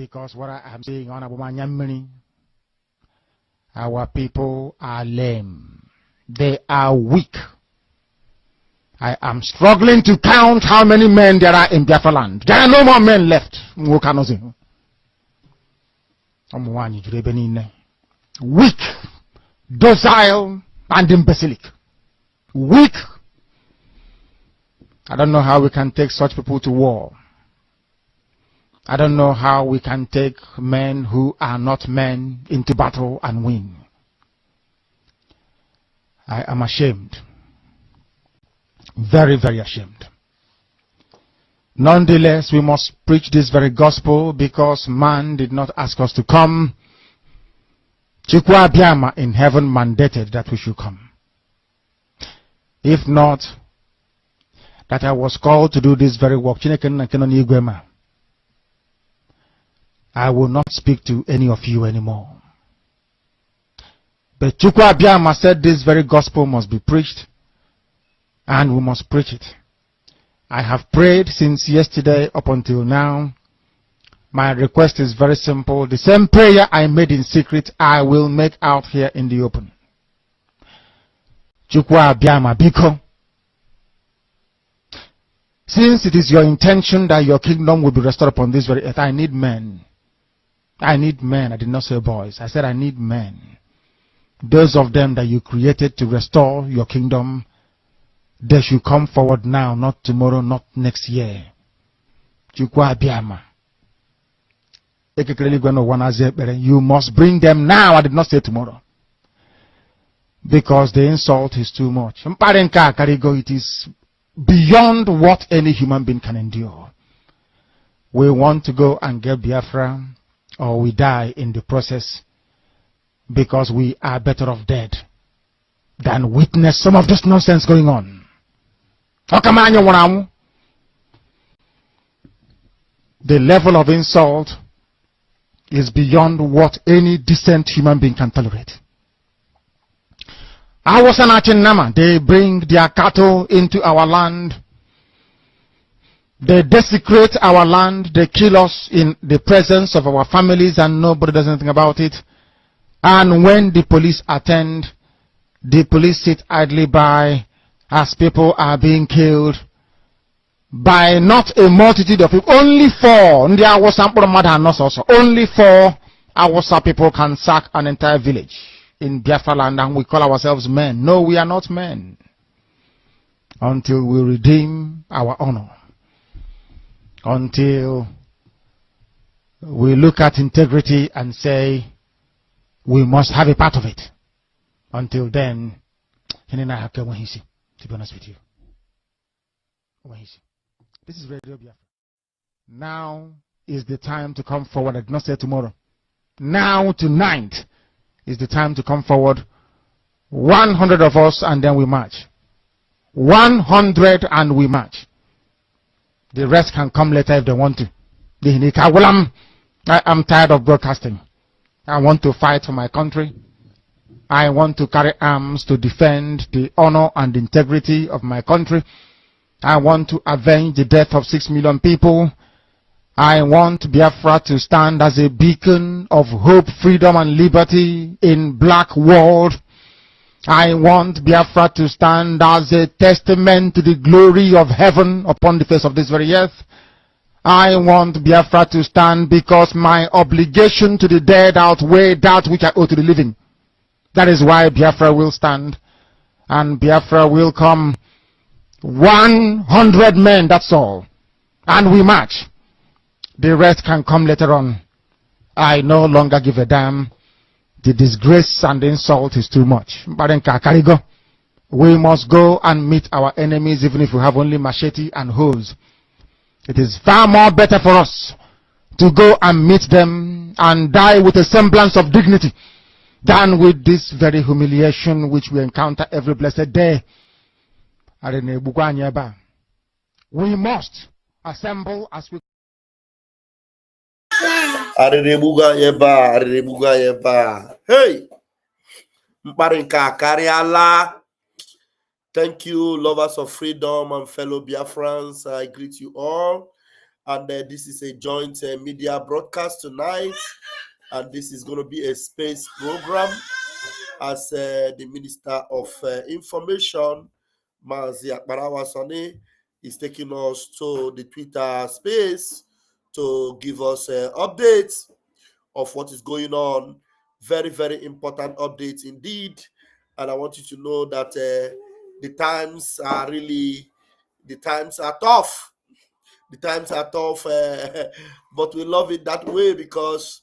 Because what I am saying on Abumanyamini, our people are lame. They are weak. I am struggling to count how many men there are in Biafra land. There are no more men left. Weak, docile, and imbecilic. Weak. I don't know how we can take such people to war. I don't know how we can take men who are not men into battle and win. I am ashamed. Very, very ashamed. Nonetheless, we must preach this very gospel because man did not ask us to come. Chukwu Abiyama in heaven mandated that we should come. If not, that I was called to do this very work, I will not speak to any of you anymore. But Chukwu Abiyama said this very gospel must be preached, and we must preach it. I have prayed since yesterday up until now. My request is very simple. The same prayer I made in secret, I will make out here in the open. Chukwu Abiyama biko. Since it is your intention that your kingdom will be restored upon this very earth, I need men. I need men. I did not say boys. I said I need men. Those of them that you created to restore your kingdom, they should come forward now, not tomorrow, not next year. Chukwu Abiyama. You must bring them now. I did not say tomorrow. Because the insult is too much. It is beyond what any human being can endure. We want to go and get Biafra, or we die in the process, because we are better off dead than witness some of this nonsense going on. The level of insult is beyond what any decent human being can tolerate. They bring their cattle into our land. They desecrate our land. They kill us in the presence of our families and nobody does anything about it. And when the police attend, the police sit idly by as people are being killed by not a multitude of people. Only 4. Only 4 Awasa people can sack an entire village in Biafra land, and we call ourselves men. No, we are not men. Until we redeem our honor. Until we look at integrity and say, we must have a part of it. Until then, to be honest with you. This is Radio Biafra. Now is the time to come forward. I did not say tomorrow. Now, tonight, is the time to come forward. 100 of us, and then we march. 100 and we march. The rest can come later if they want to. I am tired of broadcasting. I want to fight for my country. I want to carry arms to defend the honor and integrity of my country. I want to avenge the death of 6 million people. I want Biafra to stand as a beacon of hope, freedom, and liberty in black world. I want Biafra to stand as a testament to the glory of heaven upon the face of this very earth. I want Biafra to stand because my obligation to the dead outweigh that which I owe to the living. That is why Biafra will stand. And Biafra will come. 100 men, that's all. And we march. The rest can come later on. I no longer give a damn. The disgrace and the insult is too much. We must go and meet our enemies even if we have only machete and hoes. It is far more better for us to go and meet them and die with a semblance of dignity than with this very humiliation which we encounter every blessed day. We must assemble as we Hey, thank you, lovers of freedom and fellow Biafrans. I greet you all. And this is a joint media broadcast tonight. And this is going to be a space program as the Minister of Information, Mazi Akbarawa Sani, is taking us to the Twitter space to give us updates of what is going on. Very, very important updates indeed. And I want you to know that the times are tough. The times are tough, but we love it that way because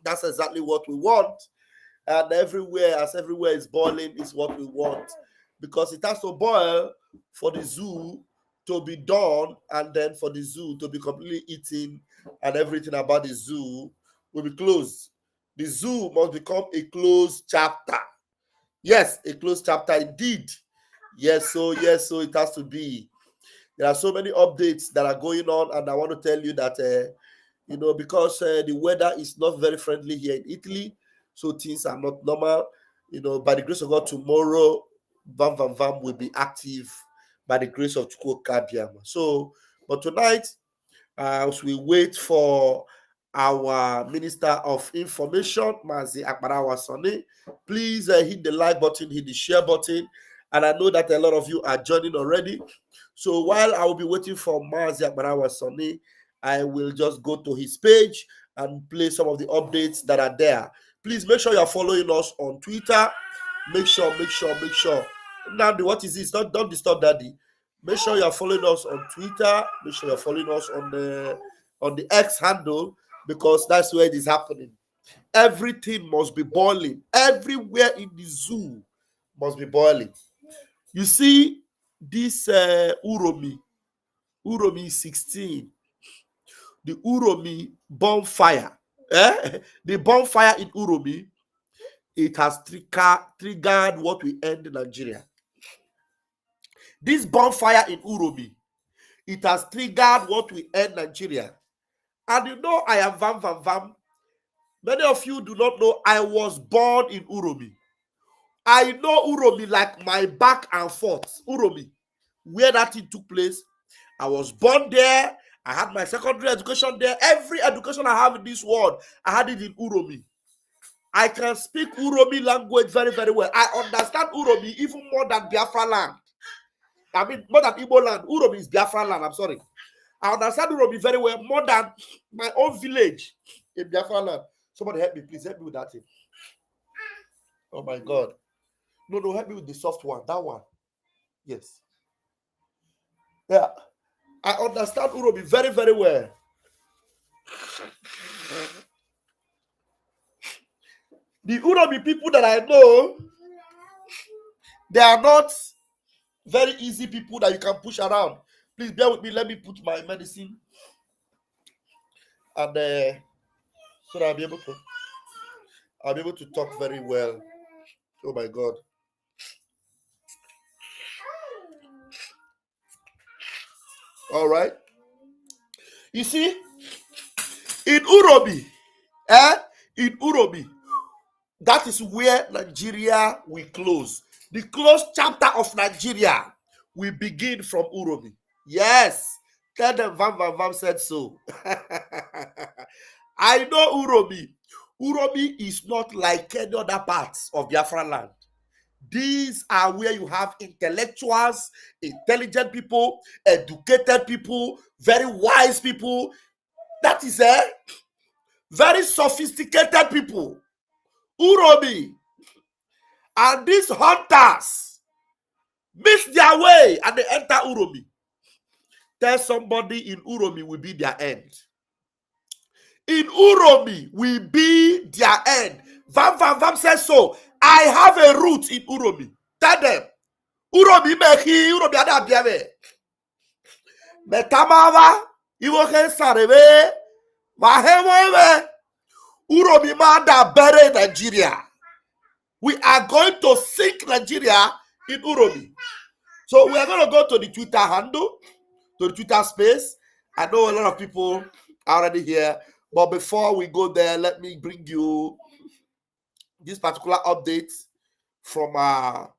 that's exactly what we want. And everywhere is boiling is what we want, because it has to boil for the zoo to be done, and then for the zoo to be completely eaten, and everything about the zoo will be closed. The zoo must become a closed chapter. Yes, a closed chapter indeed. Yes, so it has to be. There are so many updates that are going on, and I want to tell you that because the weather is not very friendly here in Italy, so things are not normal. By the grace of God, tomorrow, Vam will be active by the grace of Chukwukabiam. So, but tonight, as we wait for our Minister of Information, Mazi Akbarawa Sani, please hit the like button, hit the share button, and I know that a lot of you are joining already. So while I will be waiting for Mazi Akbarawa Sani, I will just go to his page and play some of the updates that are there. Please make sure you are following us on Twitter. Make sure. Nandi, what is this? Don't disturb Daddy. Make sure you are following us on Twitter. Make sure you are following us on the X handle, because that's where it is happening. Everything must be boiling. Everywhere in the zoo must be boiling. You see this Uromi 16, the Uromi bonfire. The bonfire in Uromi, it has triggered what will end Nigeria. This bonfire in Uromi, it has triggered what will end Nigeria. And I am Vam. Many of you do not know I was born in Uromi. I know Uromi like my back and forth. Uromi, where that thing took place. I was born there. I had my secondary education there. Every education I have in this world, I had it in Uromi. I can speak Uromi language very, very well. I understand Uromi even more than Biafra land. I mean, more than Igbo land. Uromi is Biafra land. I'm sorry. I understand Uromi very well, more than my own village in Biafra land. Somebody help me, please. Help me with that thing. Oh my God. No, help me with the soft one. That one. Yes. Yeah. I understand Uromi very, very well. The Uromi people that I know, they are not very easy people that you can push around. Please bear with me. Let me put my medicine, and so that I'll be able to talk very well. Oh my God. All right. You see, in Uromi, that is where Nigeria will close. The closed chapter of Nigeria will begin from Uromi. Yes. Tell them Vam said so. I know Uromi. Uromi is not like any other parts of Biafra land. These are where you have intellectuals, intelligent people, educated people, very wise people. That is very sophisticated people. Uromi. And these hunters miss their way and they enter Uromi. Tell somebody in Uromi will be their end. In Uromi will be their end. Vam says so. I have a root in Uromi. Tell them. Uromi meki, Uromi adabiame. Metamava, iwoke sarebe, mahemowe. Uromi mada bere Nigeria. We are going to sink Nigeria in Uromi. So we are going to go to the Twitter handle, to the Twitter space. I know a lot of people are already here. But before we go there, let me bring you this particular update from our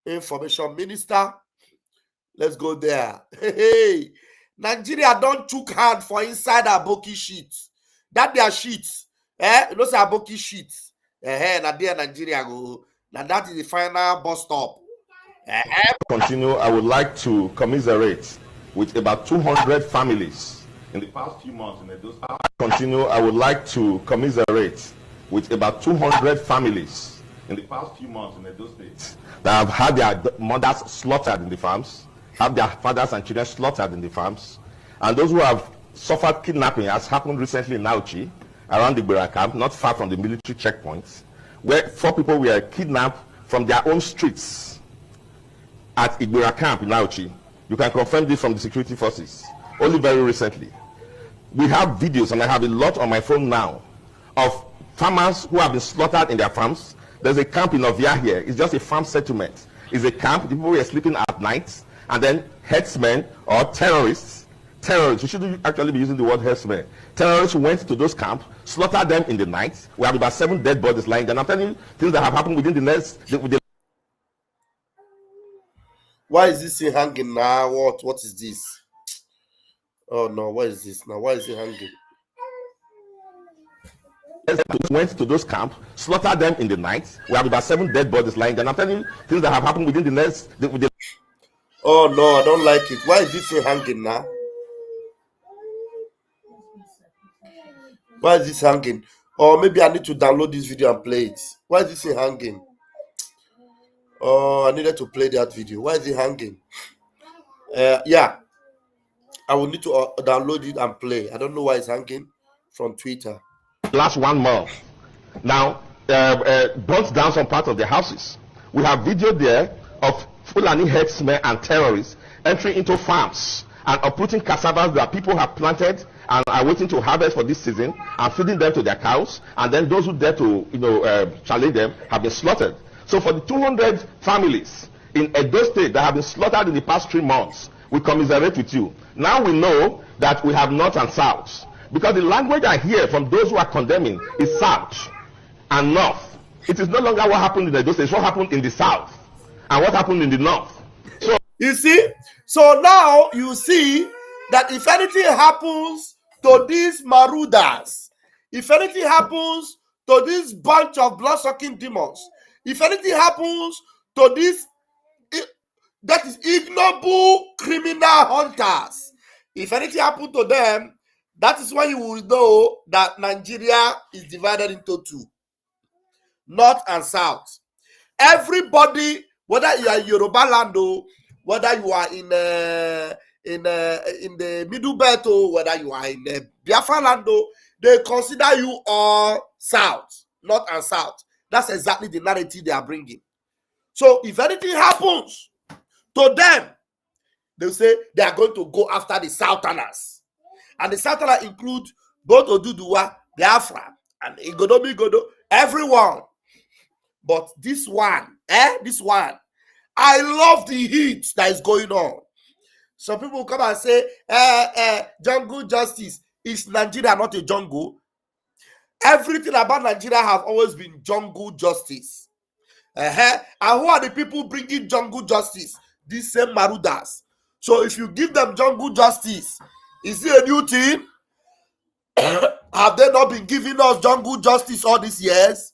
information minister. Let's go there. Hey, Nigeria don't chook hand for inside Aboki sheets. That their sheets. You know say Aboki sheets. Now there Nigeria go. Now that is the final bus stop. Continue, I would like to commiserate with about 200 families in the past few months in Edo State. Continue, I would like to commiserate with about 200 families in the past few months in Edo State that have had their mothers slaughtered in the farms, have their fathers and children slaughtered in the farms, and those who have suffered kidnapping, as happened recently in Nauchi, around the Gbera camp, not far from the military checkpoints, where 4 people were kidnapped from their own streets at Igbira camp in Nauchi. You can confirm this from the security forces, only very recently. We have videos, and I have a lot on my phone now, of farmers who have been slaughtered in their farms. There's a camp in Ovia here. It's just a farm settlement. It's a camp. The people were sleeping at night, and then herdsmen or terrorists, we shouldn't actually be using the word herdsmen. Terrorists went to those camps, slaughtered them in the night. We have about 7 dead bodies lying there. And I'm telling you things that have happened within the next. Why is this thing hanging now? What is this? Oh no, what is this now? Why is it hanging? Went to those camps, slaughtered them in the night. We have about 7 dead bodies lying there. And I'm telling you things that have happened within the next. Oh no, I don't like it. Why is this thing hanging now? Why is this hanging? Or maybe I need to download this video and play it. Why is this thing hanging? Oh, I needed to play that video. Why is it hanging? Yeah, I will need to download it and play. I don't know why it's hanging from Twitter. Last 1 month now, burnt down some part of their houses. We have video there of Foolani herdsmen and terrorists entering into farms and uprooting cassavas that people have planted and are waiting to harvest for this season and feeding them to their cows. And then those who dare to, challenge them have been slaughtered. So for the 200 families in Edo State that have been slaughtered in the past 3 months, we commiserate with you. Now we know that we have north and south, because the language I hear from those who are condemning is south and north. It is no longer what happened in Edo State, it's what happened in the south and what happened in the north. So you see, so now you see that if anything happens to these marauders, if anything happens to this bunch of blood-sucking demons, if anything happens to this, that is ignoble criminal hunters, if anything happens to them, that is when you will know that Nigeria is divided into 2, north and south. Everybody, whether you are in Yoruba land, whether you are in the Middle Belt, whether you are in Biafra land, they consider you all south, north and south. That's exactly the narrative they are bringing. So if anything happens to them, they'll say they are going to go after the Southerners. And the Southerners include both Oduduwa, Biafra, and Igodo, everyone. But this one, I love the heat that is going on. Some people come and say, jungle justice. Is Nigeria not a jungle? Everything about Nigeria have always been jungle justice. And who are the people bringing jungle justice? These same marauders. So if you give them jungle justice, is it a new thing? Have they not been giving us jungle justice all these years?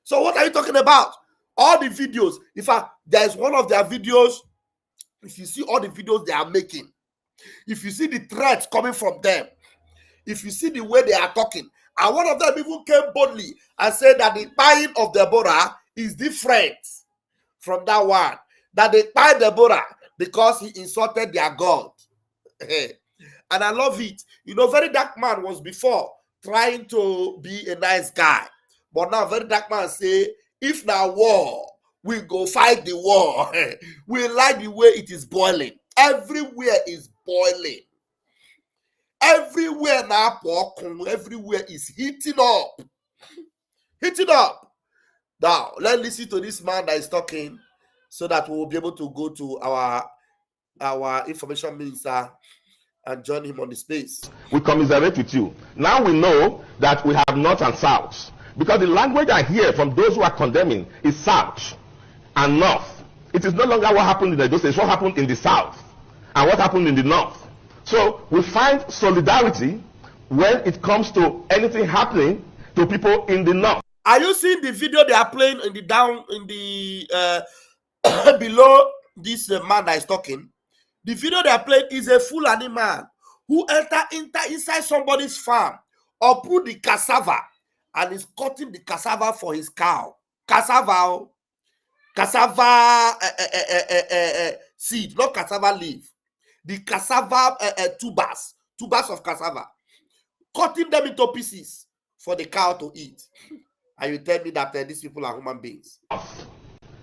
So what are you talking about? All the videos. In fact, there is one of their videos. If you see all the videos they are making, if you see the threats coming from them, if you see the way they are talking, and one of them even came boldly and said that the buying of Deborah is different from that one. That they buy Deborah because he insulted their God. And I love it. You know, Very Dark Man was before trying to be a nice guy. But now Very Dark Man say, if now war, we go fight the war. We like the way it is boiling. Everywhere is boiling. Everywhere now, everywhere is heating up. Heating up. Now, let's listen to this man that is talking so that we will be able to go to our information minister and join him on the space. We commiserate with you. Now we know that we have north and south, because the language I hear from those who are condemning is south and north. It is no longer what happened in Edo State, it's what happened in the south and what happened in the north. So we find solidarity when it comes to anything happening to people in the north. Are you seeing the video they are playing in the down in the below this man that is talking? The video they are playing is a Foolani man who enter inside somebody's farm or put the cassava and is cutting the cassava for his cow. Cassava seed, not cassava leaf. The cassava tubers of cassava, cutting them into pieces for the cow to eat. And you tell me that these people are human beings.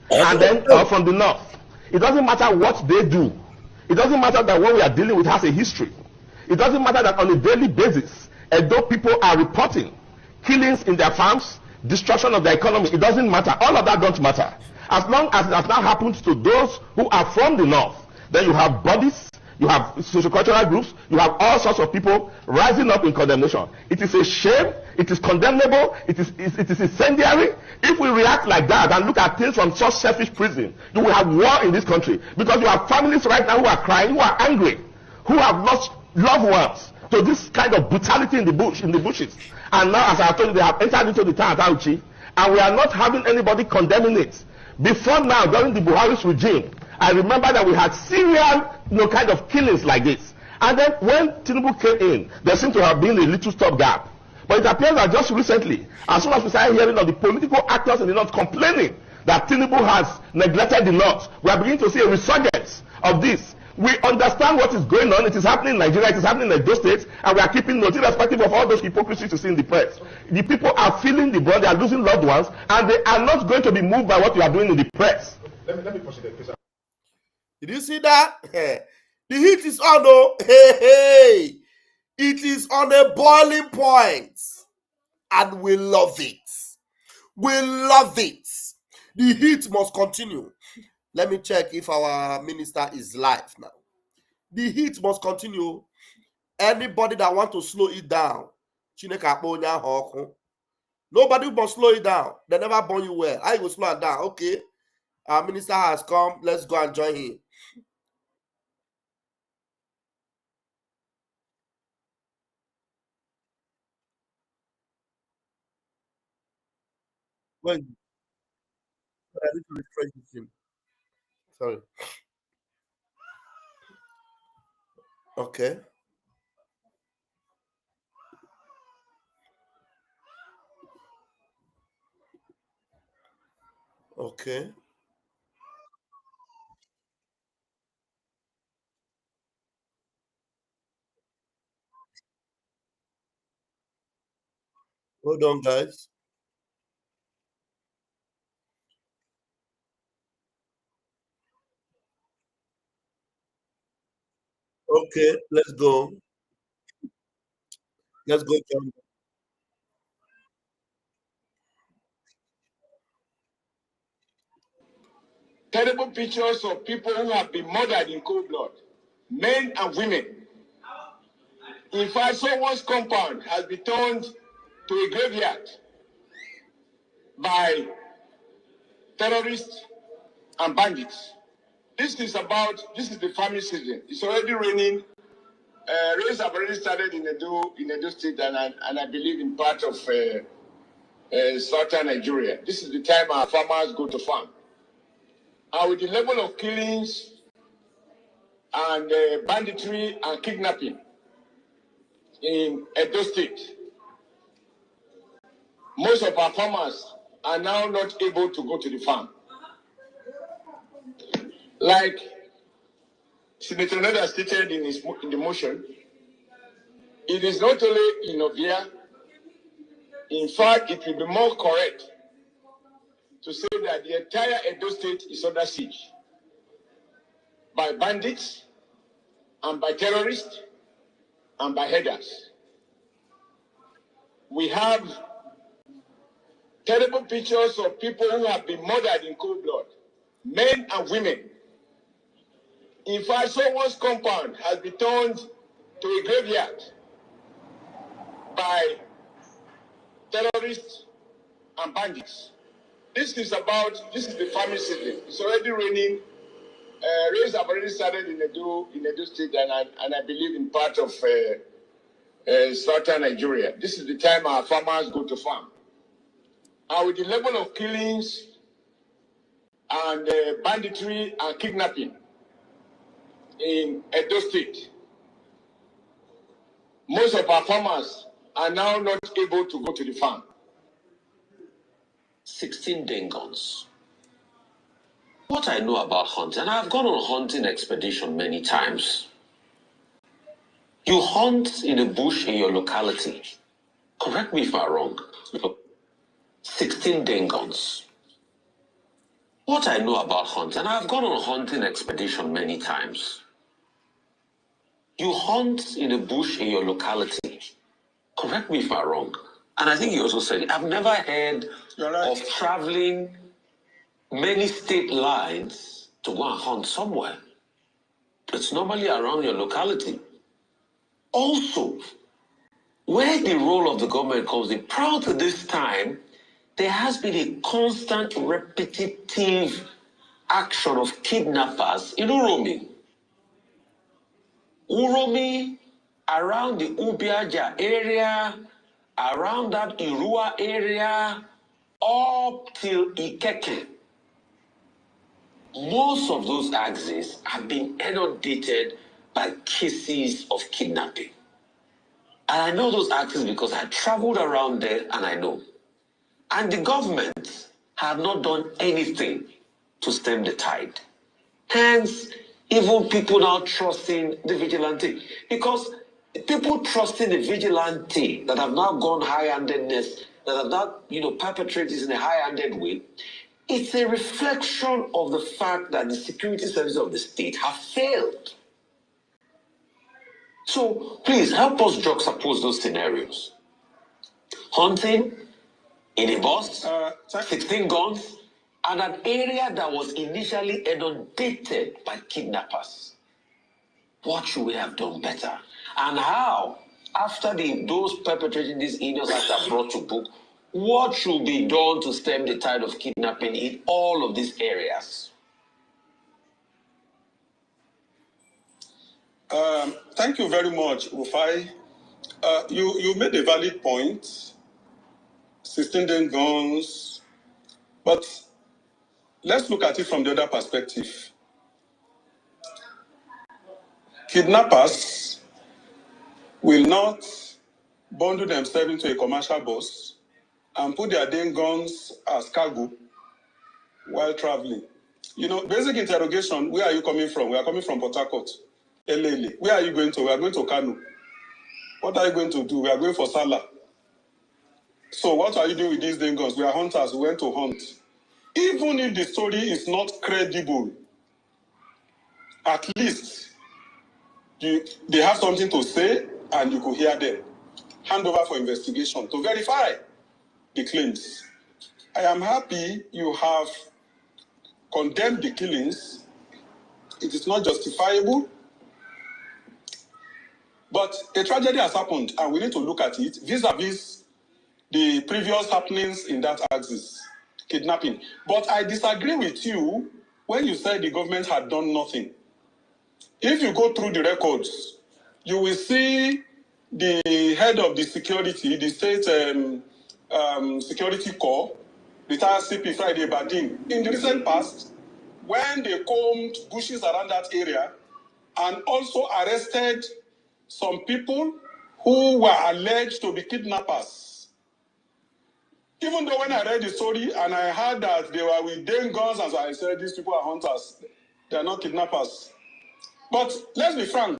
And then from the north, it doesn't matter what they do. It doesn't matter that what we are dealing with has a history. It doesn't matter that on a daily basis, although people are reporting killings in their farms, destruction of the economy, it doesn't matter. All of that don't matter. As long as it has not happened to those who are from the north, then you have bodies, you have sociocultural groups, you have all sorts of people rising up in condemnation. It is a shame, it is condemnable, it is incendiary. If we react like that and look at things from such selfish prison, you will have war in this country. Because you have families right now who are crying, who are angry, who have lost loved ones to this kind of brutality in the bushes. And now, as I told you, they have entered into the town at Auchi, and we are not having anybody condemning it. Before now, during the Buhari's regime, I remember that we had serial, kind of killings like this. And then when Tinubu came in, there seemed to have been a little stopgap. But it appears that just recently, as soon as we started hearing of the political actors in the north complaining that Tinubu has neglected the north, we are beginning to see a resurgence of this. We understand what is going on. It is happening in Nigeria, it is happening in Edo State, and we are keeping note, irrespective of all those hypocrisies you see in the press. The people are feeling the brunt, they are losing loved ones, and they are not going to be moved by what you are doing in the press. Let me proceed, please. Did you see that? The heat is on, though. Hey. It is on a boiling point, and we love it. We love it. The heat must continue. Let me check if our minister is live now. The heat must continue. Anybody that wants to slow it down, nobody must slow it down. They never burn you well. I will slow it down. Okay, our minister has come. Let's go and join him. Wait, I need to refresh him. Sorry. Okay. Okay. Hold on, guys. Okay, let's go. Let's go, John. Terrible pictures of people who have been murdered in cold blood, men and women. In fact, someone's compound has been turned to a graveyard by terrorists and bandits. This is the farming season. It's already raining. Rains have already started in Edo State and I believe in part of southern Nigeria. This is the time our farmers go to farm. And with the level of killings and banditry and kidnapping in Edo State, most of our farmers are now not able to go to the farm. Like Senator Noda stated in the motion, it is not only in Ovia. In fact, it will be more correct to say that the entire Edo State is under siege by bandits and by terrorists and by headers. We have terrible pictures of people who have been murdered in cold blood, men and women. In fact, someone's compound has been turned to a graveyard by terrorists and bandits. This is the farming season. It's already raining. Raids have already started in Edo State and I believe in part of southern Nigeria. This is the time our farmers go to farm. And with the level of killings and banditry and kidnapping in Edo State, most of our farmers are now not able to go to the farm. 16 Dengons. What I know about hunting, and I've gone on a hunting expedition many times. You hunt in a bush in your locality. Correct me if I'm wrong. 16 Dengons. What I know about hunting, and I've gone on a hunting expedition many times. You hunt in a bush in your locality. Correct me if I'm wrong. And I think you also said, I've never heard of traveling many state lines to go and hunt somewhere. It's normally around your locality. Also, where the role of the government comes in, prior to this time, there has been a constant, repetitive action of kidnappers in Uromi. Uromi, around the Ubiaja area, around that Irua area, up till Ikeke. Most of those axes have been inundated by cases of kidnapping. And I know those axes because I traveled around there and I know. And the government have not done anything to stem the tide. Hence, even people now trusting the vigilante. Because people trusting the vigilante that have now gone high-handedness, that have not, perpetrated this in a high-handed way, it's a reflection of the fact that the security services of the state have failed. So please help us juxtapose those scenarios. Hunting in a bus, 16 guns, and an area that was initially inundated by kidnappers. What should we have done better? And how, after those perpetrating these heinous acts are brought to book, what should be done to stem the tide of kidnapping in all of these areas? Thank you very much, Rufai. You made a valid point, 16 day guns, but let's look at it from the other perspective. Kidnappers will not bundle themselves into a commercial bus and put their damn guns as cargo while traveling. Basic interrogation, where are you coming from? We are coming from Port Harcourt, Elele. Where are you going to? We are going to Kano. What are you going to do? We are going for Salah. So what are you doing with these damn guns? We are hunters. We went to hunt. Even if the story is not credible, at least they have something to say and you could hear them. Hand over for investigation to verify the claims. I am happy you have condemned the killings. It is not justifiable. But a tragedy has happened and we need to look at it vis-a-vis the previous happenings in that axis, kidnapping. But I disagree with you when you said the government had done nothing. If you go through the records, you will see the head of the security, the state security corps, retired CP Friday Badin, in the recent past, when they combed bushes around that area and also arrested some people who were alleged to be kidnappers. Even though when I read the story and I heard that they were with Dane guns, as I said, these people are hunters, they are not kidnappers. But let's be frank,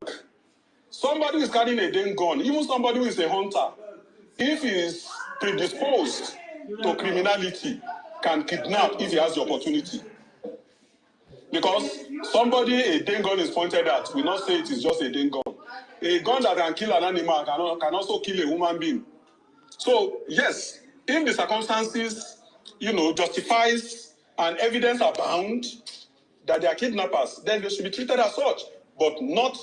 somebody who is carrying a Dane gun, even somebody who is a hunter, if he is predisposed to criminality, can kidnap if he has the opportunity. Because somebody a Dane gun is pointed at, will not say it is just a Dane gun. A gun that can kill an animal can also kill a human being. So, yes, if the circumstances, justifies and evidence abound that they are kidnappers, then they should be treated as such, but not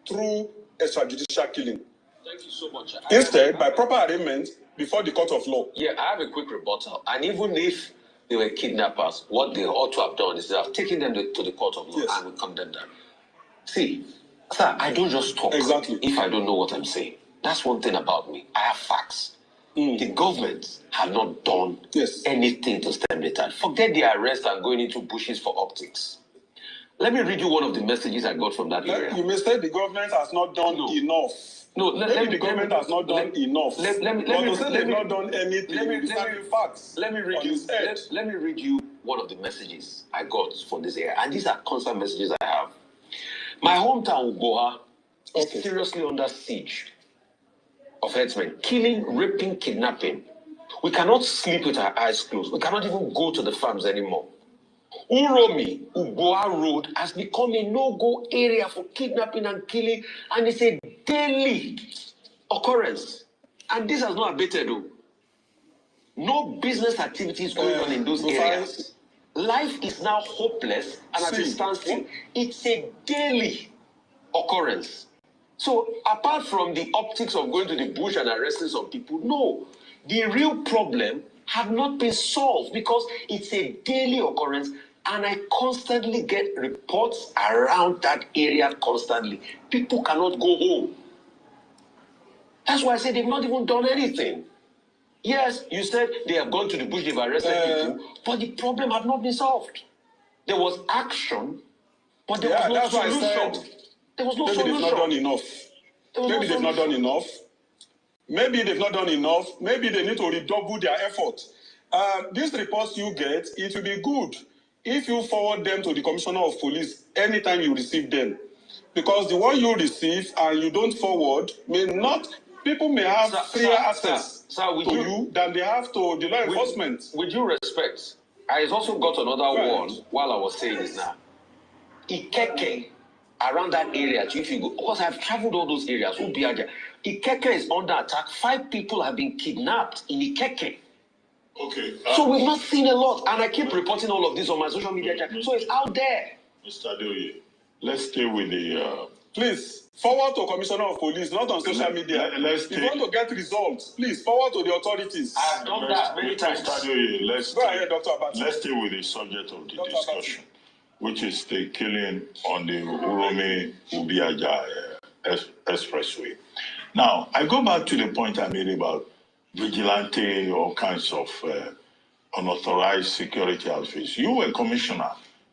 through extrajudicial killing. Thank you so much. Instead, by proper arraignment before the court of law. Yeah, I have a quick rebuttal. And even if they were kidnappers, what they ought to have done is they have taken them to the court of law and we condemn them. See, sir, I don't just talk if I don't know what I'm saying. That's one thing about me. I have facts. The government have not done anything to stem the tide. Forget the arrest and going into bushes for optics. Let me read you one of the messages I got from that area. You may say the government has not done enough. No, the government has not done enough. Let me not done anything. Let me read you one of the messages I got from this area. And these are constant messages I have. My hometown, Ugoha, is seriously under siege of herdsmen, killing, raping, kidnapping. We cannot sleep with our eyes closed. We cannot even go to the farms anymore. Uromi, Ugoha Road has become a no-go area for kidnapping and killing, and it's a daily occurrence. And this has not abated, though. No business activities going on in those areas. Life is now hopeless and at a standstill. It's a daily occurrence. So apart from the optics of going to the bush and arresting some people, no. The real problem have not been solved because it's a daily occurrence, and I constantly get reports around that area constantly. People cannot go home. That's why I said they've not even done anything. Yes, you said they have gone to the bush, they've arrested people, but the problem had not been solved. There was action, but there was no solution. There was no solution. Maybe they've not done enough. Maybe they've not done enough. Maybe they've not done enough. Maybe they need to redouble their effort. These reports you get, it will be good if you forward them to the Commissioner of Police anytime you receive them. Because the one you receive and you don't forward may not, people may have freer access to you than they have to the law enforcement. With due respect, I also got another one while I was saying this now. Ikeke, around that area, if you go, because I've traveled all those areas, Ikeke is under attack. 5 people have been kidnapped in Ikeke. Okay. So we've not seen a lot, and I keep reporting all of this on my social media channel. So it's out there. Mr. Adeoye, let's stay with the... Please, forward to Commissioner of Police, not on social media. If you want to get results, please forward to the authorities. I've done that many times. Mr. Adeoye, let's stay with the subject of the discussion, which is the killing on the Uromi Ubiaja Expressway. Now, I go back to the point I made about vigilante, all kinds of unauthorized security outfits. You were commissioner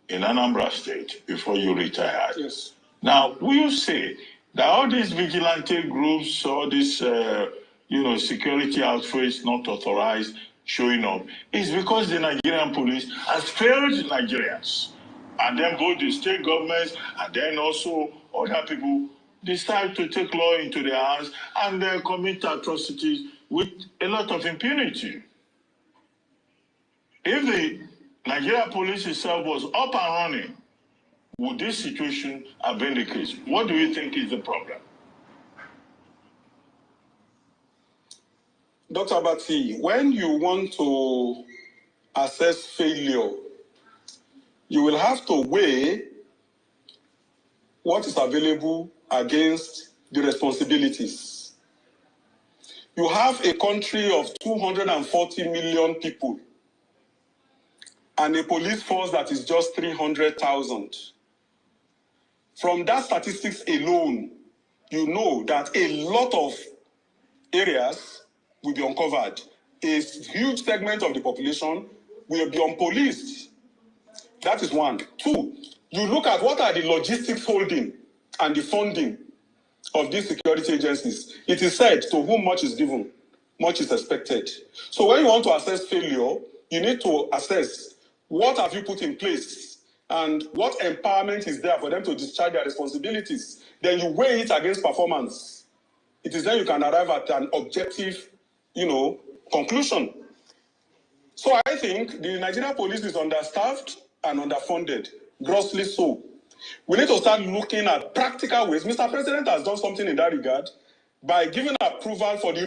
in Anambra State before you retired. Yes. Now, will you say that all these vigilante groups, all these, security outfits not authorized showing up, is because the Nigerian police has failed Nigerians? And then both the state governments and then also other people decide to take law into their hands and commit atrocities with a lot of impunity. If the Nigerian police itself was up and running, would this situation have been the case? What do you think is the problem? Dr. Abati, when you want to assess failure, you will have to weigh what is available against the responsibilities. You have a country of 240 million people and a police force that is just 300,000. From that statistics alone, you know that a lot of areas will be uncovered. A huge segment of the population will be unpoliced. That is one. 2, you look at what are the logistics holding and the funding of these security agencies. It is said to whom much is given, much is expected. So when you want to assess failure, you need to assess what have you put in place and what empowerment is there for them to discharge their responsibilities. Then you weigh it against performance. It is then you can arrive at an objective, conclusion. So I think the Nigerian police is understaffed and underfunded, grossly so. We need to start looking at practical ways. Mr. President has done something in that regard by giving approval for the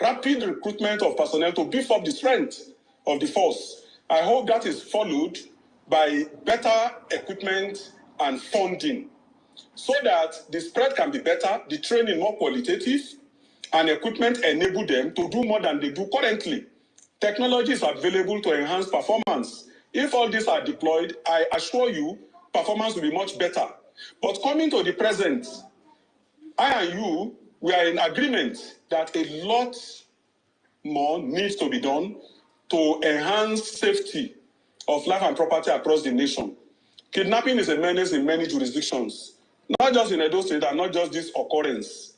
rapid recruitment of personnel to beef up the strength of the force. I hope that is followed by better equipment and funding so that the spread can be better, the training more qualitative, and equipment enable them to do more than they do currently. Technology is available to enhance performance. If all these are deployed, I assure you, performance will be much better. But coming to the present, I and you, we are in agreement that a lot more needs to be done to enhance safety of life and property across the nation. Kidnapping is a menace in many jurisdictions, not just in Edo State and not just this occurrence.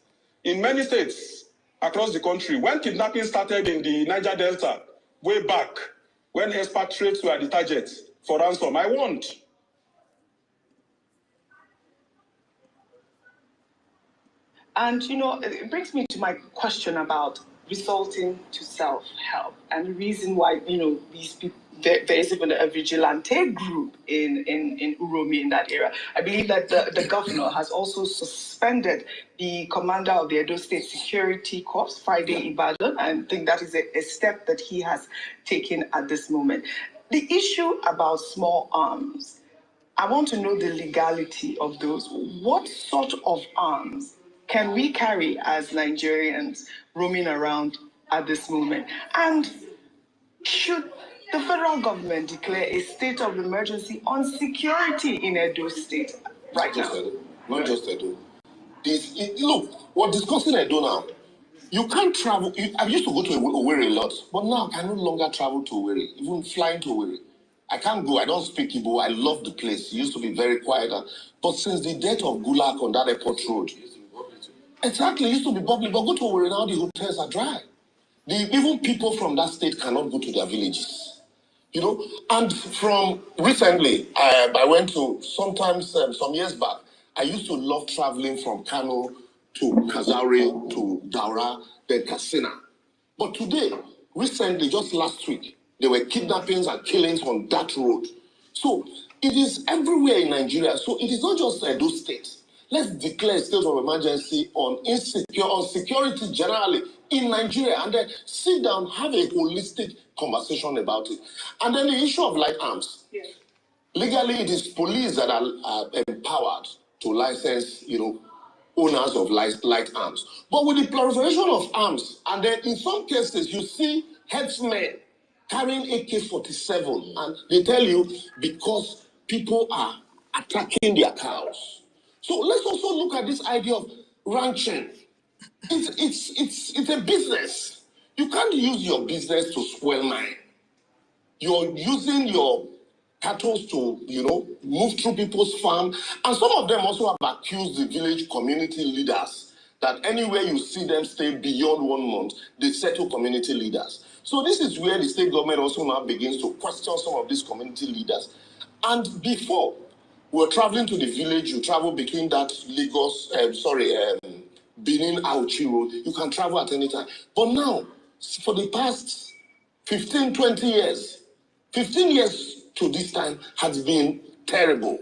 In many states across the country, when kidnapping started in the Niger Delta, way back, when expatriates were the target for ransom, I warned. And, it brings me to my question about resorting to self-help and the reason why, these people, there is even a vigilante group in Uromi in that area. I believe that the governor has also suspended the commander of the Edo State Security Corps, Friday Ibadan. I think that is a step that he has taken at this moment. The issue about small arms, I want to know the legality of those. What sort of arms can we carry as Nigerians roaming around at this moment? And should the federal government declare a state of emergency on security in Edo State right now? Not just Edo. Look, we're discussing Edo now. You can't travel. I used to go to Owerri a lot, but now I can no longer travel to Owerri, even flying to Owerri. I can't go. I don't speak Igbo. I love the place. It used to be very quiet. But since the death of Gulak on that airport road, exactly, it used to be bubbly. But go to Owerri now, the hotels are dry. Even people from that state cannot go to their villages. And from recently, I went to, sometimes, some years back, I used to love traveling from Kano to Kazaure to Daura, then Katsina. But today, recently, just last week, there were kidnappings and killings on that road. So it is everywhere in Nigeria. So it is not just Edo State. Let's declare a state of emergency on security generally in Nigeria, and then sit down, have a holistic conversation about it. And then the issue of light arms. Yeah. Legally, it is police that are empowered to license, owners of light arms. But with the proliferation of arms, and then in some cases, you see headsmen carrying AK-47, and they tell you because people are attacking their cows. So let's also look at this idea of ranching. It's a business. You can't use your business to spoil mine. You're using your cattle to, move through people's farm. And some of them also have accused the village community leaders that anywhere you see them stay beyond 1 month, they settle community leaders. So this is where the state government also now begins to question some of these community leaders. And before, we were traveling to the village, you travel between that Benin Auchi Road, you can travel at any time. But now, for the past 15, 20 years, 15 years to this time has been terrible.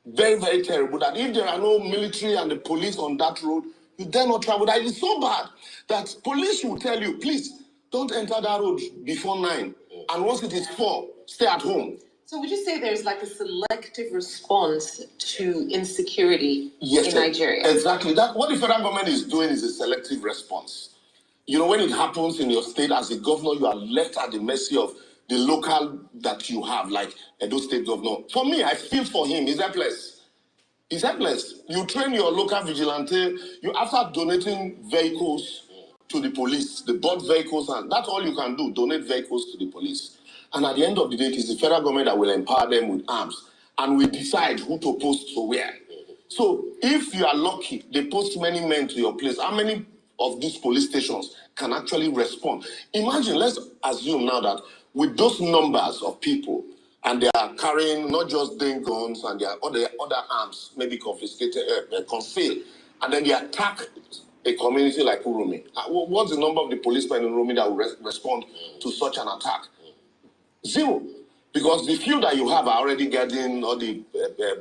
Very, very terrible. That if there are no military and the police on that road, you dare not travel. That is so bad that police will tell you, please, don't enter that road before 9. And once it is 4, stay at home. So would you say there's like a selective response to insecurity in Nigeria? Exactly. What the federal government is doing is a selective response. When it happens in your state as a governor, you are left at the mercy of the local that you have, like Edo State governor. For me, I feel for him. He's helpless. He's helpless. You train your local vigilante. You after donating vehicles to the police, the bought vehicles, and that's all you can do, donate vehicles to the police. And at the end of the day, it is the federal government that will empower them with arms and will decide who to post to where. So if you are lucky, they post many men to your place. How many of these police stations can actually respond? Imagine, let's assume now that with those numbers of people, and they are carrying not just their guns and their other arms, maybe confiscated, concealed, and then they attack a community like Uromi. What's the number of the policemen in Uromi that will respond to such an attack? 0. Because the few that you have are already getting all the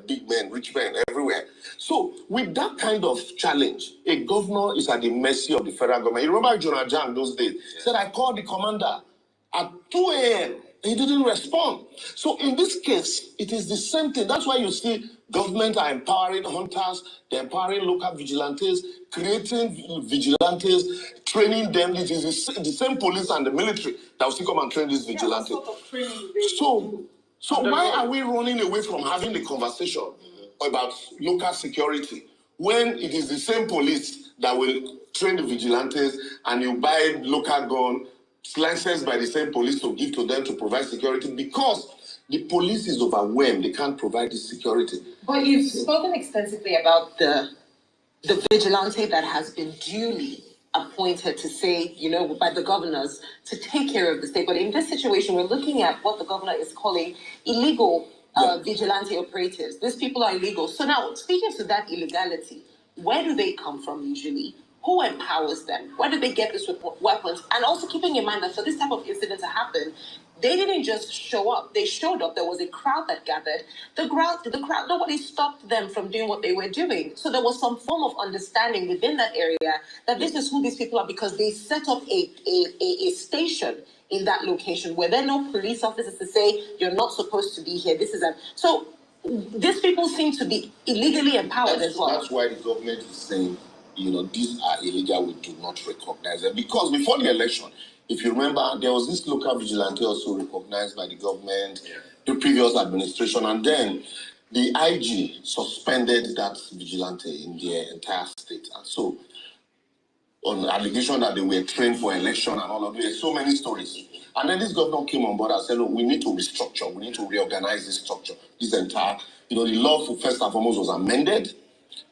big men, rich men everywhere. So with that kind of challenge, a governor is at the mercy of the federal government. You remember Jonah Jang those days? Said, I called the commander at 2 a.m. He didn't respond. So in this case, it is the same thing. That's why you see government are empowering hunters, they're empowering local vigilantes, creating vigilantes, training them. It is the same police and the military that will still come and train these vigilantes. What sort of training So why are we running away from having the conversation about local security when it is the same police that will train the vigilantes and you buy local gun licensed by the same police to give to them to provide security because the police is overwhelmed. They can't provide this security. But you've spoken extensively about the vigilante that has been duly appointed to say, by the governors to take care of the state. But in this situation, we're looking at what the governor is calling illegal vigilante operatives. These people are illegal. So now, speaking to that illegality, where do they come from usually? Who empowers them? Where do they get these weapons? And also keeping in mind that for this type of incident to happen, they didn't just show up. They showed up. There was a crowd that gathered. The crowd, nobody stopped them from doing what they were doing. So there was some form of understanding within that area that this is who these people are because they set up a station in that location where there are no police officers to say, you're not supposed to be here. So these people seem to be illegally empowered as well. That's why the government is saying, these are illegal, we do not recognize them. Because before the election, if you remember, there was this local vigilante also recognized by the government, the previous administration, and then the IG suspended that vigilante in the entire state. And so, on the allegation that they were trained for election and all of this, so many stories. And then this governor came on board and said, look, we need to restructure, we need to reorganize this structure, this entire, the law for first and foremost was amended.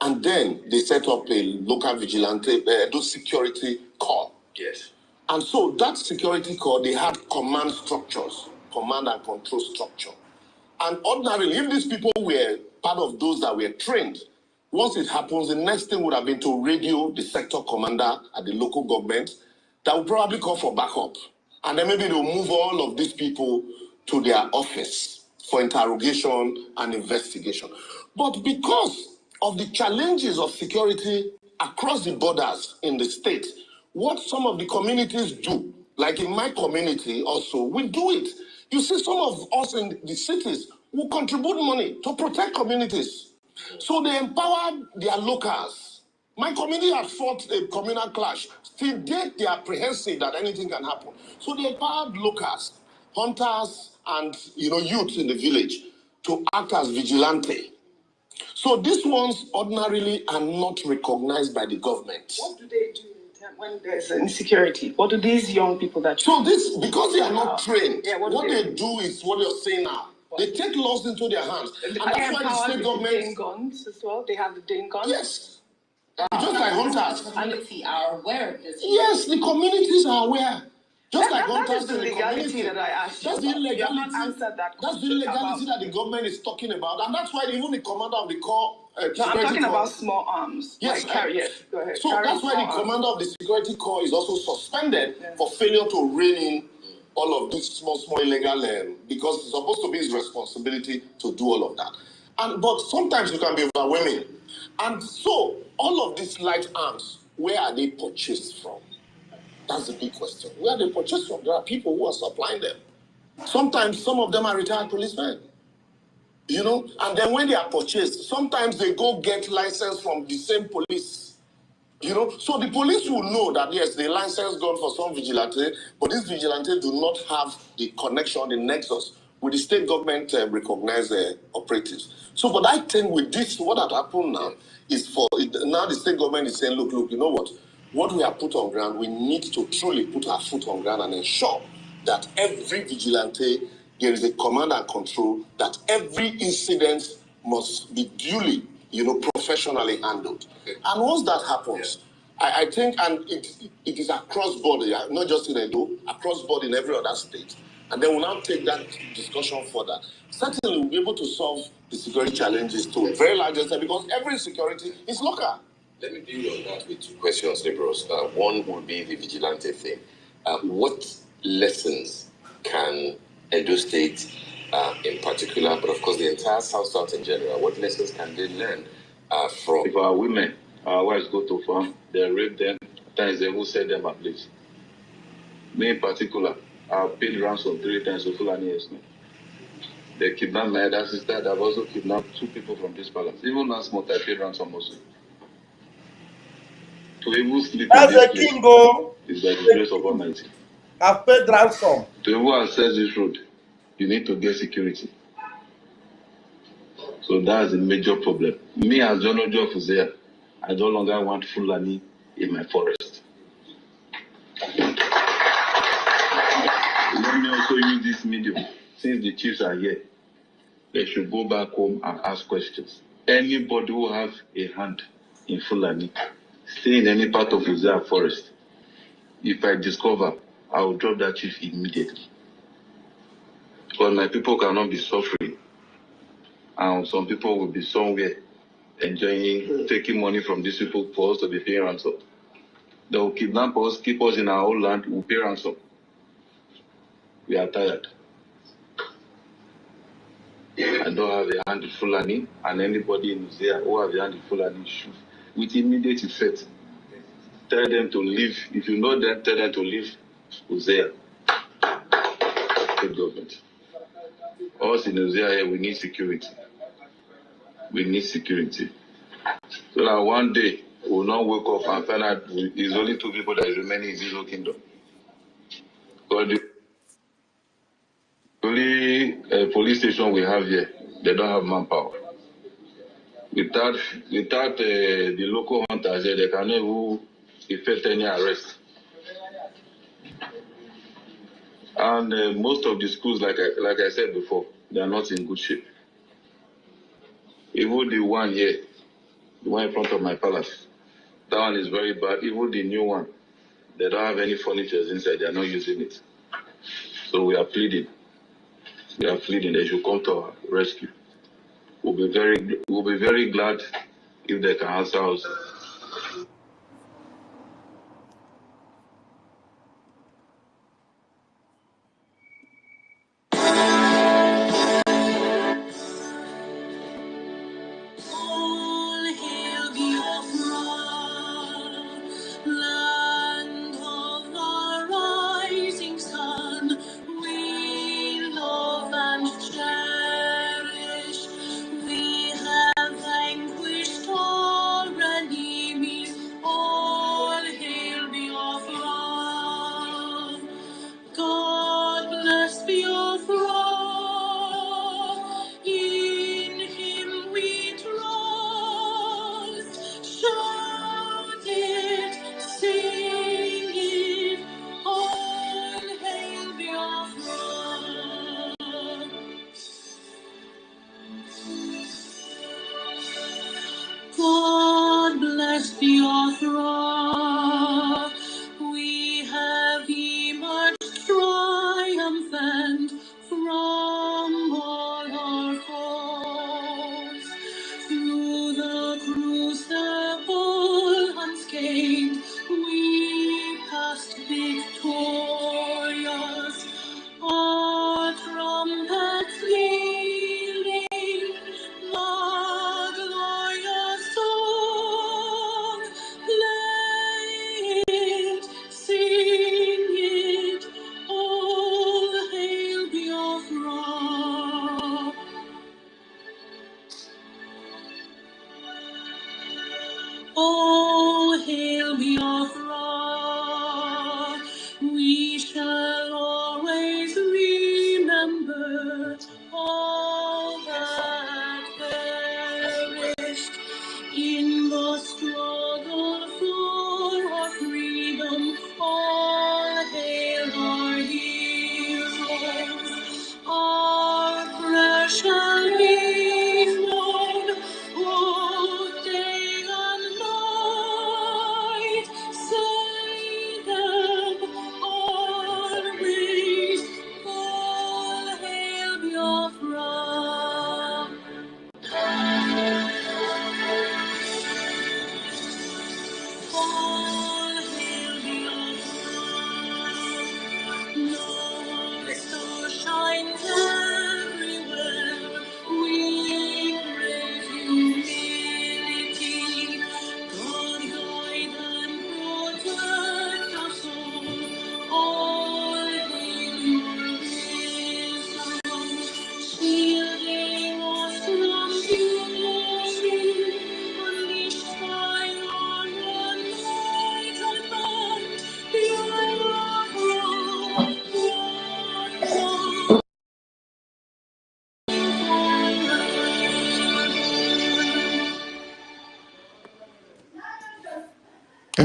And then they set up a local vigilante, those security corps. Yes. And so that security corps, they had command structures, command and control structure. And ordinarily, if these people were part of those that were trained, once it happens, the next thing would have been to radio the sector commander at the local government that would probably call for backup. And then maybe they'll move all of these people to their office for interrogation and investigation. But because of the challenges of security across the borders in the state, what some of the communities do, like in my community also, we do it. You see, some of us in the cities will contribute money to protect communities. So they empower their locals. My community had fought a communal clash. Till date, they are apprehensive that anything can happen. So they empowered locals, hunters, and youth in the village to act as vigilante. So these ones ordinarily are not recognized by the government. What do they do when there's insecurity? What do these young people that... So this, because they are not trained, what they do is what you're saying now. They take laws into their hands. And that's why the state government... They guns as well? They have the Dane guns? Yes. Just like hunters. The community are aware of this. Yes, the communities are aware. Just like that hunters is the legality that I asked you. That's the illegality. You have not answered that question. That's the illegality that the government is talking about. And that's why even the commander of the corps... I'm talking about small arms. Yes. Yes, go ahead. So that's why the commander of the security corps is also suspended for failure to rein in all of these small illegal, because it's supposed to be his responsibility to do all of that. But sometimes you can be overwhelming. And so all of these light arms, where are they purchased from? That's the big question. Where are they purchased from? There are people who are supplying them. Sometimes some of them are retired policemen. And then when they are purchased, sometimes they go get license from the same police. So the police will know that, yes, the license gone for some vigilante, but these vigilantes do not have the connection, the nexus with the state government recognized operatives. So, but I think with this, what had happened now is now the state government is saying, look, you know what we have put on ground, we need to truly put our foot on ground and ensure that every vigilante, there is a command and control, that every incident must be duly, professionally handled. And once that happens, I think, and it is across border, not just in Edo, across border in every other state. And then we'll now take that discussion further. Certainly, we'll be able to solve the security challenges to a very large extent because every security is local. Let me deal on that with two questions, Liberals. One would be the vigilante thing. What lessons can Edo State in particular, but of course the entire South in general, what lessons can they learn from? If our women, our wives go to farm, they rape them, times they will set them at least. Me in particular, I've paid ransom 3 times to Foolani herdsmen. They kidnapped my elder sister. They've also kidnapped 2 people from this palace. Even last month, I paid ransom also. To even sleep in That's this a place king, oh. is by the grace of Almighty. I've paid ransom. To even access this road, you need to get security. So that's a major problem. Me as John Ojo Fuzea, I no longer want Fulani in my forest. Let me also use this medium. Since the chiefs are here, they should go back home and ask questions. Anybody who has a hand in Fulani, stay in any part of Fuzea forest, if I discover, I will drop that chief immediately. Because my people cannot be suffering, and some people will be somewhere enjoying, taking money from these people for us to be paying ransom. They will kidnap us, keep us in our own land, we'll pay ransom. We are tired. I don't have a hand in Fulani, and anybody in there who have a hand in Fulani should, with immediate effect, tell them to leave. If you know them, tell them to leave Uzea, state government. Us in Uzea here, we need security. We need security. So that one day, we will not wake up and find out it's only 2 people that is remaining in this whole kingdom. But the only police station we have here, they don't have manpower. Without the local hunters here, they can never effect any arrest. And most of the schools, like I said before, they are not in good shape. Even the one here, the one in front of my palace, that one is very bad. Even the new one, they don't have any furniture inside. They are not using it. So we are pleading. We are pleading they should come to our rescue. We'll be very glad if they can answer us. All hail Biafra, land of the rising sun. We love and cherish. We have vanquished all enemies.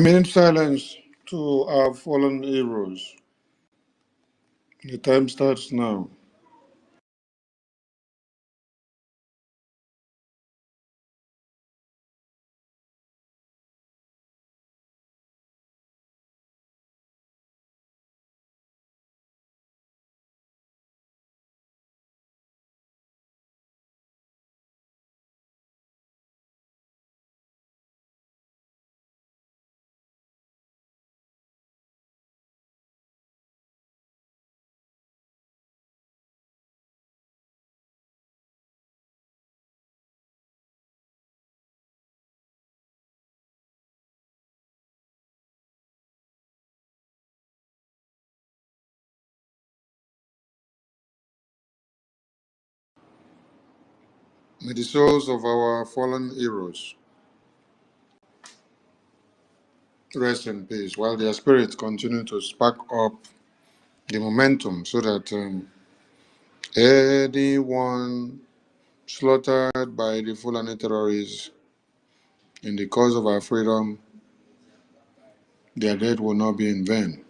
minute silence to our fallen heroes. The time starts now. May the souls of our fallen heroes rest in peace, while their spirits continue to spark up the momentum so that anyone slaughtered by the Foolani terrorists in the cause of our freedom, their death will not be in vain.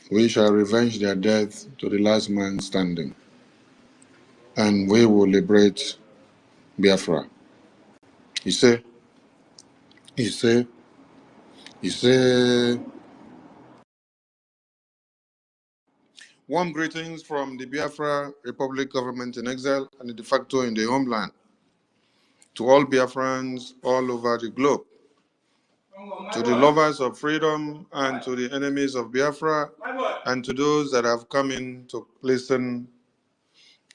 We shall revenge their death to the last man standing, and we will liberate Biafra. He said, he said, he said. Warm greetings from the Biafra Republic government in exile and the de facto in the homeland to all Biafrans all over the globe, to the lovers of freedom and to the enemies of Biafra, and to those that have come in to listen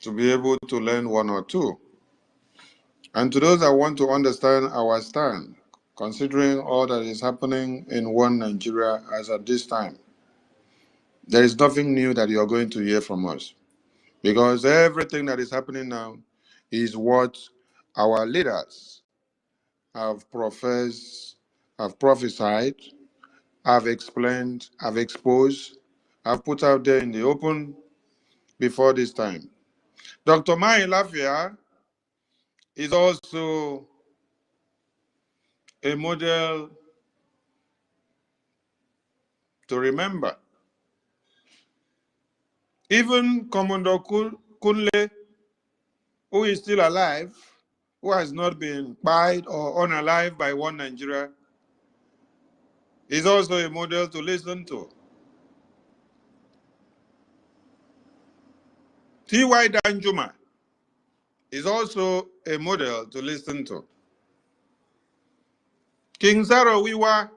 to be able to learn one or two, and to those that want to understand our stand, considering all that is happening in one Nigeria as at this time. There is nothing new that you are going to hear from us, because everything that is happening now is what our leaders have professed, have prophesied, have explained, have exposed, have put out there in the open before this time. Dr. Mai Lafia is also a model to remember. Even Commodore Kunle, who is still alive, who has not been buried or unalive by one Nigeria, is also a model to listen to. T.Y. Danjuma is also a model to listen to. King Zaro Wiwa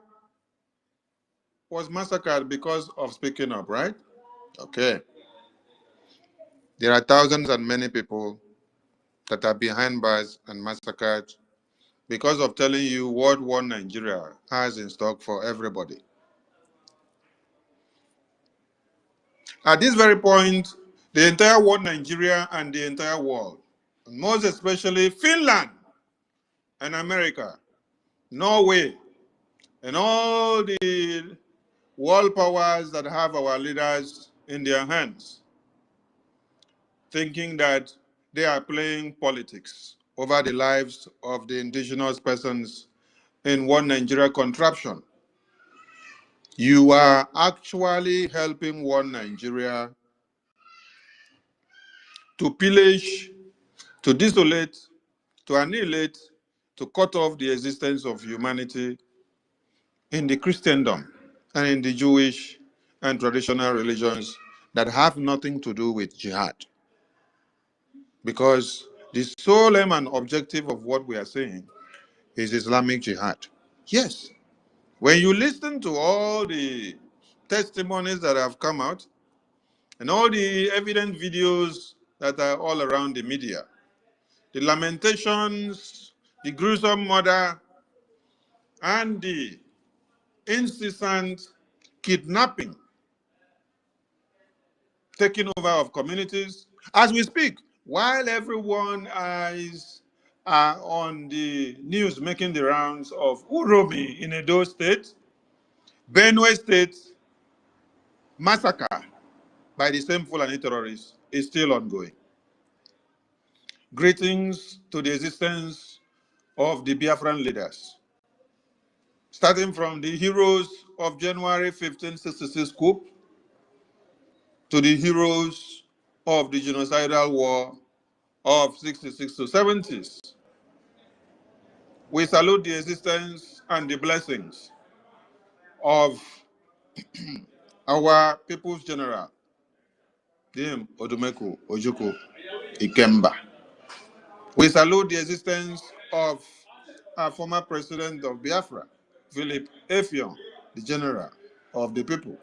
was massacred because of speaking up, right? Okay. There are thousands and many people that are behind bars and massacred because of telling you what one Nigeria has in stock for everybody. At this very point, the entire world, Nigeria and the entire world, most especially Finland and America, Norway, and all the world powers that have our leaders in their hands, thinking that they are playing politics over the lives of the indigenous persons in one Nigeria contraption. You are actually helping one Nigeria to pillage, to desolate, to annihilate, to cut off the existence of humanity in the Christendom and in the Jewish and traditional religions that have nothing to do with jihad. Because the sole aim and objective of what we are saying is Islamic jihad. Yes, when you listen to all the testimonies that have come out and all the evident videos that are all around the media, the lamentations, the gruesome murder, and the incessant kidnapping, taking over of communities, as we speak, while everyone is on the news making the rounds of Uromi in Edo State, Benue State, massacre by the same Fulani terrorists is still ongoing. Greetings to the existence of the Biafran leaders. starting from the heroes of January 1566 coup to the heroes of the genocidal war of 66 to 70s. We salute the existence and the blessings of our People's General, Dim Odumeku Ojukwu Ikemba. We salute the existence of our former president of Biafra, Philip Effiong, the general of the people.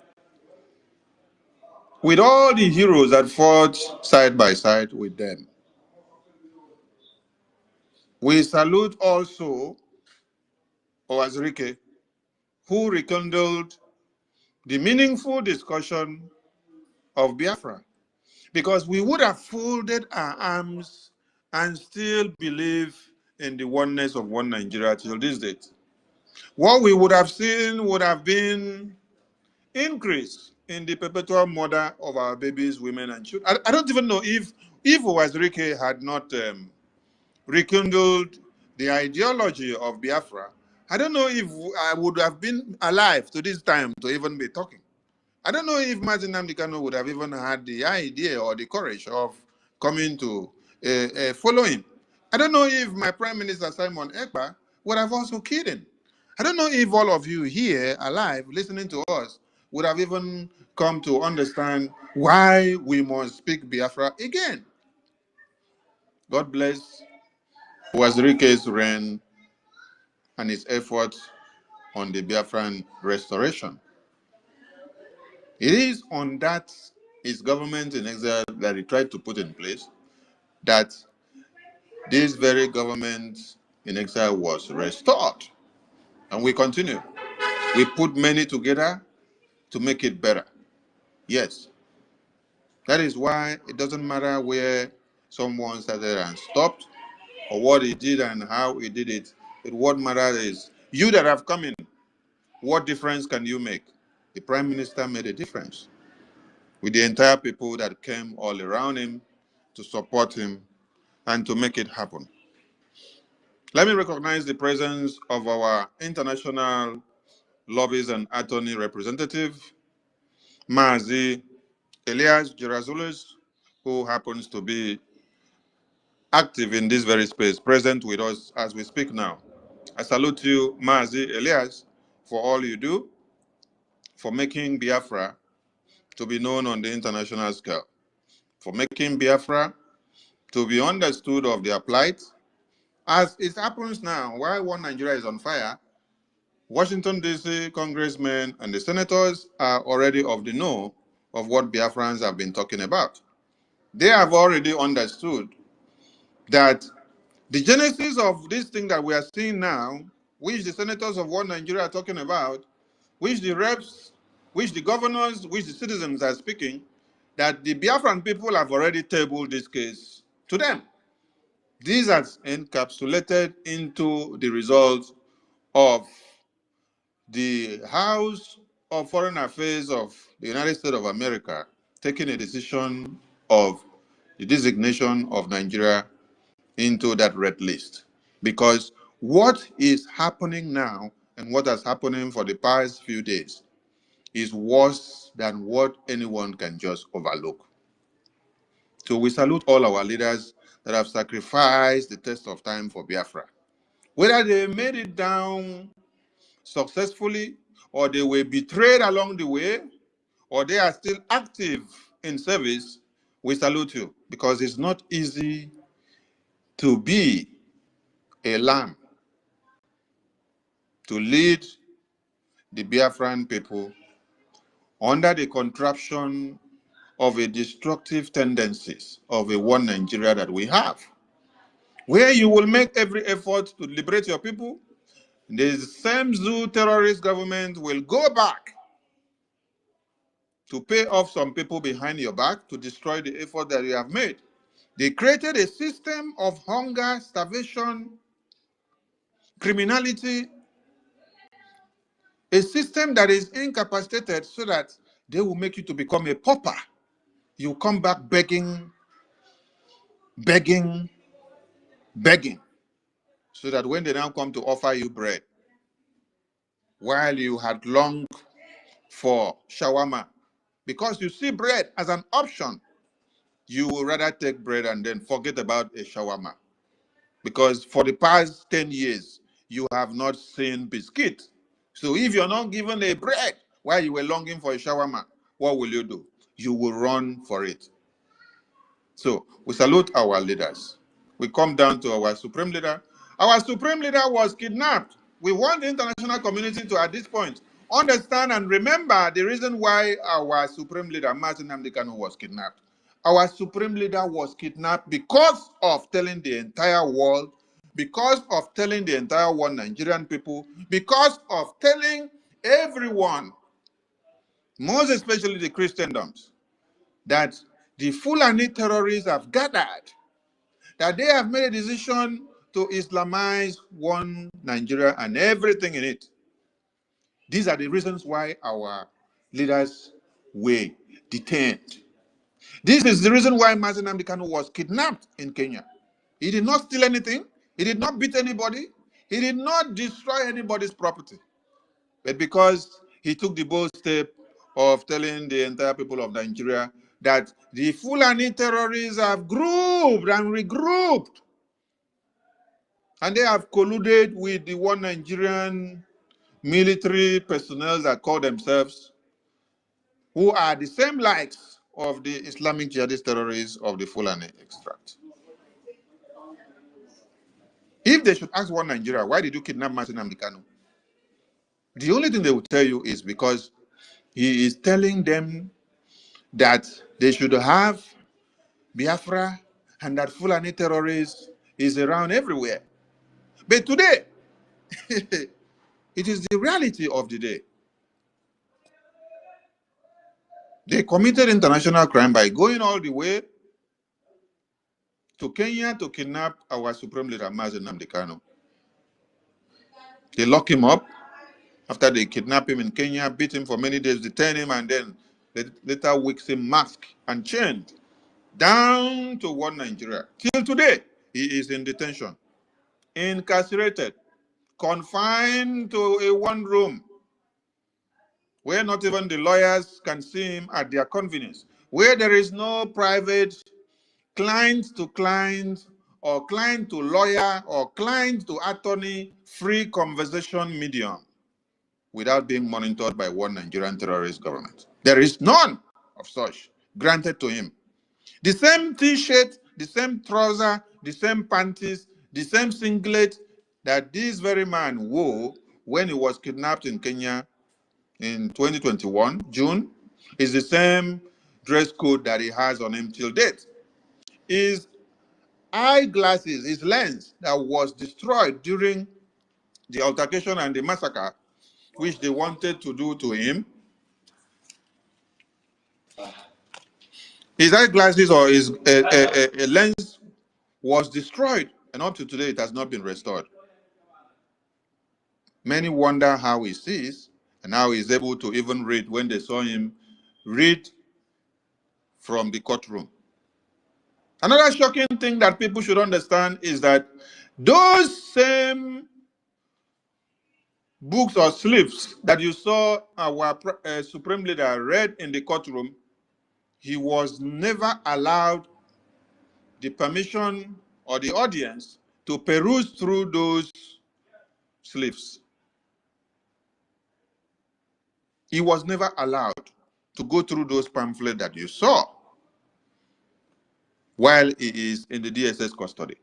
With all the heroes that fought side by side with them. We salute also R0RI, who rekindled the meaningful discussion of Biafra, because we would have folded our arms and still believe in the oneness of one Nigeria till this date. What we would have seen would have been increase in the perpetual murder of our babies, women, and children. I don't even know if R0RI had not rekindled the ideology of Biafra. I don't know if I would have been alive to this time to even be talking. I don't know if Martin Nnamdi Kanu would have even had the idea or the courage of coming to follow him. I don't know if my Prime Minister Simon Ekpa would have also killed him. I don't know if all of you here alive listening to us would have even come to understand why we must speak Biafra again. God bless R0RI's reign and his efforts on the Biafran restoration. It is on that his government in exile that he tried to put in place that this very government in exile was restored. And we continue. We put many together to make it better. Yes. That is why it doesn't matter where someone started and stopped, or what he did and how he did it. What matters is you that have come in, what difference can you make? The Prime Minister made a difference with the entire people that came all around him to support him and to make it happen. Let me recognize the presence of our international lobbies and attorney representative, Mazi Elias Gerazulis, who happens to be active in this very space, present with us as we speak now. I salute you, Mazi Elias, for all you do, for making Biafra to be known on the international scale, for making Biafra to be understood of their plight. As it happens now, while one Nigeria is on fire, Washington, D.C. congressmen and the senators are already of the know of what Biafrans have been talking about. They have already understood that the genesis of this thing that we are seeing now, which the senators of one Nigeria are talking about, which the reps, which the governors, which the citizens are speaking, that the Biafran people have already tabled this case to them. These are encapsulated into the results of the House of Foreign Affairs of the United States of America taking a decision of the designation of Nigeria into that red list. Because what is happening now and what has happening for the past few days is worse than what anyone can just overlook. So we salute all our leaders that have sacrificed the test of time for Biafra. Whether they made it down successfully, or they were betrayed along the way, or they are still active in service, we salute you, because it's not easy to be a lamb, to lead the Biafran people under the contraption of a destructive tendencies of a one Nigeria that we have, where you will make every effort to liberate your people. The same zoo terrorist government will go back to pay off some people behind your back to destroy the effort that you have made. They created a system of hunger, starvation, criminality, a system that is incapacitated so that they will make you to become a pauper. You come back begging, begging, begging, so that when they now come to offer you bread, while you had longed for shawarma. Because you see bread as an option, you will rather take bread and then forget about a shawarma. Because for the past 10 years, you have not seen biscuit. So if you're not given a bread while you were longing for a shawarma, what will you do? You will run for it. So we salute our leaders. We come down to our supreme leader. Our supreme leader was kidnapped. We want the international community to, at this point, understand and remember the reason why our supreme leader, Martin Amdekano, was kidnapped. Our supreme leader was kidnapped because of telling the entire world, because of telling the entire world, Nigerian people, because of telling everyone, most especially the Christendoms, that the Fulani terrorists have gathered, that they have made a decision to Islamize one Nigeria and everything in it. These are the reasons why our leaders were detained. This is the reason why Mazen Nnamdi Kanu was kidnapped in Kenya. He did not steal anything. He did not beat anybody. He did not destroy anybody's property. But because he took the bold step of telling the entire people of Nigeria that the Fulani terrorists have grouped and regrouped, and they have colluded with the one Nigerian military personnel that call themselves, who are the same likes of the Islamic jihadist terrorists of the Fulani extract. If they should ask one Nigeria, why did you kidnap Martin Nnamdi Kanu? The only thing they will tell you is because he is telling them that they should have Biafra and that Fulani terrorists is around everywhere. But today, it is the reality of the day. They committed international crime by going all the way to Kenya to kidnap our supreme leader, Mazen Nnamdi Kanu. They lock him up after they kidnap him in Kenya, beat him for many days, detain him, and then later weeks him masked and chained down to one Nigeria. Till today, he is in detention, incarcerated, confined to a one room, where not even the lawyers can see him at their convenience, where there is no private client to client or client to lawyer or client to attorney free conversation medium without being monitored by one Nigerian terrorist government. There is none of such granted to him. The same t-shirt, the same trouser, the same panties, the same singlet that this very man wore when he was kidnapped in Kenya in 2021, June, is the same dress code that he has on him till date. His eyeglasses, his lens that was destroyed during the altercation and the massacre, which they wanted to do to him, his eyeglasses or his a lens was destroyed, and up to today it has not been restored. Many wonder how he sees and how he's able to even read when they saw him read from the courtroom. Another shocking thing that people should understand is that those same books or slips that you saw our supreme leader read in the courtroom, he was never allowed the permission or the audience to peruse through those slips. He was never allowed to go through those pamphlets that you saw while he is in the DSS custody.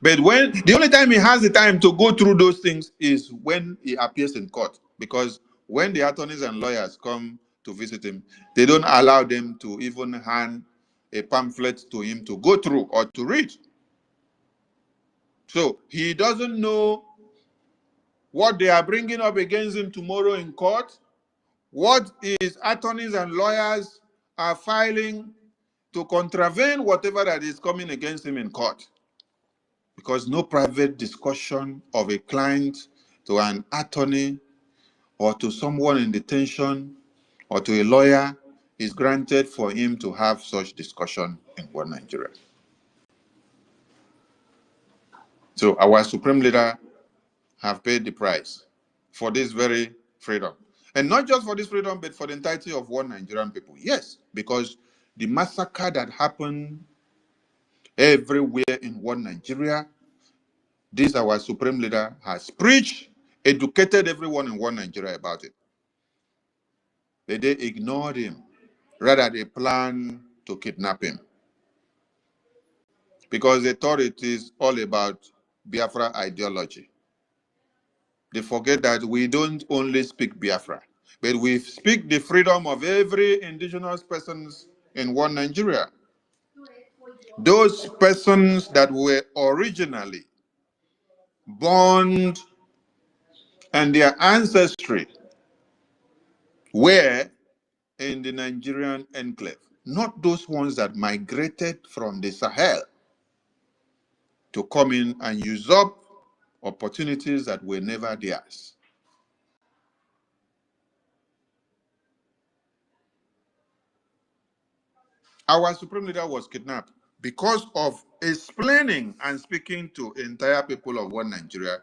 But when the only time he has the time to go through those things is when he appears in court, because when the attorneys and lawyers come to visit him, they don't allow them to even hand a pamphlet to him to go through or to read. So he doesn't know what they are bringing up against him tomorrow in court, what his attorneys and lawyers are filing to contravene whatever that is coming against him in court. Because no private discussion of a client to an attorney or to someone in detention or to a lawyer is granted for him to have such discussion in one Nigeria. So our supreme leader have paid the price for this very freedom. And not just for this freedom, but for the entirety of one Nigerian people. Yes, because the massacre that happened everywhere in one Nigeria, this our supreme leader has preached, educated everyone in one Nigeria about it. They ignored him. Rather, they planned to kidnap him. Because they thought it is all about Biafra ideology. They forget that we don't only speak Biafra, but we speak the freedom of every indigenous persons in one Nigeria. Those persons that were originally born and their ancestry were in the Nigerian enclave, not those ones that migrated from the Sahel to come in and usurp opportunities that were never theirs. Our supreme leader was kidnapped because of explaining and speaking to entire people of one Nigeria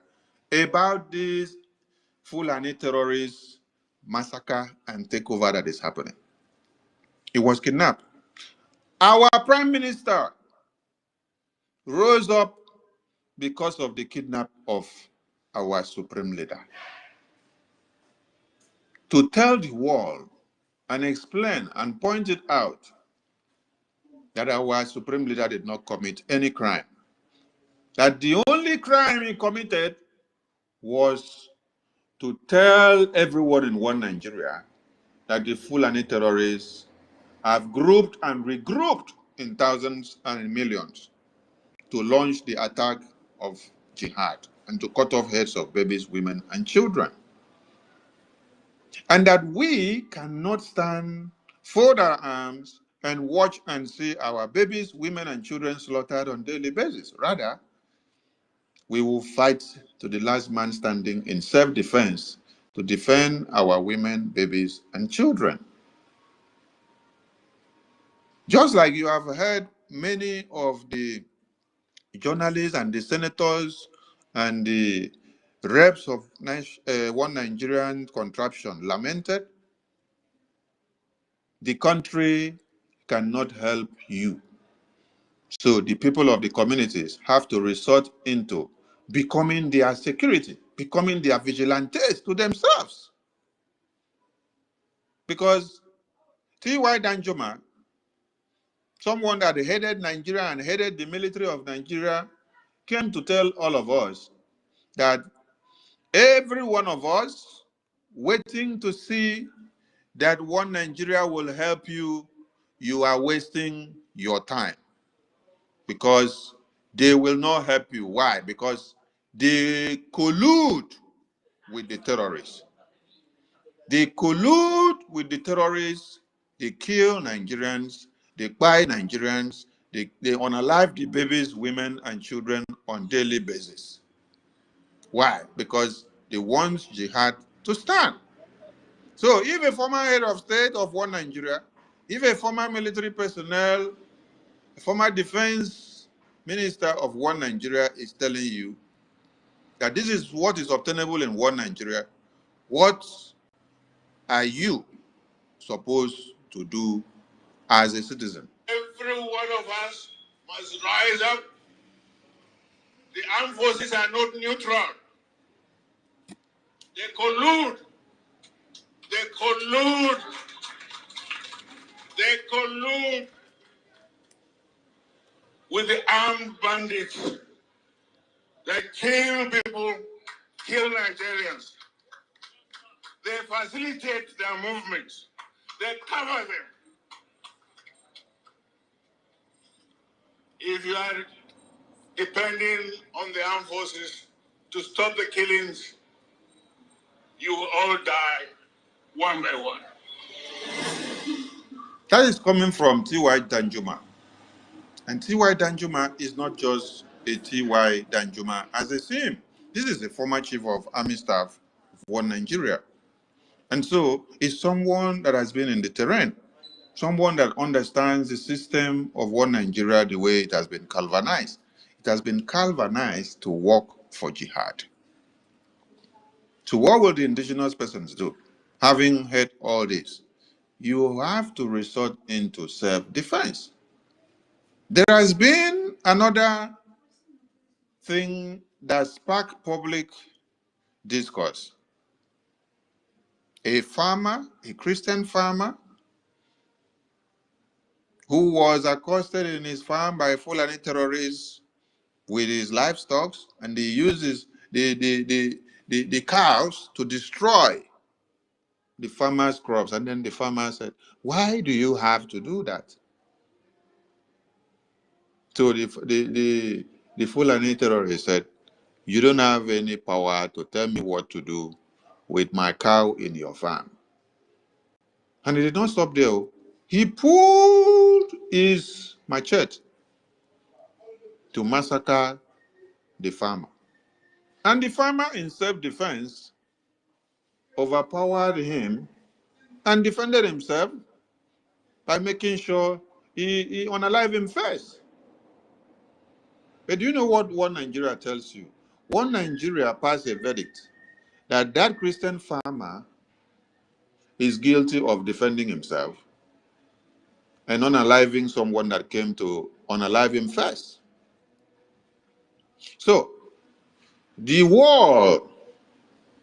about this Foolani terrorist massacre and takeover that is happening. He was kidnapped. Our prime minister rose up because of the kidnap of our supreme leader to tell the world and explain and point it out that our supreme leader did not commit any crime. That the only crime he committed was to tell everyone in one Nigeria that the Fulani terrorists have grouped and regrouped in thousands and in millions to launch the attack of jihad and to cut off heads of babies, women, and children. And that we cannot stand, fold our arms, and watch and see our babies, women, and children slaughtered on a daily basis. Rather, we will fight to the last man standing in self-defense to defend our women, babies, and children. Just like you have heard many of the journalists and the senators and the reps of one Nigerian contraption lamented, the country cannot help you. So the people of the communities have to resort into becoming their security, becoming their vigilantes to themselves. Because T.Y. Danjuma, someone that headed Nigeria and headed the military of Nigeria, came to tell all of us that every one of us waiting to see that one Nigeria will help you, you are wasting your time. Because they will not help you. Why? Because they collude with the terrorists. They collude with the terrorists. They kill Nigerians. They buy Nigerians. They unalive the babies, women, and children on a daily basis. Why? Because they want jihad to stand. So if a former head of state of one Nigeria, if a former military personnel, a former defense minister of one Nigeria is telling you that this is what is obtainable in one Nigeria, what are you supposed to do as a citizen? Every one of us must rise up. The armed forces are not neutral. They collude. They collude. They collude with the armed bandits that kill people, kill Nigerians. They facilitate their movements. They cover them. If you are depending on the armed forces to stop the killings, you will all die one by one. That is coming from T.Y. Danjuma. And T.Y. Danjuma is not just a T.Y. Danjuma as they see him. This is the former chief of army staff of one Nigeria. And so it's someone that has been in the terrain, someone that understands the system of one Nigeria the way it has been galvanized. It has been galvanized to work for jihad. So what will the indigenous persons do? Having heard all this, you have to resort into self-defense. There has been another thing that sparked public discourse. A farmer, a Christian farmer, who was accosted in his farm by Foolani terrorists with his livestock, and he uses the cows to destroy the farmer's crops. And then the farmer said, "Why do you have to do that?" So the Fulani terrorist said, "You don't have any power to tell me what to do with my cow in your farm." And he did not stop there. He pulled his machete to massacre the farmer. And the farmer, in self-defense, overpowered him and defended himself by making sure he unalived him first. But do you know what One Nigeria tells you? One Nigeria passed a verdict that that Christian farmer is guilty of defending himself and unaliving someone that came to unalive him first. So, the world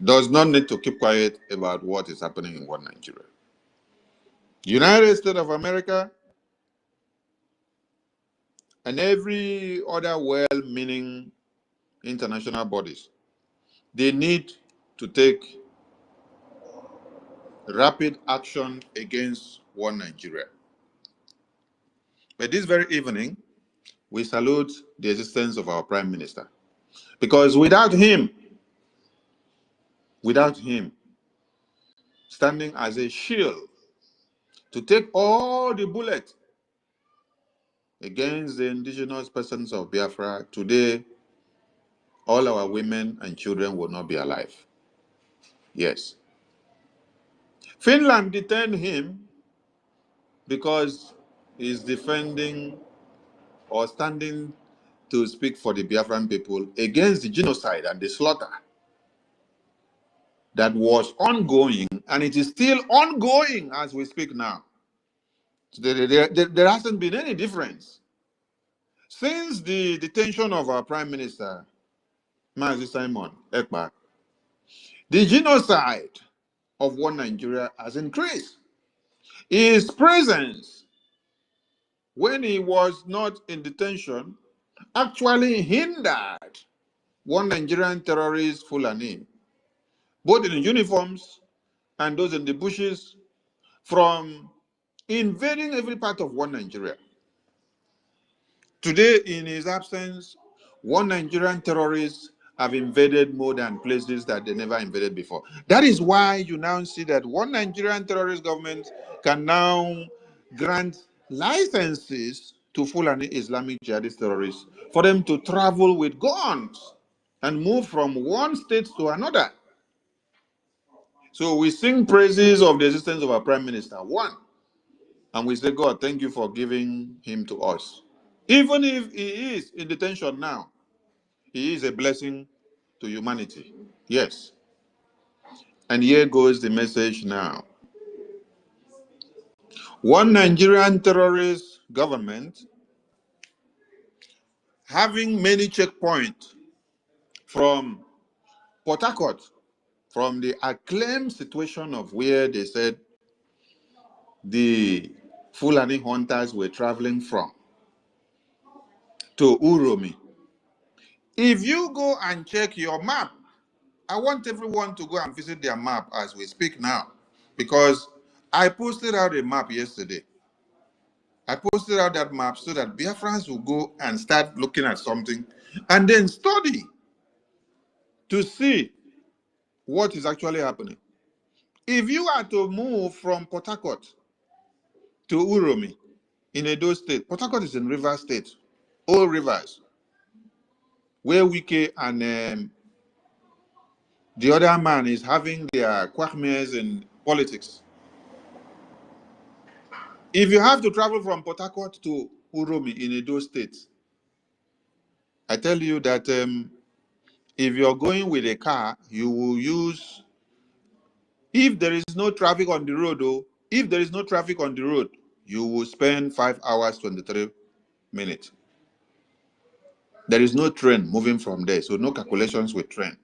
does not need to keep quiet about what is happening in One Nigeria. United States of America and every other well-meaning international bodies, they need to take rapid action against One Nigeria. But this very evening, we salute the existence of our Prime Minister. Because without him, standing as a shield to take all the bullets against the indigenous persons of Biafra, today, all our women and children will not be alive. Yes. Finland detained him because he's defending or standing to speak for the Biafran people against the genocide and the slaughter that was ongoing, and it is still ongoing as we speak now. There hasn't been any difference. Since the detention of our Prime Minister, Mazi Simon Ekpa, the genocide of One Nigeria has increased. His presence, when he was not in detention, actually hindered One Nigerian terrorist Fulani, both in uniforms and those in the bushes, from invading every part of One Nigeria. Today, in his absence, One Nigerian terrorists have invaded more than places that they never invaded before. That is why you now see that One Nigerian terrorist government can now grant licenses to Fulani Islamic jihadist terrorists for them to travel with guns and move from one state to another. So we sing praises of the existence of our Prime Minister, one, and we say, God, thank you for giving him to us. Even if he is in detention now, he is a blessing to humanity. Yes. And here goes the message now. One Nigerian terrorist government, having many checkpoints from Port Harcourt, from the acclaimed situation of where they said the Fulani hunters were traveling from, to Uromi. If you go and check your map, I want everyone to go and visit their map as we speak now, because I posted out a map yesterday. I posted out that map so that Biafrans will go and start looking at something and then study to see what is actually happening. If you are to move from Port Harcourt to Uromi in Edo State, Port Harcourt is in River State, all rivers, where Wike and the other man is having their quagmires in politics. If you have to travel from Port Harcourt to Uromi in Edo State, I tell you that if you're going with a car, you will use If there is no traffic on the road, if there is no traffic on the road, you will spend 5 hours, 23 minutes. There is no train moving from there, so no calculations with train.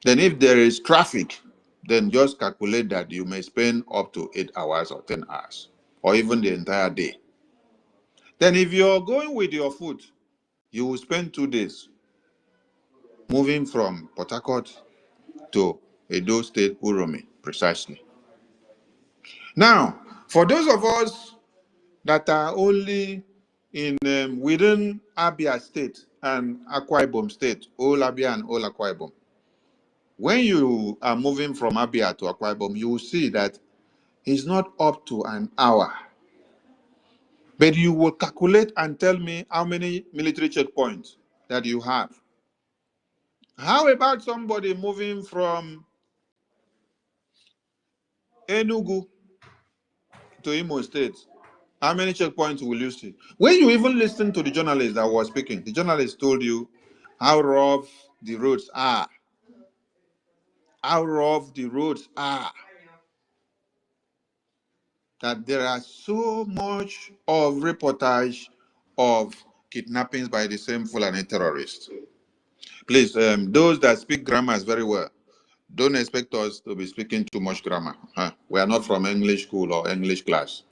Then if there is traffic, then just calculate that you may spend up to 8 hours or 10 hours, or even the entire day. Then if you're going with your foot, you will spend 2 days moving from Port Harcourt to Edo State, Uromi, precisely. Now, for those of us that are only in within Abia State and Akwa Ibom State, all Abia and all Akwa Ibom, when you are moving from Abia to Akwa Ibom, you will see that it's not up to an hour. But you will calculate and tell me how many military checkpoints that you have. How about somebody moving from Enugu to Imo State? How many checkpoints will you see? When you even listen to the journalist that was speaking, the journalist told you how rough the roads are. How rough the roads are. That there are so much of reportage of kidnappings by the same Fulani terrorists. Please, those that speak grammars very well, don't expect us to be speaking too much grammar. We are not from English school or English class.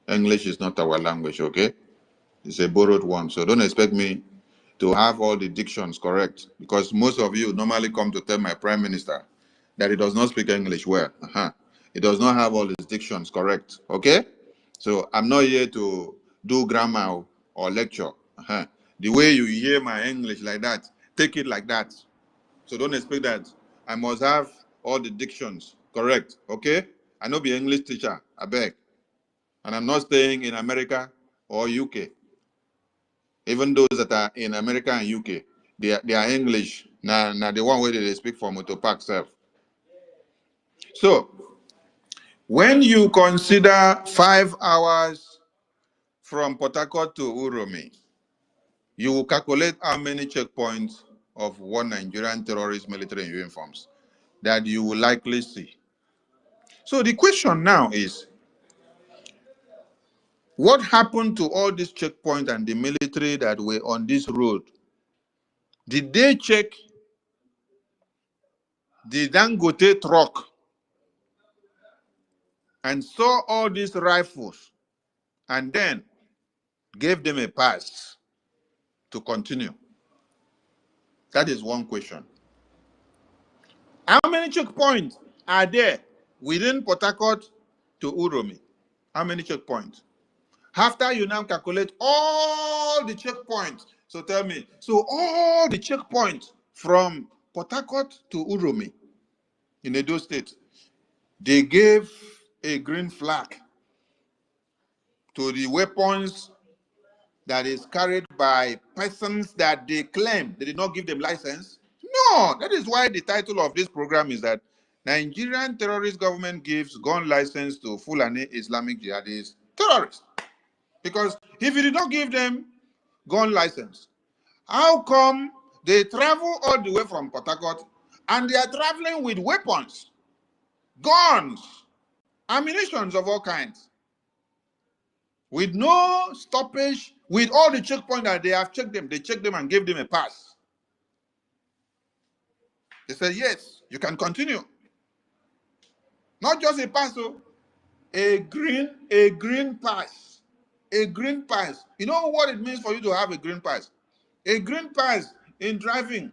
English is not our language, okay? It's a borrowed one. So don't expect me to have all the dictions correct, because most of you normally come to tell my prime minister that he does not speak English well. He does not have all his dictions correct, okay? So I'm not here to do grammar or lecture. The way you hear my English like that, take it like that. So don't expect that I must have all the dictions correct, okay? I know be English teacher, I beg. And I'm not staying in America or UK. Even those that are in America and UK, they are English. Now the one way they speak for motor park self. So when you consider 5 hours from Port Harcourt to Uromi, you will calculate how many checkpoints of one Nigerian terrorist military uniforms that you will likely see. So the question now is, what happened to all these checkpoints and the military that were on this road? Did they check the Dangote truck and saw all these rifles and then gave them a pass to continue? That is one question. How many checkpoints are there within Port Harcourt to Uromi? How many checkpoints? After you now calculate all the checkpoints, so tell me, so all the checkpoints from Port Harcourt to Uromi in Edo State, they gave a green flag to the weapons that is carried by persons that they claim they did not give them license? No, that is why the title of this program is that Nigerian terrorist government gives gun license to Fulani Islamic jihadist terrorists. Because if you did not give them gun license, how come they travel all the way from Port Harcourt and they are traveling with weapons, guns, ammunitions of all kinds, with no stoppage, with all the checkpoints that they have checked them? They checked them and gave them a pass. They said, yes, you can continue. Not just a pass, a green pass. A green pass. You know what it means for you to have a green pass? A green pass in driving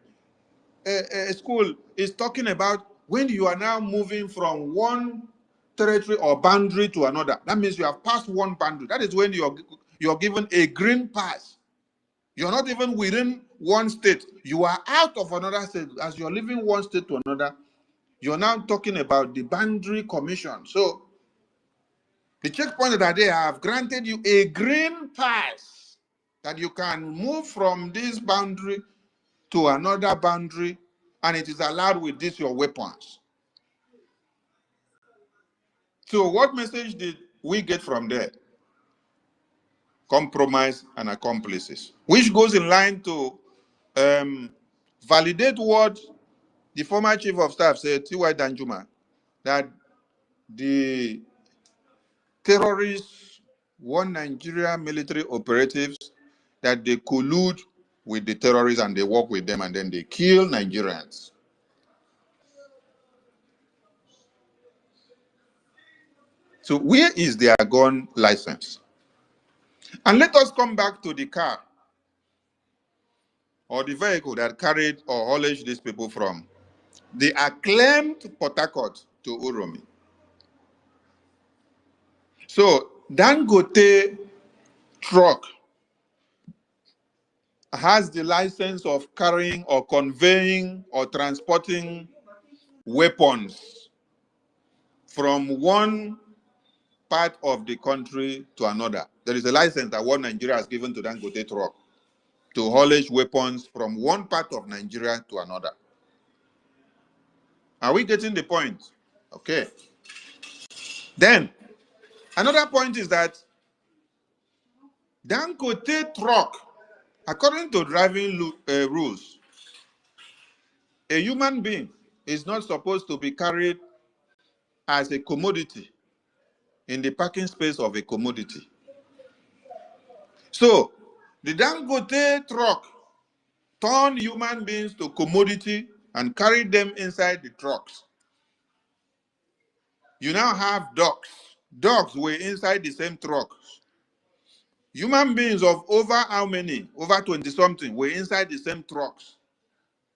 a school is talking about when you are now moving from one territory or boundary to another. That means you have passed one boundary. That is when you're given a green pass. You're not even within one state. You are out of another state. As you're leaving one state to another, you're now talking about the boundary commission. So the checkpoint that they have granted you a green pass that you can move from this boundary to another boundary, and it is allowed with this your weapons. So what message did we get from there? Compromise and accomplices, which goes in line to validate what the former chief of staff said, T.Y. Danjuma, that the terrorists want Nigeria military operatives, that they collude with the terrorists and they work with them and then they kill Nigerians. So where is their gun license? And let us come back to the car or the vehicle that carried or haulaged these people from the acclaimed Port Harcourt to Uromi. So Dangote truck has the license of carrying or conveying or transporting weapons from one part of the country to another. There is a license that one Nigeria has given to Dangote truck to haulage weapons from one part of Nigeria to another. Are we getting the point? Okay. Then, another point is that Dangote truck, according to driving rules, a human being is not supposed to be carried as a commodity in the parking space of a commodity. So, the Dangote truck turn human beings to commodity and carry them inside the trucks. You now have dogs. Dogs were inside the same truck. Human beings of over how many? Over 20-something were inside the same trucks,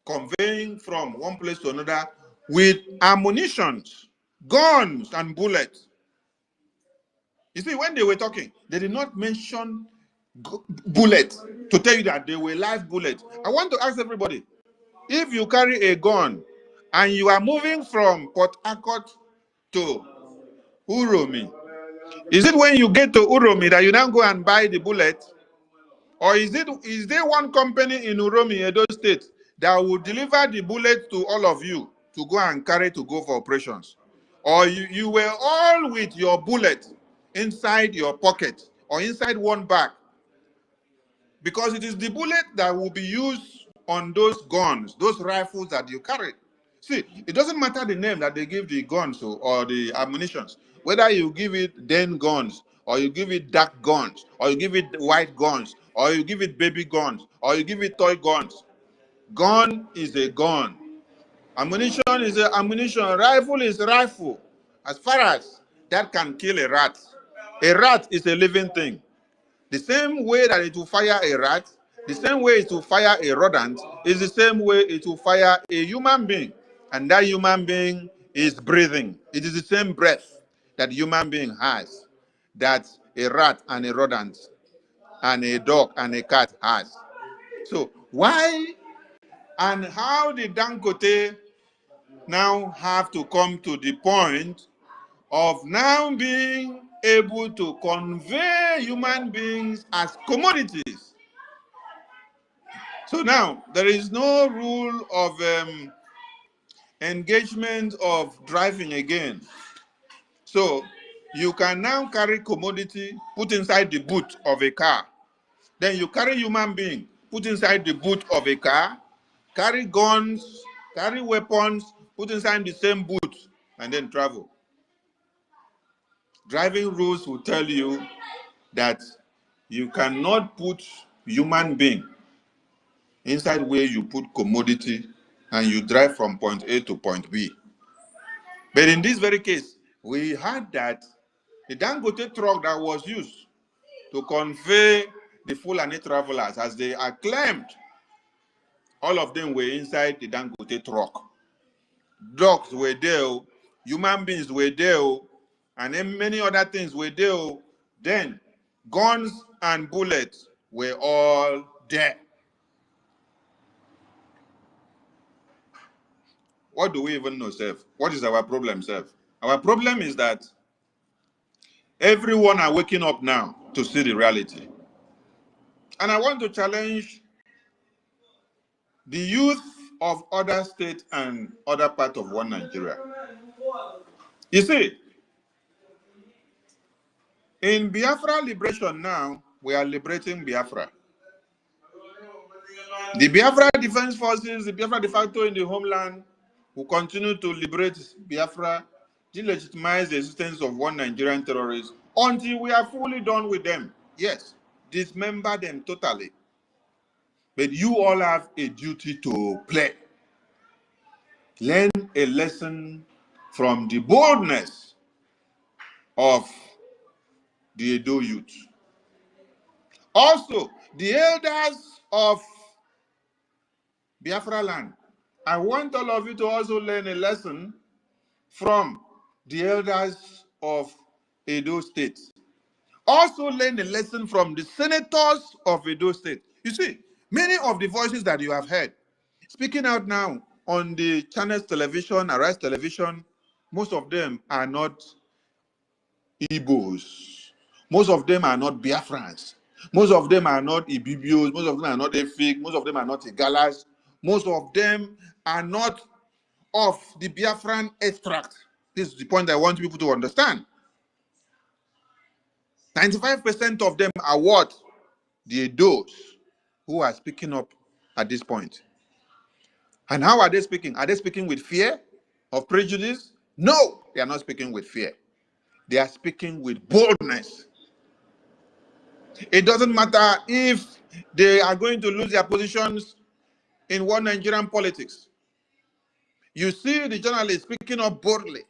conveying from one place to another with ammunitions, guns, and bullets. You see, when they were talking, they did not mention bullets to tell you that they were live bullets. I want to ask everybody, if you carry a gun and you are moving from Port Harcourt to Uromi, is it when you get to Uromi that you now go and buy the bullet? Or is there one company in Uromi, Edo State, that will deliver the bullet to all of you to go and carry to go for operations? Or you were all with your bullet inside your pocket or inside one bag? Because it is the bullet that will be used on those guns, those rifles that you carry. See, it doesn't matter the name that they give the guns or the ammunitions, whether you give it den guns, or you give it dark guns, or you give it white guns, or you give it baby guns, or you give it toy guns. Gun is a gun. Ammunition is an ammunition. Rifle is a rifle. As far as that can kill a rat is a living thing. The same way that it will fire a rat, the same way it will fire a rodent, is the same way it will fire a human being. And that human being is breathing. It is the same breath that human being has, that a rat and a rodent and a dog and a cat has. So why and how did Dangote now have to come to the point of now being able to convey human beings as commodities? So now there is no rule of engagement of driving again. So you can now carry commodity, put inside the boot of a car. Then you carry human being, put inside the boot of a car, carry guns, carry weapons, put inside the same boot, and then travel. Driving rules will tell you that you cannot put human being inside where you put commodity and you drive from point A to point B. But in this very case, we had that the Dangote truck that was used to convey the Foolani travelers, as they are claimed, all of them were inside the Dangote truck. Dogs were there, human beings were there, and then many other things were there. Then guns and bullets were all there. What do we even know, Seth? What is our problem, Seth? Our problem is that everyone are waking up now to see the reality. And I want to challenge the youth of other states and other parts of one Nigeria. You see, in Biafra liberation now, we are liberating Biafra. The Biafra Defense Forces, the Biafra de facto in the homeland, will continue to liberate Biafra, delegitimize the existence of one Nigerian terrorist until we are fully done with them. Yes, dismember them totally. But you all have a duty to play. Learn a lesson from the boldness of the Edo youth. Also, the elders of Biafra land, I want all of you to also learn a lesson from the elders of Edo State. Also learn a lesson from the senators of Edo State. You see, many of the voices that you have heard speaking out now on the channels television, Arise television, most of them are not Igbos. Most of them are not Biafrans. Most of them are not Ibibios. Most of them are not Efik. Most of them are not Igalas. Most of them are not of the Biafran extract. This is the point I want people to understand. 95% of them are what? The Edos who are speaking up at this point. And how are they speaking? Are they speaking with fear of prejudice? No, they are not speaking with fear. They are speaking with boldness. It doesn't matter if they are going to lose their positions in one Nigerian politics. You see the journalists speaking up boldly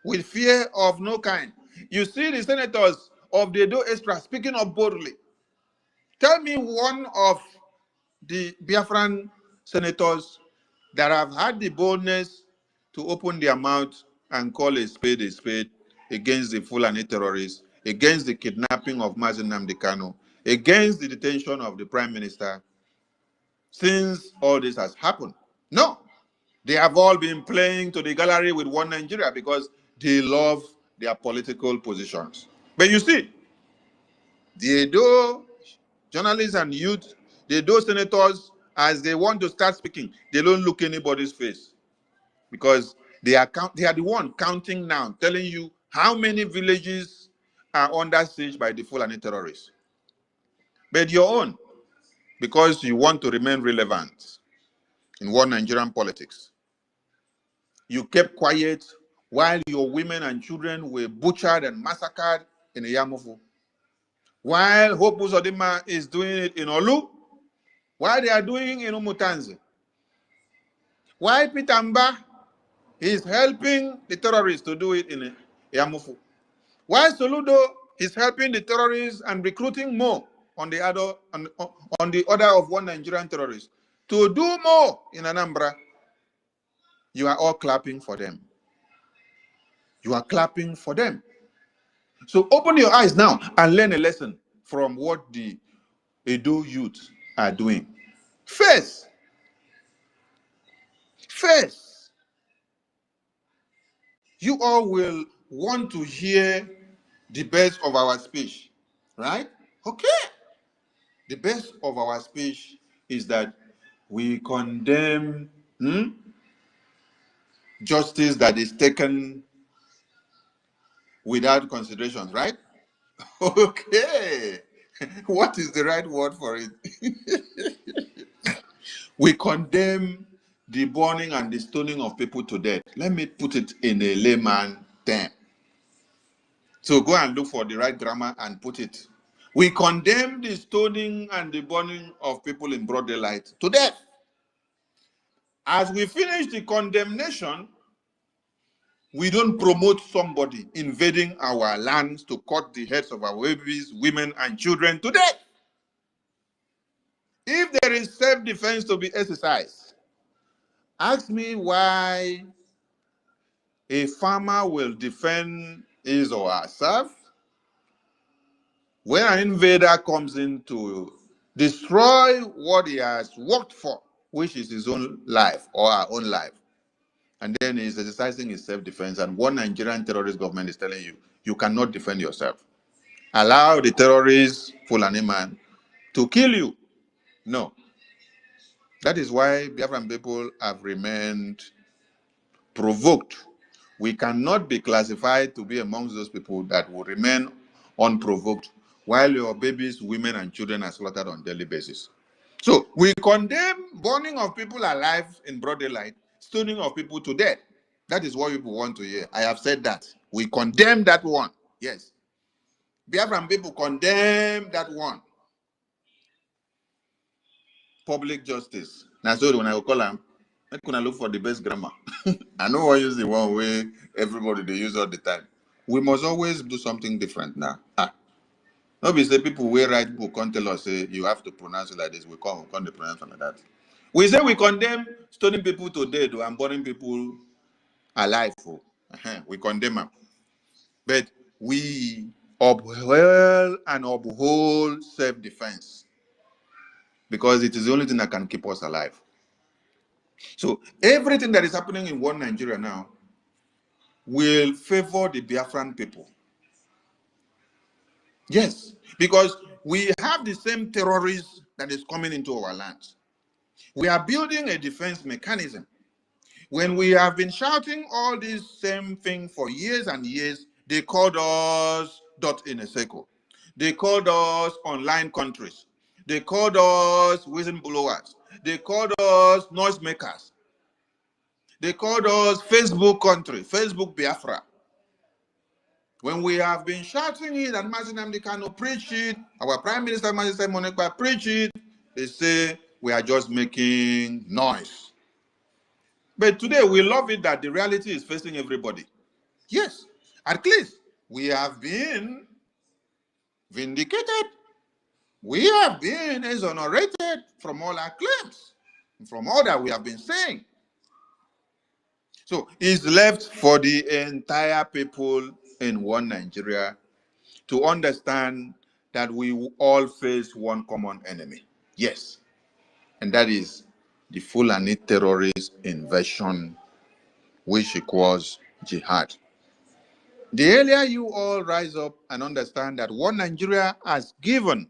with fear of no kind. You see the senators of the Edo Extra speaking up boldly. Tell me one of the Biafran senators that have had the boldness to open their mouth and call a spade against the Foolani terrorists, against the kidnapping of Mazi Nnamdi Kanu, against the detention of the Prime Minister, since all this has happened. No, they have all been playing to the gallery with one Nigeria because they love their political positions. But you see, the Edo journalists and youth, the Edo senators, as they want to start speaking, they don't look anybody's face because they are the one counting now, telling you how many villages are under siege by the Fulani terrorists. But your own, because you want to remain relevant in one Nigerian politics, you kept quiet while your women and children were butchered and massacred in Yamufu. While Hope Uzodinma is doing it in Olu, while they are doing it in Umutanzi. While Pitamba is helping the terrorists to do it in Yamufu. While Soludo is helping the terrorists and recruiting more on the order of one Nigerian terrorist to do more in Anambra, you are all clapping for them. You are clapping for them. So open your eyes now and learn a lesson from what the Edo youth are doing. First, you all will want to hear the best of our speech, right? Okay. The best of our speech is that we condemn justice that is taken without consideration, right? Okay. What is the right word for it? We condemn the burning and the stoning of people to death. Let me put it in a layman term. So go and look for the right grammar and put it. We condemn the stoning and the burning of people in broad daylight to death. As we finish the condemnation, we don't promote somebody invading our lands to cut the heads of our babies, women, and children to death. If there is self-defense to be exercised, ask me why a farmer will defend his or herself when an invader comes in to destroy what he has worked for, which is his own life or our own life. And then he's exercising his self-defense, and one Nigerian terrorist government is telling you, you cannot defend yourself. Allow the terrorist Fulani man to kill you. No. That is why Biafran people have remained provoked. We cannot be classified to be amongst those people that will remain unprovoked while your babies, women, and children are slaughtered on a daily basis. So we condemn burning of people alive in broad daylight stoning of people to death. That is what people want to hear. I have said that. We condemn that one. Yes. Biafran people condemn that one. Public justice. Now, so when I will call them, I'm going to look for the best grammar. I know I use the one way everybody they use all the time. We must always do something different now. Obviously, people will write book can't tell us say you have to pronounce it like this. We can't pronounce it like that. We say we condemn stoning people to death and burning people alive. We condemn them. But we uphold and uphold self-defense because it is the only thing that can keep us alive. So everything that is happening in one Nigeria now will favor the Biafran people. Yes, because we have the same terrorists that is coming into our lands. We are building a defense mechanism. When we have been shouting all these same things for years and years, they called us dot in a circle. They called us online countries. They called us whistleblowers. They called us noisemakers. They called us Facebook country, Facebook Biafra. When we have been shouting it and Mazi Nnamdi Kanu preach it, our Prime Minister Mazi Monekpa preach it, they say we are just making noise. But today we love it that the reality is facing everybody. Yes, at least we have been vindicated. We have been exonerated from all our claims, from all that we have been saying. So it's left for the entire people in one Nigeria to understand that we all face one common enemy. Yes, and that is the Fulani terrorist invasion, which equals jihad. The earlier you all rise up and understand that one Nigeria has given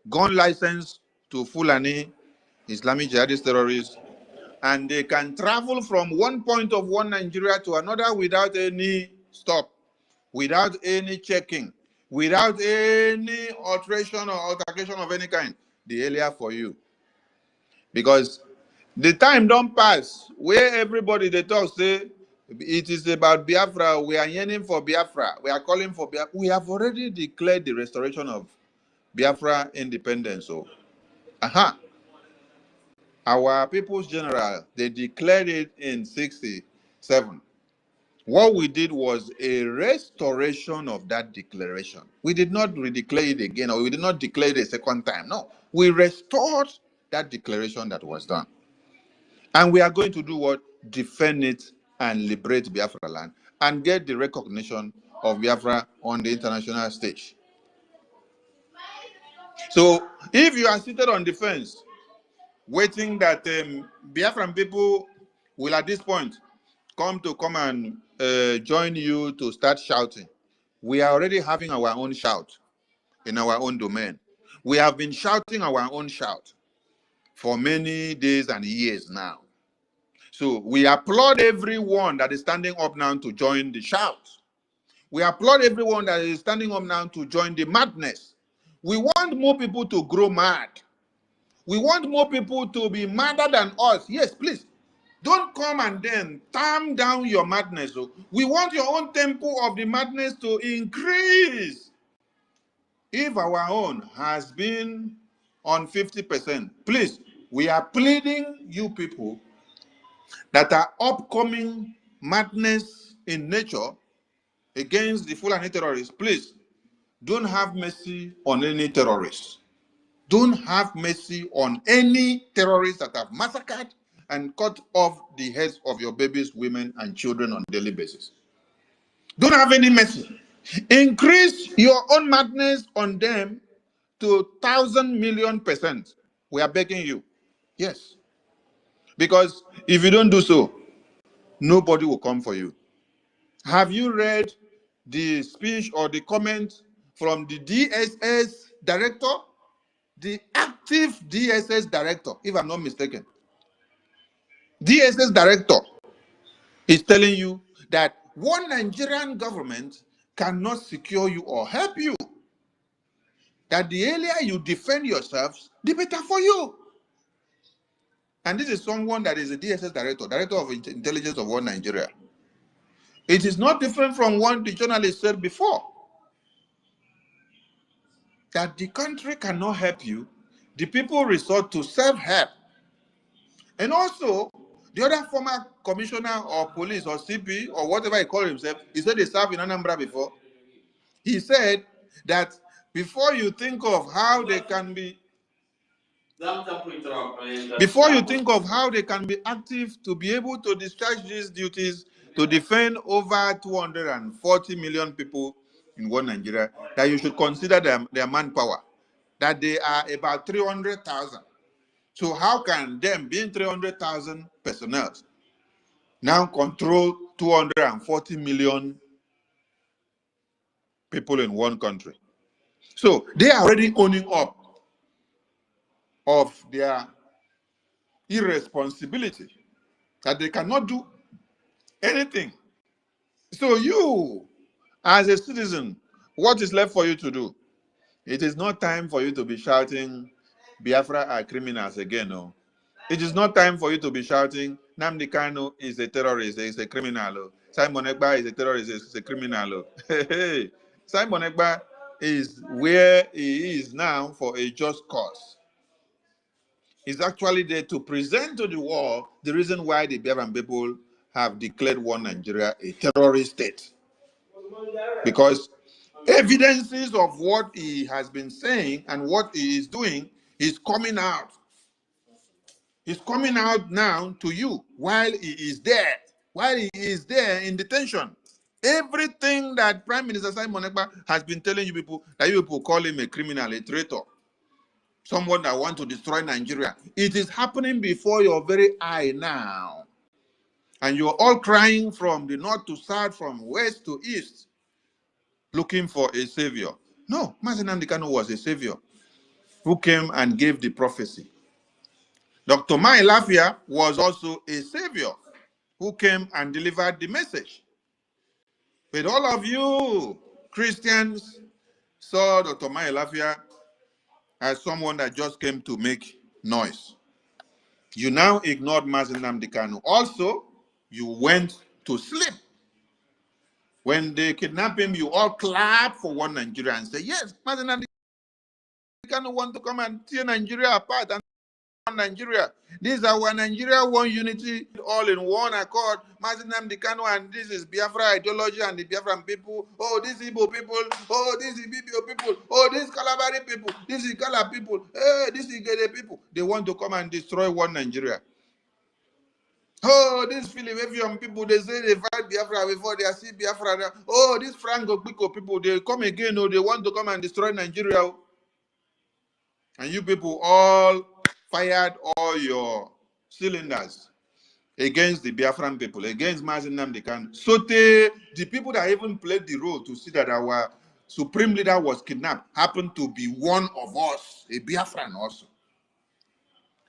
gun license to Fulani Islamic jihadist terrorists, and they can travel from one point of one Nigeria to another without any stop, without any checking, without any alteration or altercation of any kind. The earlier for you. Because the time don't pass where everybody they talk say it is about Biafra. We are yearning for Biafra. We are calling for Biafra. We have already declared the restoration of Biafra independence. So, our People's General, they declared it in 1967. What we did was a restoration of that declaration. We did not redeclare it again, or we did not declare it a second time. No, we restored that declaration that was done. And we are going to do what? Defend it and liberate Biafra land and get the recognition of Biafra on the international stage. So if you are seated on the fence, waiting that Biafran people will at this point come and join you to start shouting, we are already having our own shout in our own domain. We have been shouting our own shout for many days and years now. So we applaud everyone that is standing up now to join the shout. We applaud everyone that is standing up now to join the madness. We want more people to grow mad. We want more people to be madder than us. Yes, please. Don't come and then calm down your madness. We want your own tempo of the madness to increase. If our own has been on 50%, please, we are pleading you people that are upcoming madness in nature against the Fulani terrorists, please, don't have mercy on any terrorists. Don't have mercy on any terrorists that have massacred and cut off the heads of your babies, women, and children on a daily basis. Don't have any mercy. Increase your own madness on them to 1,000,000,000%. We are begging you. Yes. Because if you don't do so, nobody will come for you. Have you read the speech or the comment from the DSS director? The active DSS director, if I'm not mistaken. DSS director is telling you that one Nigerian government cannot secure you or help you. That the earlier you defend yourselves, the better for you. And this is someone that is a DSS director, director of intelligence of One Nigeria. It is not different from what the journalist said before, that the country cannot help you. The people resort to self-help. And also, the other former commissioner or police or CP or whatever he called himself, he said they served in Anambra before. He said that before you think of how they can be active to be able to discharge these duties to defend over 240 million people in one Nigeria, that you should consider their manpower, that they are about 300,000. So how can them, being 300,000 personnel, now control 240 million people in one country? So they are already owning up of their irresponsibility, that they cannot do anything. So you, as a citizen, what is left for you to do? It is not time for you to be shouting, Biafra are criminals again. No. It is not time for you to be shouting, Nnamdi Kanu is a terrorist, is a criminal. Simon Ekpa is a terrorist, is a criminal. Hey, Simon Ekpa is where he is now for a just cause. He's actually there to present to the world the reason why the Biafran people have declared one Nigeria a terrorist state. Because evidences of what he has been saying and what he is doing is coming out. He's coming out now to you while he is there. While he is there in detention. Everything that Prime Minister Simon Ekpa has been telling you people, that you people call him a criminal, a traitor, someone that wants to destroy Nigeria. It is happening before your very eye now. And you're all crying from the north to south, from west to east, looking for a savior. No, Mazi Nnamdi Kanu was a savior who came and gave the prophecy. Dr. Mai Lafia was also a savior who came and delivered the message. But all of you Christians saw Dr. Mai Lafia as someone that just came to make noise. You now ignored Mazi Nnamdi Kanu. Also, you went to sleep. When they kidnap him, you all clap for one Nigeria and say, yes, Mazi Nnamdi Kanu want to come and tear Nigeria apart and one Nigeria. This is our Nigeria, one unity, all in one accord. Mazi Nnamdi Kanu, and this is Biafra ideology and the Biafran people. Oh, these Igbo people. Oh, this is Bibio people. Oh, this Kalabari people. This is Kala people. Hey, this is Gede people. They want to come and destroy one Nigeria. Oh, these Philadelphian people, they say they fight Biafra before they see Biafra. Oh, these Franco Pico people, they come again. Oh, they want to come and destroy Nigeria. And you people all fired all your cylinders against the Biafran people, against Mazi Nnamdi Kanu. So the people that even played the role to see that our supreme leader was kidnapped happened to be one of us, a Biafran also.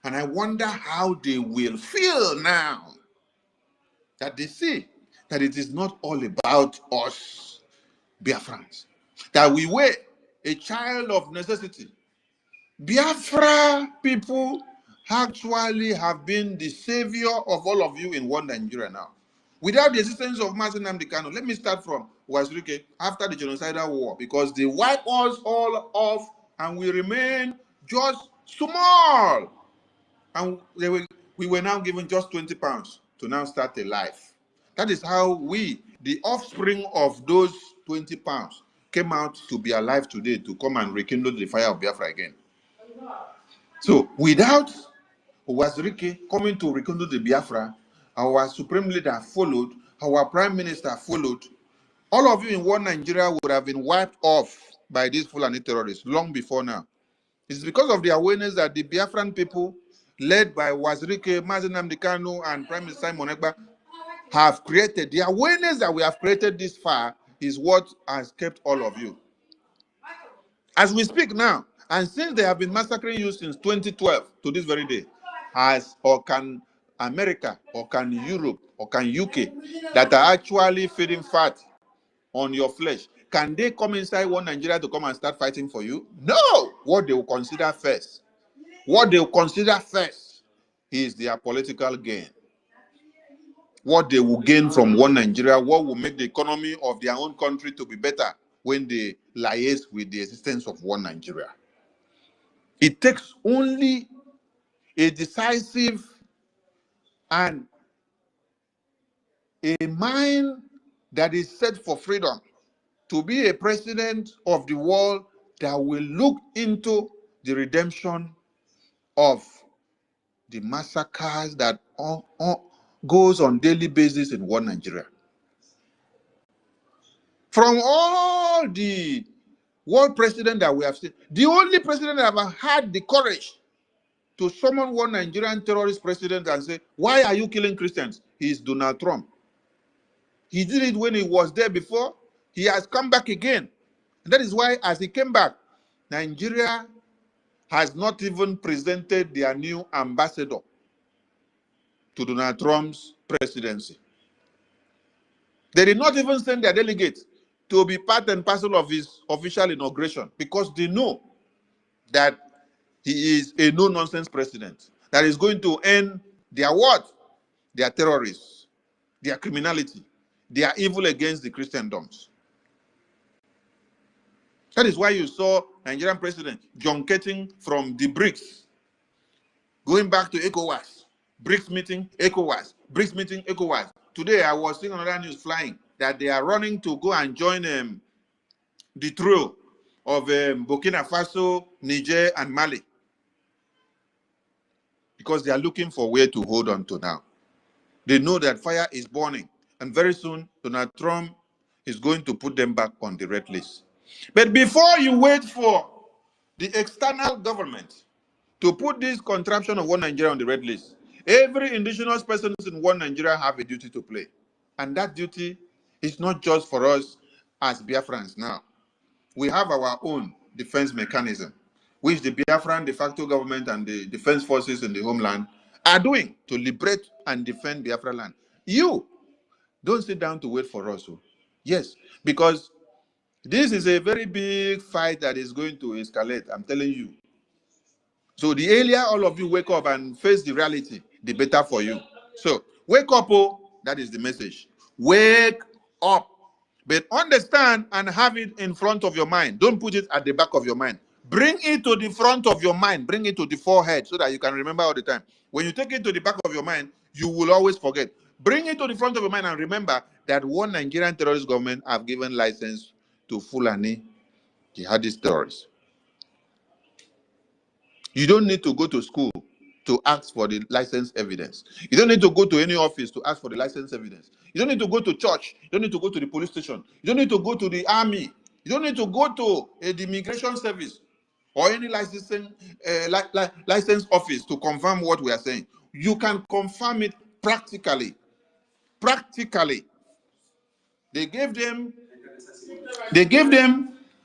And I wonder how they will feel now that they see that it is not all about us, Biafrans, that we were a child of necessity. Biafra people actually have been the savior of all of you in one Nigeria now. Without the assistance of Mazi Nnamdi Kanu, let me start from Wazirike after the genocidal war, because they wiped us all off and we remain just small. And we were now given just 20 pounds to now start a life. That is how we, the offspring of those 20 pounds, came out to be alive today to come and rekindle the fire of Biafra again. So without Wazirike coming to rekindle the Biafra, our supreme leader followed, our prime minister followed, all of you in one Nigeria would have been wiped off by these Fulani terrorists long before now. It's because of the awareness that the Biafran people, led by Wazirike, Mazi Nnamdi Kanu, and Prime Minister Simon Ekpa, have created. The awareness that we have created this far is what has kept all of you. As we speak now, and since they have been massacring you since 2012 to this very day, or can America, or can Europe, or can UK, that are actually feeding fat on your flesh, can they come inside one Nigeria to come and start fighting for you? No! What they will consider first is their political gain. What they will gain from one Nigeria, what will make the economy of their own country to be better when they liaise with the existence of one Nigeria. It takes only a decisive and a mind that is set for freedom to be a president of the world that will look into the redemption of the massacres that goes on daily basis in one Nigeria. From all the world president that we have seen, the only president that have had the courage to summon one Nigerian terrorist president and say, why are you killing Christians? Is Donald Trump. He did it when he was there before. He has come back again. And that is why, as he came back, Nigeria has not even presented their new ambassador to Donald Trump's presidency. They did not even send their delegate to be part and parcel of his official inauguration because they know that he is a no-nonsense president that is going to end their what? Their terrorists, their criminality, their evil against the Christendoms. That is why you saw Nigerian president junketing from the BRICS, going back to ECOWAS, BRICS meeting, ECOWAS, BRICS meeting, ECOWAS. Today I was seeing another news flying that they are running to go and join the trio of Burkina Faso, Niger, and Mali because they are looking for where to hold on to now. They know that fire is burning, and very soon Donald Trump is going to put them back on the red list. But before you wait for the external government to put this contraption of one Nigeria on the red list, every indigenous person in one Nigeria have a duty to play. And that duty is not just for us as Biafrans now. We have our own defense mechanism, which the Biafran de facto government and the defense forces in the homeland are doing to liberate and defend Biafra land. You don't sit down to wait for us. Yes, because this is a very big fight that is going to escalate, I'm telling you. So the earlier all of you wake up and face the reality, the better for you. So wake up, that is the message. Wake up. But understand and have it in front of your mind. Don't put it at the back of your mind. Bring it to the front of your mind. Bring it to the forehead so that you can remember all the time. When you take it to the back of your mind, you will always forget. Bring it to the front of your mind and remember that one Nigerian terrorist government have given license to Foolani jihadist terrorists. You don't need to go to school to ask for the license evidence. You don't need to go to any office to ask for the license evidence. You don't need to go to church. You don't need to go to the police station. You don't need to go to the army. You don't need to go to the immigration service or any licensing license office to confirm what we are saying. You can confirm it practically. Practically. They gave them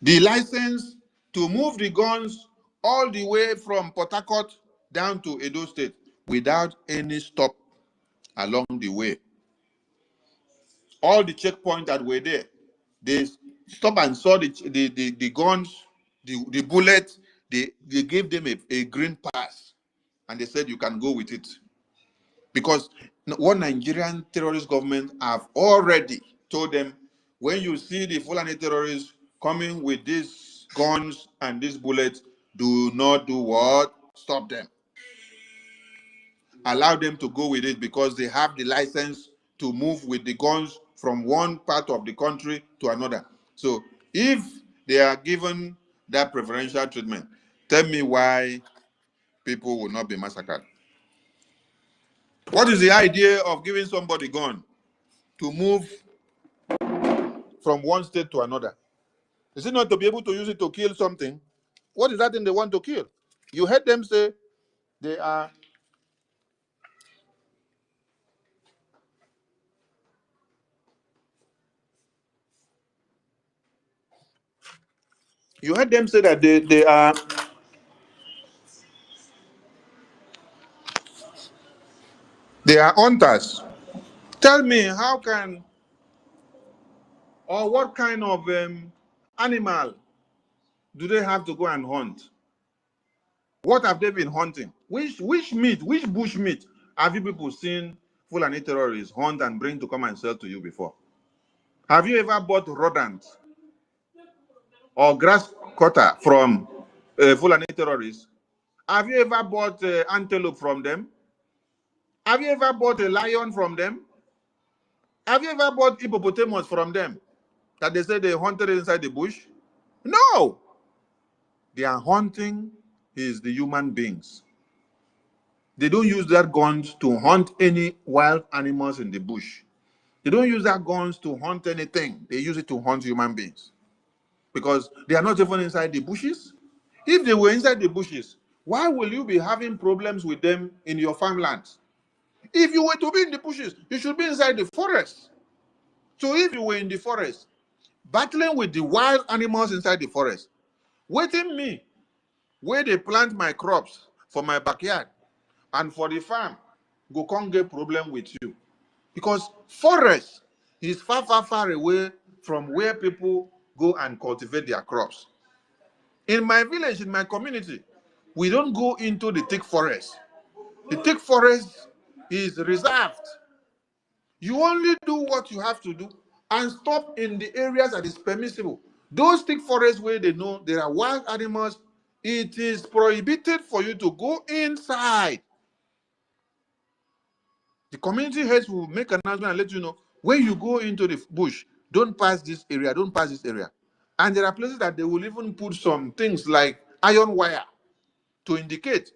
the license to move the guns all the way from Port Harcourt down to Edo State without any stop along the way. All the checkpoints that were there, they stopped and saw the guns, the bullets, they gave them a green pass and they said you can go with it. Because one Nigerian terrorist government have already told them, when you see the Fulani terrorists coming with these guns and these bullets, do not do what? Stop them. Allow them to go with it because they have the license to move with the guns from one part of the country to another. So if they are given that preferential treatment, tell me why people will not be massacred. What is the idea of giving somebody a gun to move from one state to another? Is it not to be able to use it to kill something? What is that thing they want to kill? You heard them say they are... You heard them say that they are... They are hunters. Tell me, how can... Or what kind of animal do they have to go and hunt? What have they been hunting? Which meat, which bush meat have you people seen Fulani terrorists hunt and bring to come and sell to you before? Have you ever bought rodent or grass cutter from Fulani terrorists? Have you ever bought antelope from them? Have you ever bought a lion from them? Have you ever bought hippopotamus from them that they say they hunted inside the bush? No! Their hunting is the human beings. They don't use their guns to hunt any wild animals in the bush. They don't use their guns to hunt anything. They use it to hunt human beings. Because they are not even inside the bushes. If they were inside the bushes, why will you be having problems with them in your farmland? If you were to be in the bushes, you should be inside the forest. So if you were in the forest, battling with the wild animals inside the forest, waiting me, where they plant my crops for my backyard and for the farm, go can't get problem with you. Because forest is far, far, far away from where people go and cultivate their crops. In my village, in my community, we don't go into the thick forest. The thick forest is reserved. You only do what you have to do and stop in the areas that is permissible. Those thick forests where they know there are wild animals, it is prohibited for you to go inside. The community heads will make an announcement and let you know, when you go into the bush, don't pass this area, don't pass this area. And there are places that they will even put some things like iron wire to indicate,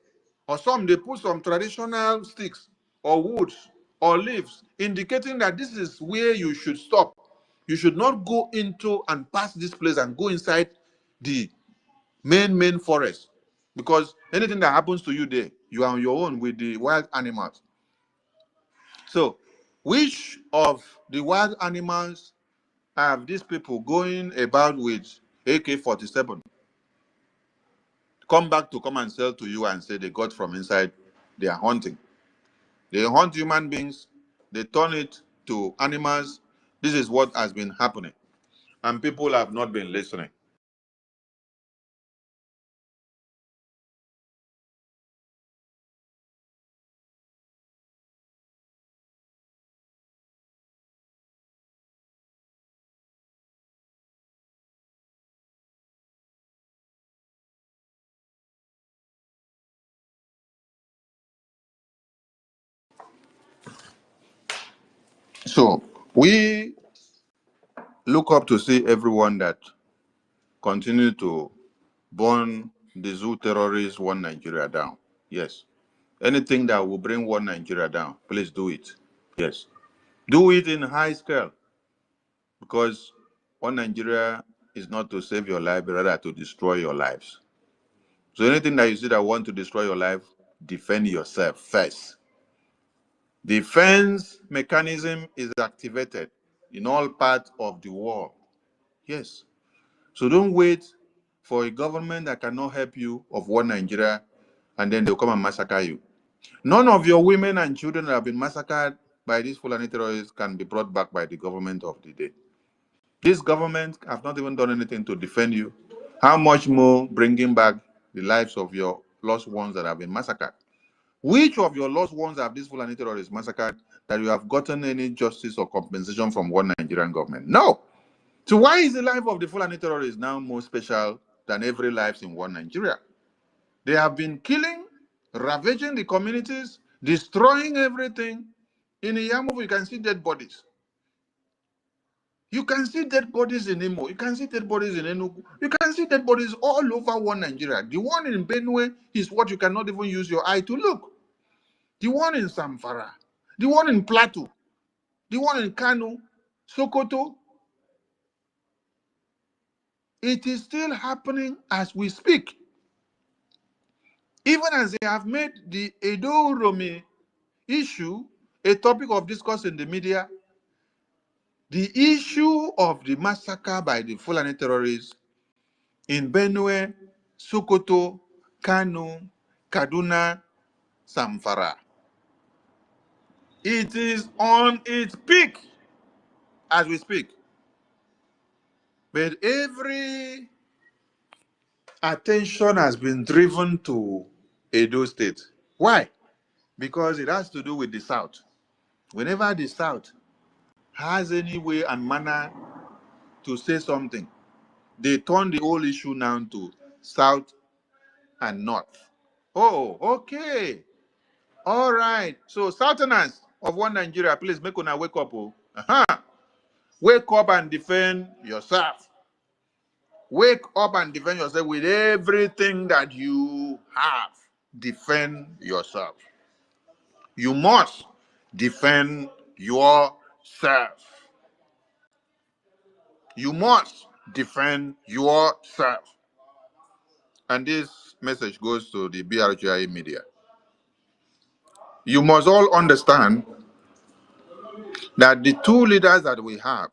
or some they put some traditional sticks or woods or leaves indicating that this is where you should stop. You should not go into and pass this place and go inside the main forest, because anything that happens to you there, you are on your own with the wild animals. So which of the wild animals have these people going about with AK-47 come back to come and sell to you and say they got from inside their hunting? They hunt human beings, they turn it to animals. This is what has been happening. And people have not been listening. So we look up to see everyone that continue to burn the zoo terrorists, one Nigeria down. Yes. Anything that will bring one Nigeria down, please do it. Yes. Do it in high scale, because one Nigeria is not to save your life, but rather to destroy your lives. So anything that you see that want to destroy your life, defend yourself first. Defense mechanism is activated in all parts of the world. Yes. So don't wait for a government that cannot help you of one Nigeria and then they'll come and massacre you. None of your women and children that have been massacred by these Fulani terrorists can be brought back by the government of the day. This government have not even done anything to defend you. How much more bringing back the lives of your lost ones that have been massacred? Which of your lost ones have these Fulani terrorists massacred that you have gotten any justice or compensation from one Nigerian government? No. So why is the life of the Fulani terrorists now more special than every life in one Nigeria? They have been killing, ravaging the communities, destroying everything. In Iyamufu, you can see dead bodies. You can see dead bodies in Imo. You can see dead bodies in Enugu. You can see dead bodies all over one Nigeria. The one in Benue is what you cannot even use your eye to look. The one in Samfara, the one in Plateau, the one in Kano, Sokoto. It is still happening as we speak. Even as they have made the R0RI issue a topic of discourse in the media, the issue of the massacre by the Fulani terrorists in Benue, Sokoto, Kano, Kaduna, Samfara, it is on its peak as we speak. But every attention has been driven to Edo State. Why? Because it has to do with the South. Whenever the South has any way and manner to say something, they turn the whole issue now to South and North. Oh, okay. All right. So, Southerners of one Nigeria, please make una wake up. Oh. Wake up and defend yourself. Wake up and defend yourself with everything that you have. Defend yourself. You must defend yourself. You must defend yourself. And this message goes to the R0RI media. You must all understand that the two leaders that we have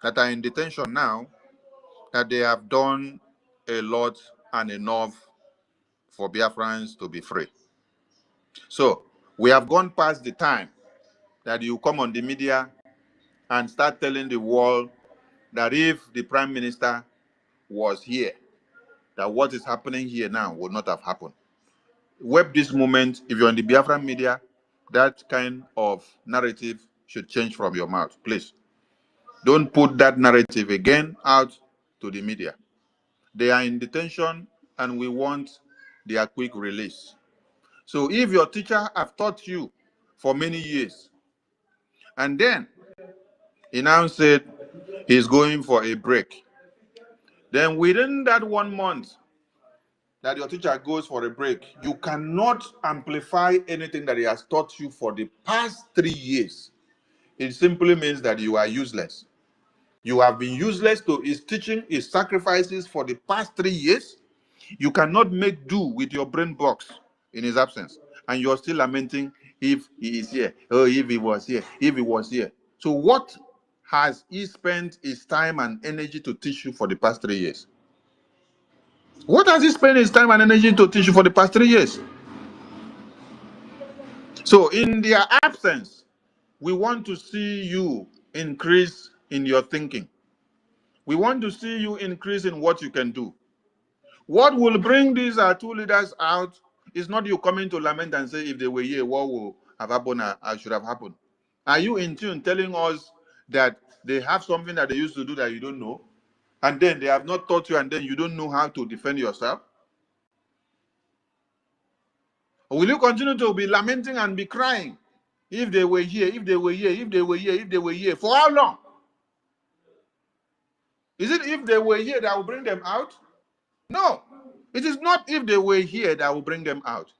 that are in detention now, that they have done a lot and enough for Biafrans to be free. So we have gone past the time that you come on the media and start telling the world that if the Prime Minister was here, that what is happening here now would not have happened. Web this moment, if you're on the Biafran media, that kind of narrative should change from your mouth, please. Don't put that narrative again out to the media. They are in detention and we want their quick release. So if your teacher have taught you for many years, and then he now said he's going for a break, then within that 1 month that your teacher goes for a break, you cannot amplify anything that he has taught you for the past 3 years. It simply means that you are useless. You have been useless to his teaching, his sacrifices for the past 3 years. You cannot make do with your brain box in his absence. And you're still lamenting if he is here. Oh, if he was here, if he was here. So what has he spent his time and energy to teach you for the past 3 years? What has he spent his time and energy to teach you for the past 3 years? So in their absence, we want to see you increase in your thinking. We want to see you increase in what you can do. What will bring these two leaders out is not you coming to lament and say if they were here, what will have happened or should have happened. Are you in tune telling us that they have something that they used to do that you don't know? And then they have not taught you and then you don't know how to defend yourself? Or will you continue to be lamenting and be crying? If they were here, if they were here, if they were here, if they were here. For how long? Is it if they were here that will bring them out? No. It is not if they were here that will bring them out.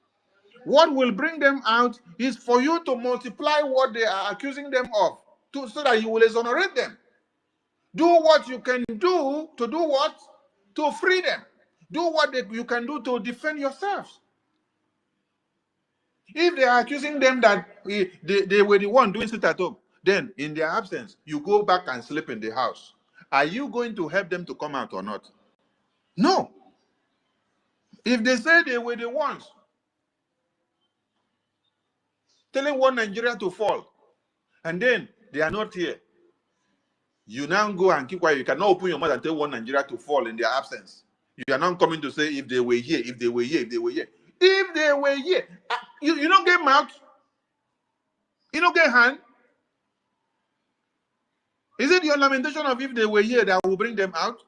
What will bring them out is for you to multiply what they are accusing them of, so that you will exonerate them. Do what you can do to do what? To free them. Do what you can do to defend yourselves. If they are accusing them that they were the one doing sit at home, then in their absence, you go back and sleep in the house. Are you going to help them to come out or not? No. If they say they were the ones telling one Nigeria to fall, and then they are not here, you now go and keep quiet. You cannot open your mouth and tell one Nigeria to fall in their absence. You are not coming to say if they were here, if they were here, if they were here. If they were here, you don't get mouth, you don't get hand. Is it your lamentation of if they were here that will bring them out?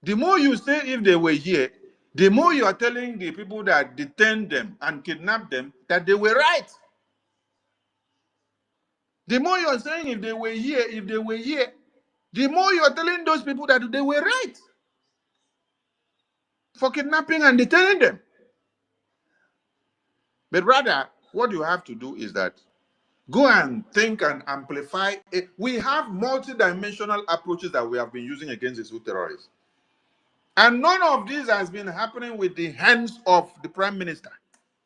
The more you say if they were here, the more you are telling the people that detained them and kidnapped them that they were right. The more you are saying if they were here, the more you are telling those people that they were right for kidnapping and detaining them. But rather, what you have to do is that go and think and amplify it. We have multidimensional approaches that we have been using against these terrorists. And none of this has been happening with the hands of the Prime Minister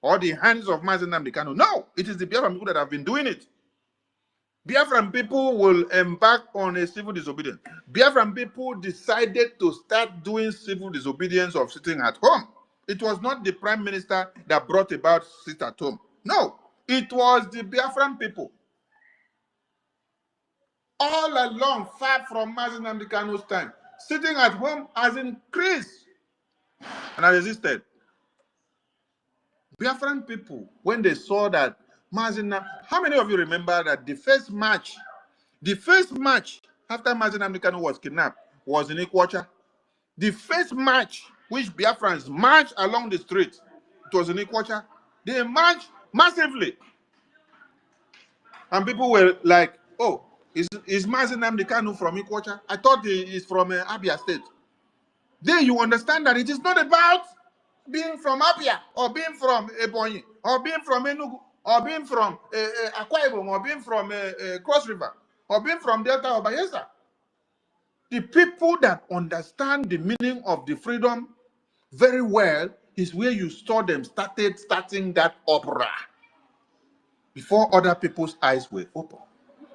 or the hands of Mazi Nnamdi Kanu. No, it is the Biafran people that have been doing it. Biafran people will embark on a civil disobedience. Biafran people decided to start doing civil disobedience of sitting at home. It was not the Prime Minister that brought about sit at home. No, it was the Biafran people. All along, far from Mazi Nnamdi Kanu's time, sitting at home has increased and has resisted. Biafran people, when they saw that Mazina, how many of you remember that the first match after Mazina Amikano was kidnapped was in Ikwacha? The first match which Biafrans marched along the street, it was in Ikwacha. They marched massively. And people were like, oh, is Mazina Amikano from Ikwacha? I thought he is from Abia State. Then you understand that it is not about being from Abia, or being from Ebonyi, or being from Enugu, or being from Akwa Ibom, or being from Cross River, or being from Delta or Bayelsa. The people that understand the meaning of the freedom very well is where you saw them starting that opera before other people's eyes were open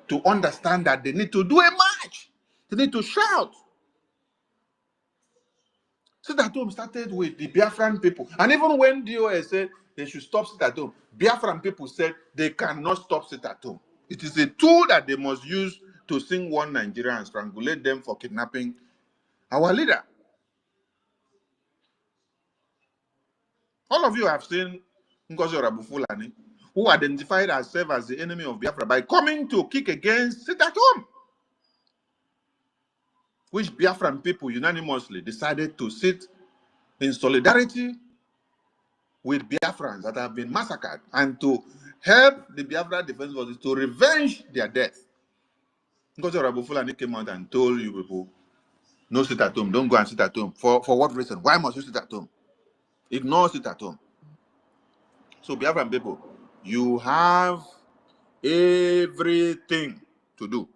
to understand that they need to do a march, they need to shout. Sit at home started with the Biafran people. And even when DOS said they should stop sit at home, Biafran people said they cannot stop sit at home. It is a tool that they must use to sing one Nigeria and strangulate them for kidnapping our leader. All of you have seen Ngozi Foolani, who identified herself as the enemy of Biafra by coming to kick against sit at home, which Biafran people unanimously decided to sit in solidarity with Biafrans that have been massacred and to help the Biafra Defense Forces to revenge their death. Because Fulani came out and told you people, no sit at home, don't go and sit at home. For what reason? Why must you sit at home? Ignore sit at home. So Biafran people, you have everything to do.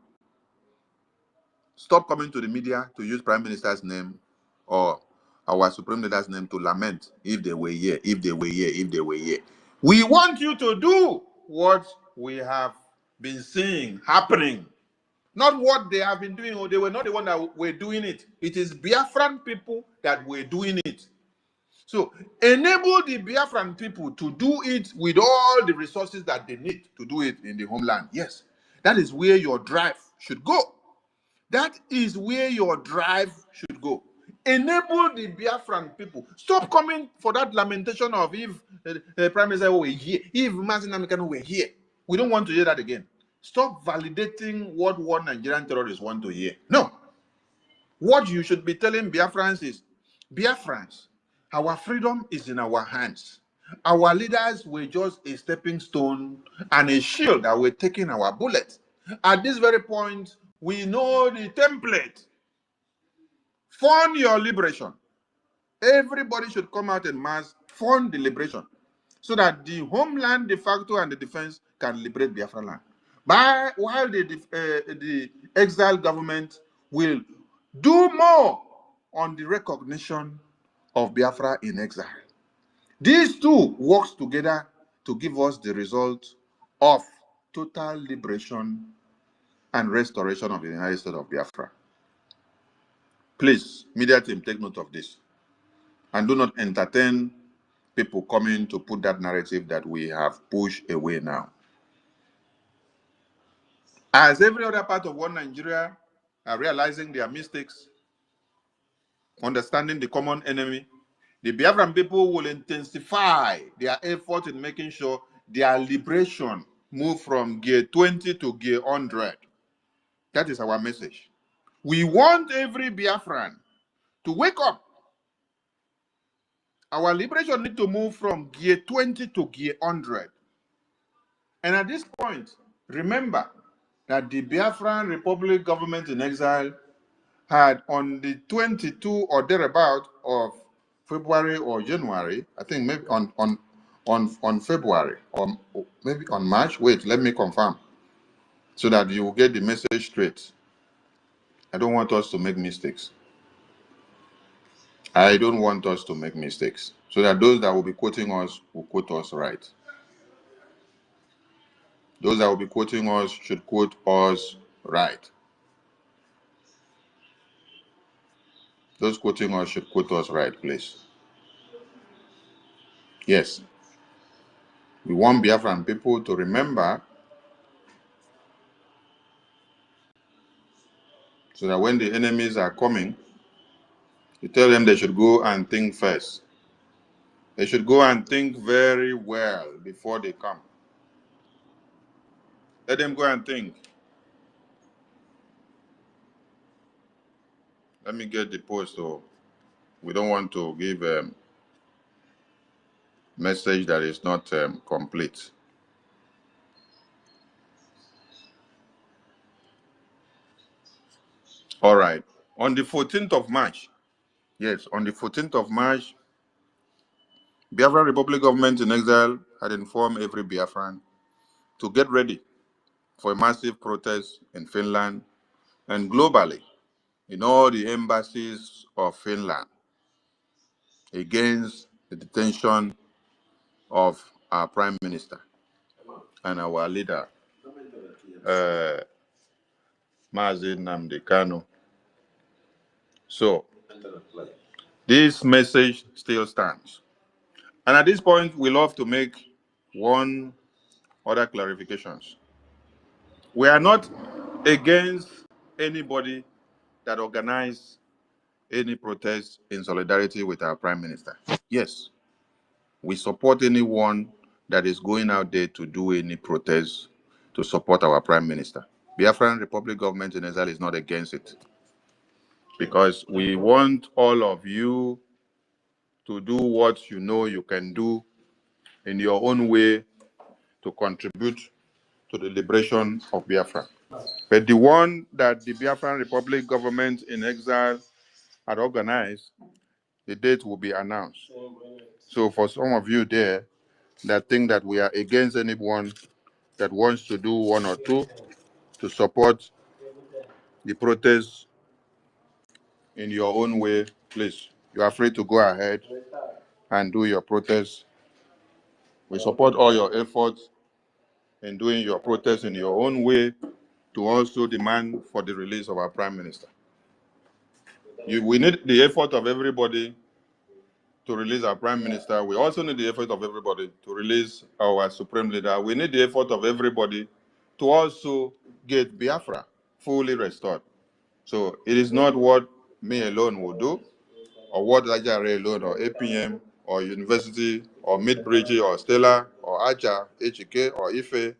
Stop coming to the media to use Prime Minister's name or our Supreme Leader's name to lament if they were here, if they were here, if they were here. We want you to do what we have been seeing happening. Not what they have been doing, or they were not the one that were doing it. It is Biafran people that were doing it. So enable the Biafran people to do it with all the resources that they need to do it in the homeland. Yes, that is where your drive should go. That is where your drive should go. Enable the Biafran people. Stop coming for that lamentation of if Prime Minister were here, if Mazin Amikano were here. We don't want to hear that again. Stop validating what one Nigerian terrorists want to hear. No. What you should be telling Biafrans is, Biafrans, our freedom is in our hands. Our leaders were just a stepping stone and a shield that were taking our bullets. At this very point, we know the template. Fund your liberation. Everybody should come out en mass, fund the liberation, so that the homeland, de facto, and the defense can liberate Biafra land. While the exiled government will do more on the recognition of Biafra in exile. These two work together to give us the result of total liberation and restoration of the United States of Biafra. Please, media team, take note of this. And do not entertain people coming to put that narrative that we have pushed away now. As every other part of one Nigeria are realizing their mistakes, understanding the common enemy, the Biafran people will intensify their effort in making sure their liberation move from gear 20 to gear 100. That is our message. We want every Biafran to wake up. Our liberation needs to move from gear 20 to gear 100. And at this point, remember that the Biafran Republic government in exile had on the 22 or thereabout of February or January, I think maybe on February or maybe on March. Wait, let me confirm so that you will get the message straight. I don't want us to make mistakes. I don't want us to make mistakes so that those that will be quoting us will quote us right. Those that will be quoting us should quote us right. Those quoting us should quote us right, please. Yes. We want Biafran people to remember so that when the enemies are coming, you tell them they should go and think first. They should go and think very well before they come. Let them go and think. Let me get the post. So we don't want to give a message that is not complete. All right. On the 14th of March, yes, on the 14th of March, Biafran Republic Government in Exile had informed every Biafran to get ready for a massive protest in Finland and globally in all the embassies of Finland against the detention of our Prime Minister and our leader, Mazi Nnamdi Kanu. So, this message still stands. And at this point, we love to make one other clarifications. We are not against anybody that organize any protest in solidarity with our Prime Minister. Yes, we support anyone that is going out there to do any protest to support our Prime Minister. Biafran Republic Government in Exile is not against it, because we want all of you to do what you know you can do in your own way to contribute to the liberation of Biafra. But the one that the Biafran Republic Government in Exile had organized, the date will be announced. So for some of you there that think that we are against anyone that wants to do one or two to support the protest in your own way, please, you are free to go ahead and do your protest. We support all your efforts in doing your protest in your own way to also demand for the release of our Prime Minister. We need the effort of everybody to release our Prime Minister. We also need the effort of everybody to release our Supreme Leader. We need the effort of everybody to also get Biafra fully restored. So it is not what me alone will do, or what R0RI alone, or APM, or University, or Midbridge, or Stella, or Aja, HK, or Ife,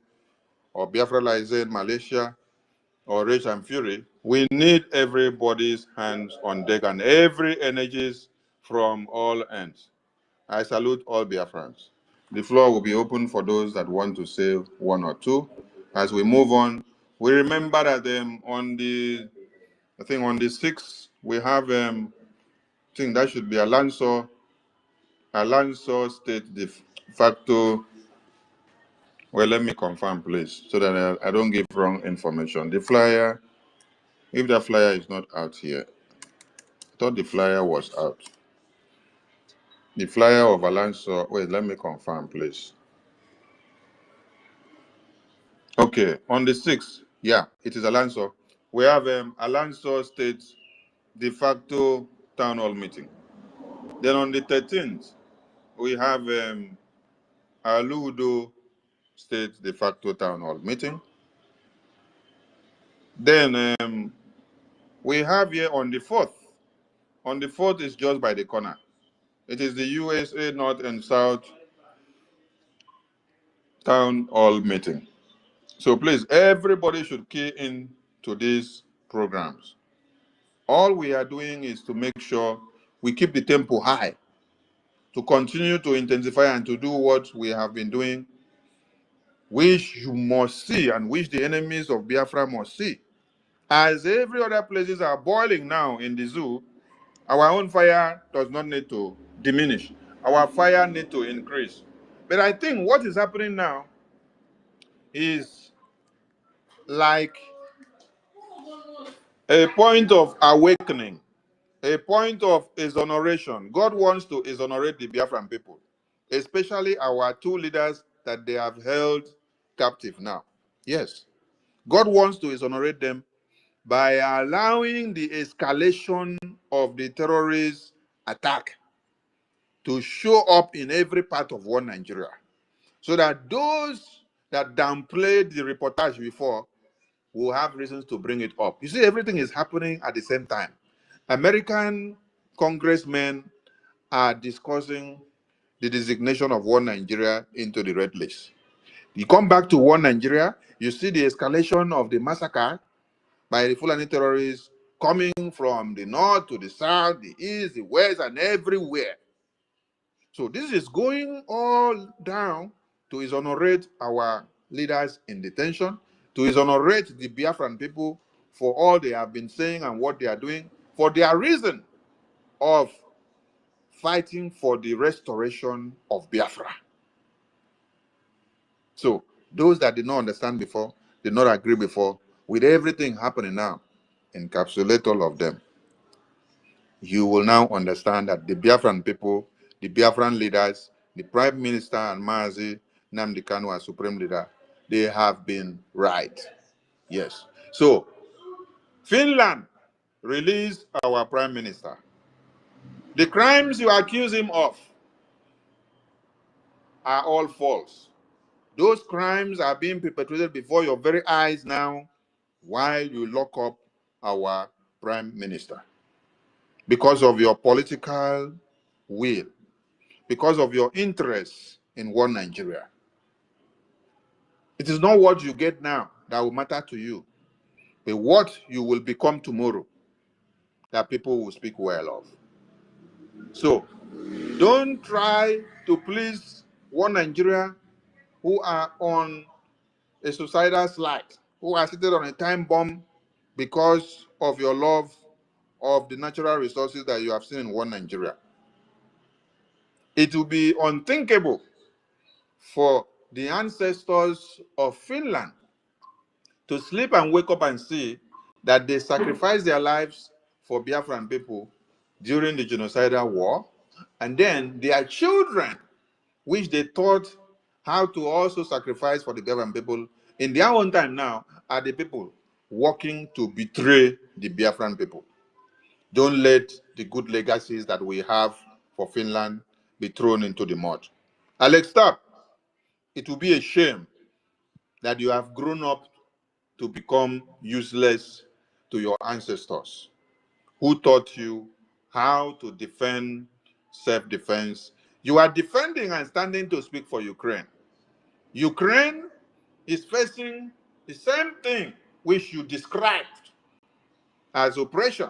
or Biafra Lizen, Malaysia, or Rage and Fury. We need everybody's hands on deck and every energies from all ends. I salute all Biafrans. The floor will be open for those that want to say one or two. As we move on, we remember that on the 6th, we have, I think that should be Alonso State de facto. Well, let me confirm, please, so that I don't give wrong information. The flyer, if the flyer is not out here, I thought the flyer was out. The flyer of Alonso, wait, let me confirm, please. Okay, on the 6th, yeah, it is Alonso. We have Alonso State de facto town hall meeting. Then on the 13th, we have Aludo State de facto town hall meeting. Then we have here on the 4th. On the 4th is just by the corner. It is the USA North and South town hall meeting. So please, everybody should key in to these programs. All we are doing is to make sure we keep the tempo high, to continue to intensify and to do what we have been doing, which you must see and which the enemies of Biafra must see. As every other places are boiling now in the zoo, our own fire does not need to diminish. Our fire needs to increase. But I think what is happening now is like a point of awakening, a point of exoneration. God wants to exonerate the Biafran people, especially our two leaders that they have held captive now. Yes, God wants to exonerate them by allowing the escalation of the terrorist attack to show up in every part of one Nigeria, so that those that downplayed the reportage before will have reasons to bring it up. You see, everything is happening at the same time. American congressmen are discussing the designation of one Nigeria into the red list. You come back to one Nigeria, you see the escalation of the massacre by the Fulani terrorists coming from the north to the south, the east, the west, and everywhere. So this is going all down to exonerate our leaders in detention, to exonerate the Biafran people for all they have been saying and what they are doing, for their reason of fighting for the restoration of Biafra. So those that did not understand before, did not agree before, with everything happening now, encapsulate all of them. You will now understand that the Biafran people, the Biafran leaders, the Prime Minister and Mazi Nnamdi Kanu as Supreme Leader, they have been right. Yes. So Finland released our Prime Minister. The crimes you accuse him of are all false. Those crimes are being perpetrated before your very eyes now while you lock up our Prime Minister because of your political will, because of your interest in one Nigeria. It is not what you get now that will matter to you, but what you will become tomorrow that people will speak well of. So don't try to please one Nigeria who are on a suicidal slide, who are seated on a time bomb because of your love of the natural resources that you have seen in one Nigeria. It will be unthinkable for the ancestors of Finland to sleep and wake up and see that they sacrificed their lives for Biafran people during the genocidal war, and then their children, which they taught how to also sacrifice for the Biafran people, in their own time now, are the people working to betray the Biafran people. Don't let the good legacies that we have for Finland be thrown into the mud. Alex, stop. It will be a shame that you have grown up to become useless to your ancestors who taught you how to defend self-defense. You are defending and standing to speak for Ukraine. Ukraine is facing the same thing which you described as oppression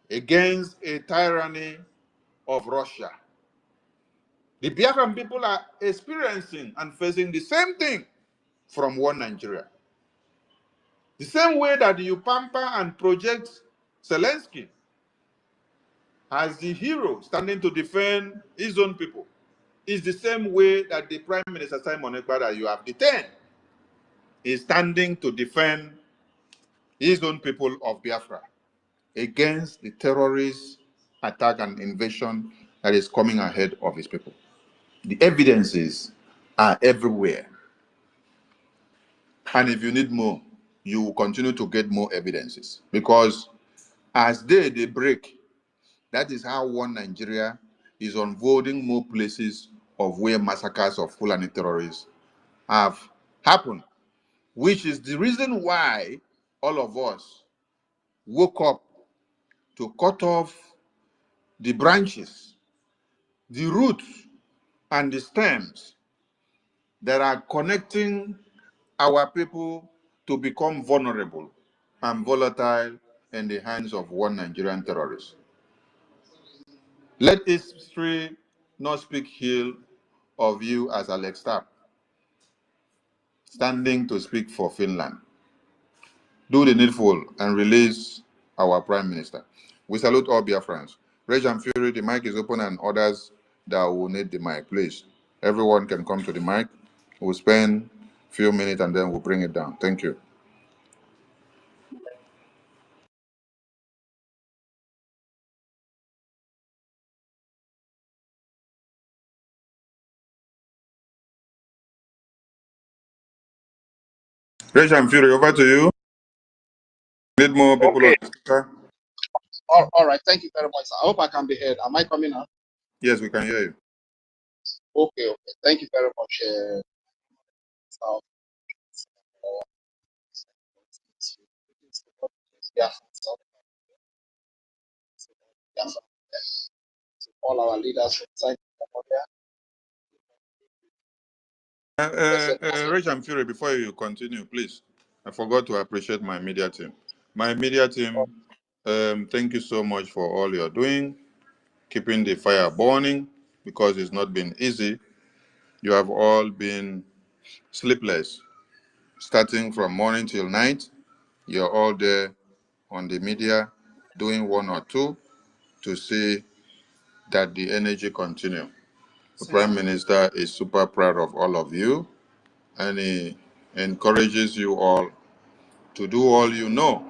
against a tyranny of Russia. The Biafran people are experiencing and facing the same thing from one Nigeria. The same way that you pamper and project Zelensky as the hero standing to defend his own people is the same way that the Prime Minister Simon Ekpa that you have detained is standing to defend his own people of Biafra against the terrorist attack and invasion that is coming ahead of his people. The evidences are everywhere. And if you need more, you will continue to get more evidences. Because as they break, that is how one Nigeria is unfolding more places of where massacres of Fulani terrorists have happened, which is the reason why all of us woke up to cut off the branches, the roots, and the stems that are connecting our people to become vulnerable and volatile in the hands of one Nigerian terrorist. Let history not speak ill of you as Alex Tapp, standing to speak for Finland. Do the needful and release our Prime Minister. We salute all Biafrans. Rage and Fury, the mic is open, and others that will need the mic, please. Everyone can come to the mic. We'll spend a few minutes and then we'll bring it down. Thank you. Rage and Fury, over to you. Need more people on the speaker? All right. Thank you very much. I hope I can be heard. Am I coming up? Yes, we can hear you. Okay. Thank you very much. Yeah. All our leaders, thank you Rich and Fury, before you continue, please. I forgot to appreciate my media team. My media team, thank you so much for all you're doing, keeping the fire burning, because it's not been easy. You have all been sleepless, starting from morning till night. You're all there on the media, doing one or two to see that the energy continue. The Prime Minister is super proud of all of you, and he encourages you all to do all you know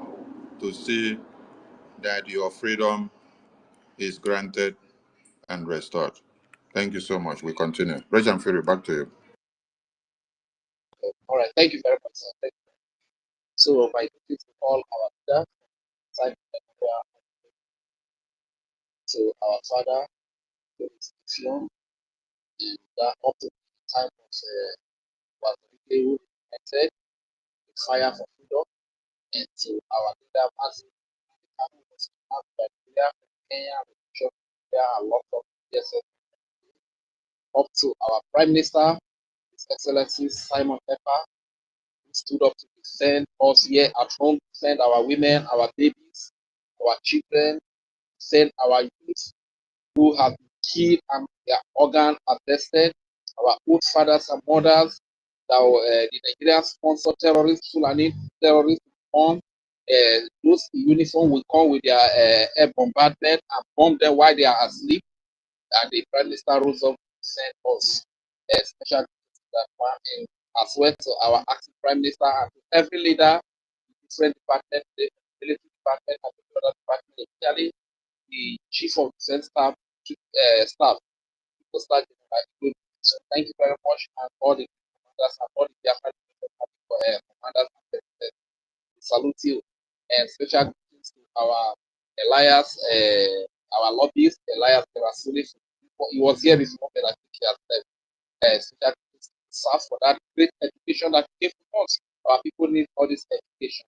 to see that your freedom is granted and restored. Thank you so much. We continue. Regent Fury, back to you. All right. Thank you very much, sir. Thank you. So, my duty to all our leaders, to our father, to his vision, and up to the time of what we united, the fire for freedom, and to our leader, Mazi, Kenya, there are a lot of yes, up to our Prime Minister, His Excellency Simon Pepper, who stood up to defend us here at home, defend our women, our babies, our children, defend our youth who have been killed and their organs harvested, our old fathers and mothers, the Nigerian sponsored terrorists, Foolani terrorists, those in uniform will come with their air bombardment and bomb them while they are asleep. And the Prime Minister rose up to send us a special that one, and as well to our acting Prime Minister and to every leader, different department, the military department and the other department, especially the Chief of Defense Staff, staff. So thank you very much, and all the commanders and all the commanders. Salute you, and special greetings to our Elias, our lobbyist, Elias Terasuli. He was here before, but I think he has left. Special greetings to serve for that great education that came to us. Our people need all this education.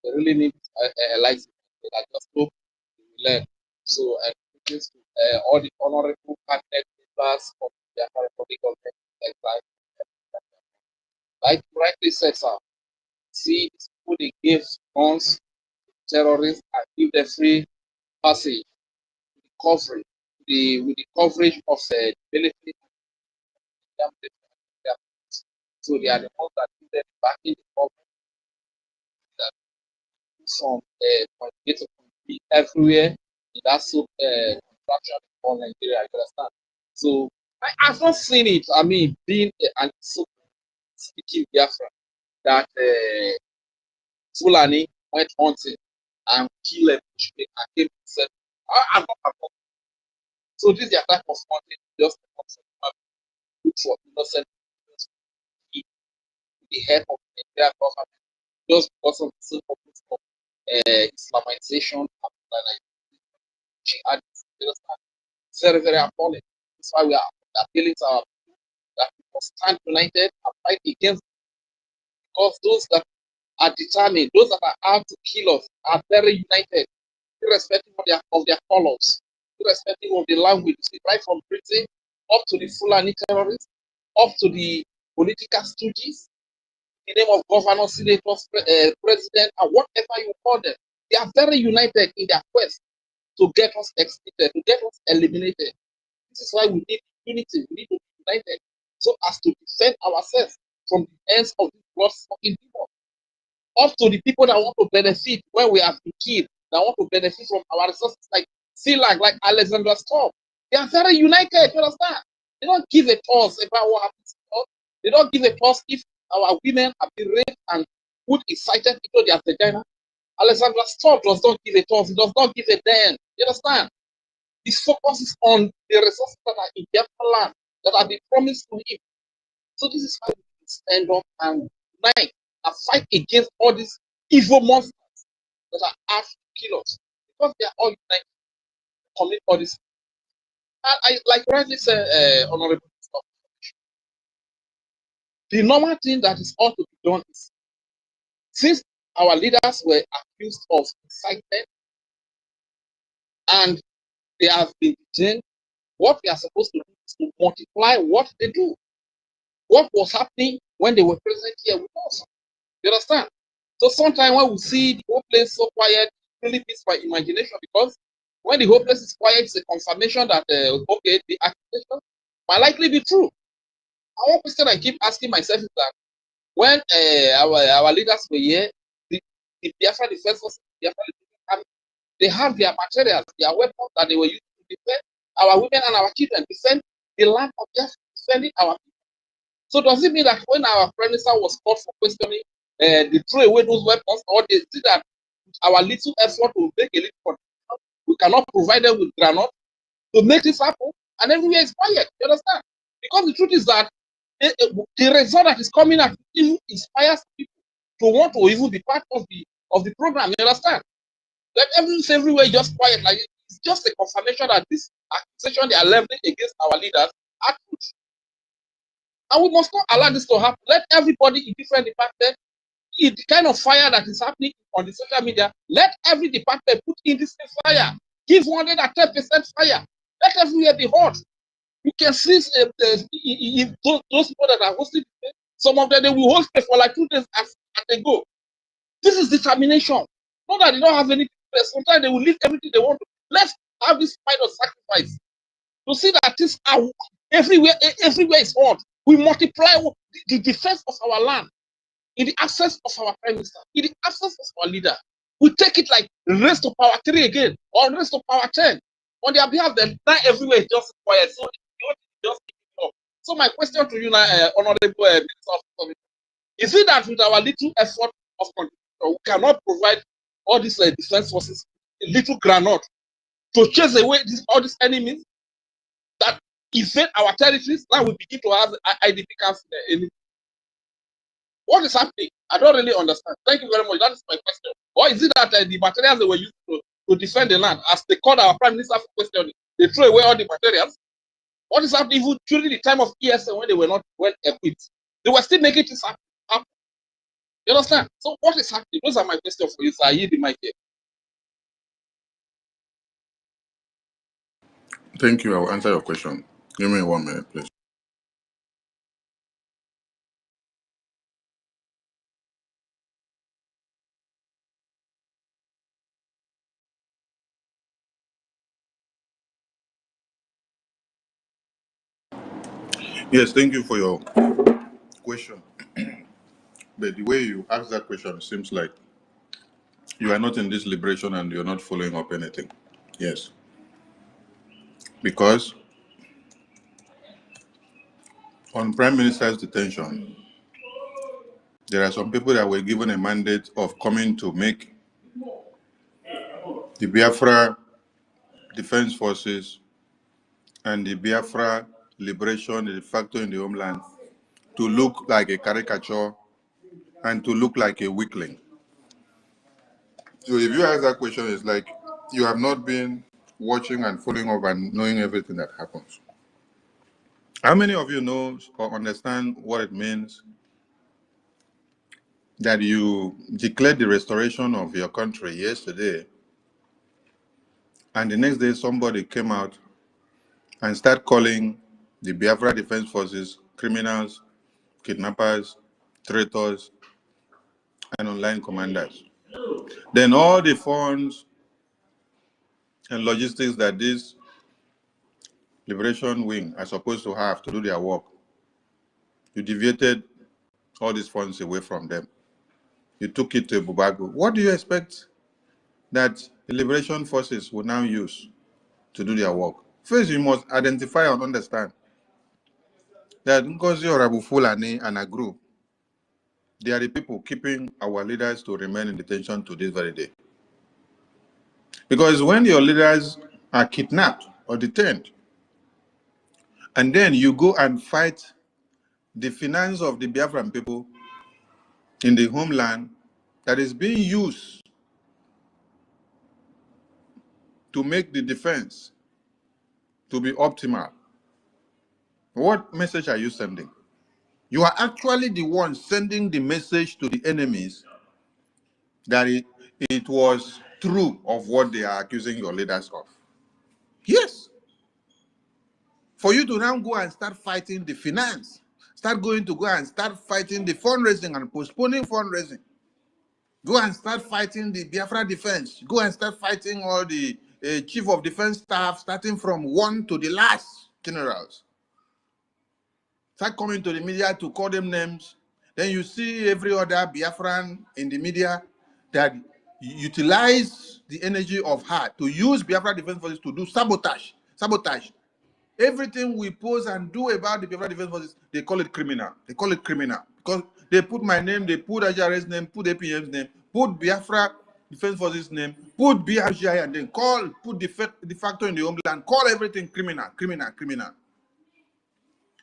They really need Elias. I just hope they will learn. So, greetings to all the honorable cabinet members of the Republic of Nigeria. Like you rightly said, sir, see who they give guns to terrorists and give them free passage coverage, with the coverage of the military. So they are the ones that give them back in the government that from point A to point B everywhere in that contraction for Nigeria, you understand? So I've not seen it. I mean, being an speaking Biafra that Fulani went hunting and killed a bushman and came to say, I'm not a So this is the type of hunting just look for innocent people to the head of the Nigerian government just because of the simple of Islamization and it's very, very appalling. That's why we are appealing to our people that we must stand united and fight against, because those that are determined, those that are out to kill us, are very united, irrespective of their colors, irrespective of the language, right from Britain up to the Fulani terrorists, up to the political stooges, in the name of governors, senators, president, and whatever you call them. They are very united in their quest to get us executed, to get us eliminated. This is why we need unity, we need to be united, so as to defend ourselves from the ends of this blood-sucking demon. Up to the people that want to benefit when we have been killed, that want to benefit from our resources, like Silag, like Alexander Storm. They are very united, you understand? They don't give a toss about what happens to us. They don't give a toss if our women have been raped and put incited into their vagina. Alexander Storm does not give a toss. He does not give a damn. You understand? His focus is on the resources that are in their land that have been promised to him. So this is why we can stand up and unite and fight against all these evil monsters that are out to kill us, because they are all united to commit all this. And I like rightly said, Honorable, the normal thing that is ought to be done is, since our leaders were accused of incitement and they have been detained, What we are supposed to do is to multiply what they do. What was happening when they were present here with us? You understand? So sometimes when we see the whole place so quiet, it really beats my imagination, because when the whole place is quiet, it's a confirmation that okay, the accusation might likely be true. And one question I keep asking myself is that when our leaders were here, the Biafra Defense Force, they have their materials, their weapons that they were using to defend our women and our children, defend the land of Biafra, defending our people. So does it mean that when our prime minister was called for questioning, they threw away those weapons, or they see that our little effort will make a little contribution, we cannot provide them with granite to make this happen, and everywhere is quiet? You understand? Because the truth is that the result that is coming out even inspires people to want to even be part of the program. You understand? Like everywhere just quiet. Like it's just a confirmation that this accusation they are leveling against our leaders are true. And we must not allow this to happen. Let everybody in different departments, in the kind of fire that is happening on the social media, let every department put in this fire. Give 110% fire. Let everywhere be hot. You can see those people that are hosting, some of them, they will host it for like 2 days as they go. This is determination. Not that they don't have anything. Sometimes they will leave everything they want to. Let's have this kind of sacrifice to see that this are everywhere is on. We multiply the defense of our land in the absence of our prime minister, in the absence of our leader. We take it like raise to power 3 again, or raise to power 10. On their behalf, then now everywhere is just quiet. So just so my question to you now, Honorable Minister of Economy, is it that with our little effort of contribution, we cannot provide all these defense forces a little granite to chase away all these enemies that invade our territories? Now we begin to have IDP camps. What is happening? I don't really understand. Thank you very much. That is my question. Or is it that the materials they were used to defend the land, as they called our prime minister for questioning, they threw away all the materials? What is happening even during the time of ESN when they were not well equipped? They were still making this happen. You understand? So what is happening? Those are my questions for you, sir. I yield the mic here. Thank you. I will answer your question. Give me 1 minute, please. Yes, thank you for your question. But the way you ask that question, it seems like you are not in this liberation and you're not following up anything. Yes. Because on Prime Minister's detention, there are some people that were given a mandate of coming to make the Biafra Defense Forces and the Biafra Liberation de facto in the homeland to look like a caricature and to look like a weakling. So if you ask that question, it's like you have not been watching and following up and knowing everything that happens. How many of you know or understand what it means that you declared the restoration of your country yesterday, and the next day somebody came out and started calling the Biafra Defense Forces criminals, kidnappers, traitors, and online commanders? Then all the funds and logistics that this liberation wing are supposed to have to do their work, you deviated all these funds away from them. You took it to Bubago. What do you expect that the liberation forces will now use to do their work? First, you must identify and understand that Ngozi Orabu Foolani and a group, they are the people keeping our leaders to remain in detention to this very day. Because when your leaders are kidnapped or detained, and then you go and fight the finance of the Biafran people in the homeland that is being used to make the defense to be optimal, what message are you sending? You are actually the one sending the message to the enemies that it was true of what they are accusing your leaders of. Yes. For you to now go and start fighting the finance, start going to go and start fighting the fundraising and postponing fundraising. Go and start fighting the Biafra defense. Go and start fighting all the chief of defense staff, starting from one to the last generals. Start coming to the media to call them names. Then you see every other Biafran in the media that utilize the energy of her to use Biafra defense forces to do sabotage. Sabotage. Everything we post and do about the Biafra defense forces, they call it criminal. They call it criminal because they put my name, they put R0RI's name, put APM's name, put Biafra defense forces name, put BRGI, and then put de facto in the homeland, call everything criminal, criminal, criminal.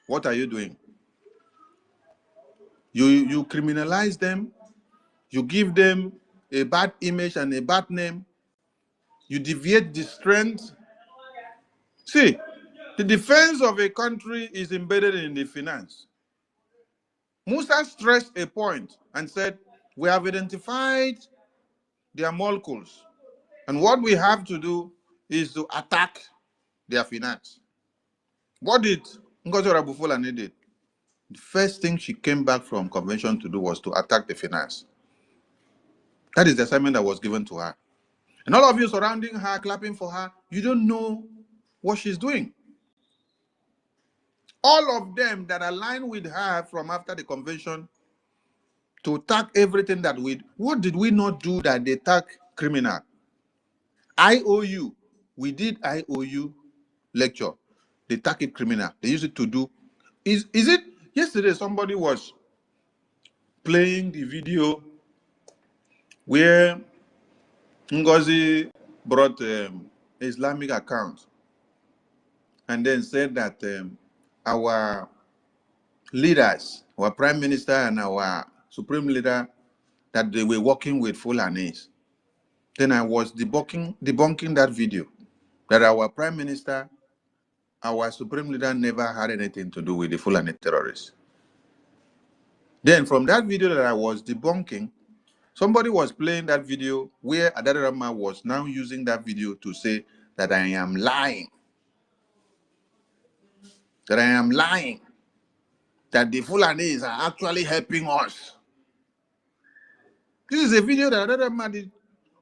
What are you doing? You criminalize them, you give them a bad image and a bad name, you deviate the strength. See, the defense of a country is embedded in the finance. Musa stressed a point and said, we have identified their molecules, and what we have to do is to attack their finance. What did Ngozi Foolani did? The first thing she came back from convention to do was to attack the finance. That is the assignment that was given to her. And all of you surrounding her, clapping for her, you don't know what she's doing. All of them that align with her from after the convention to attack everything that we, what did we not do that they attack criminal? IOU, we did IOU lecture. They attack it criminal. They use it to do. Is it, yesterday somebody was playing the video where Ngozi brought Islamic account and then said that our leaders, our prime minister and our supreme leader, that they were working with Fulanis. Then I was debunking that video, that our prime minister, our supreme leader never had anything to do with the Fulani terrorists. Then from that video that I was debunking, somebody was playing that video where R0RI was now using that video to say that I am lying. That I am lying. That the Fulanis are actually helping us. This is a video that R0RI did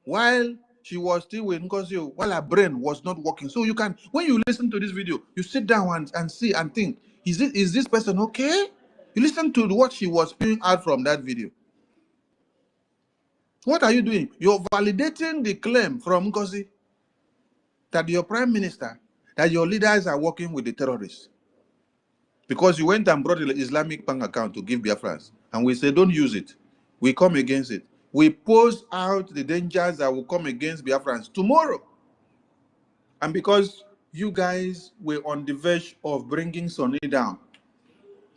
while she was still with Ngozi, while her brain was not working. So you can, when you listen to this video, you sit down and see and think, is this person okay? You listen to what she was spewing out from that video. What are you doing? You're validating the claim from Ngozi that your prime minister, that your leaders are working with the terrorists. Because you went and brought the Islamic bank account to give Biafrans. And we say, don't use it. We come against it. We pose out the dangers that will come against Biafrans tomorrow. And because you guys were on the verge of bringing Sonny down,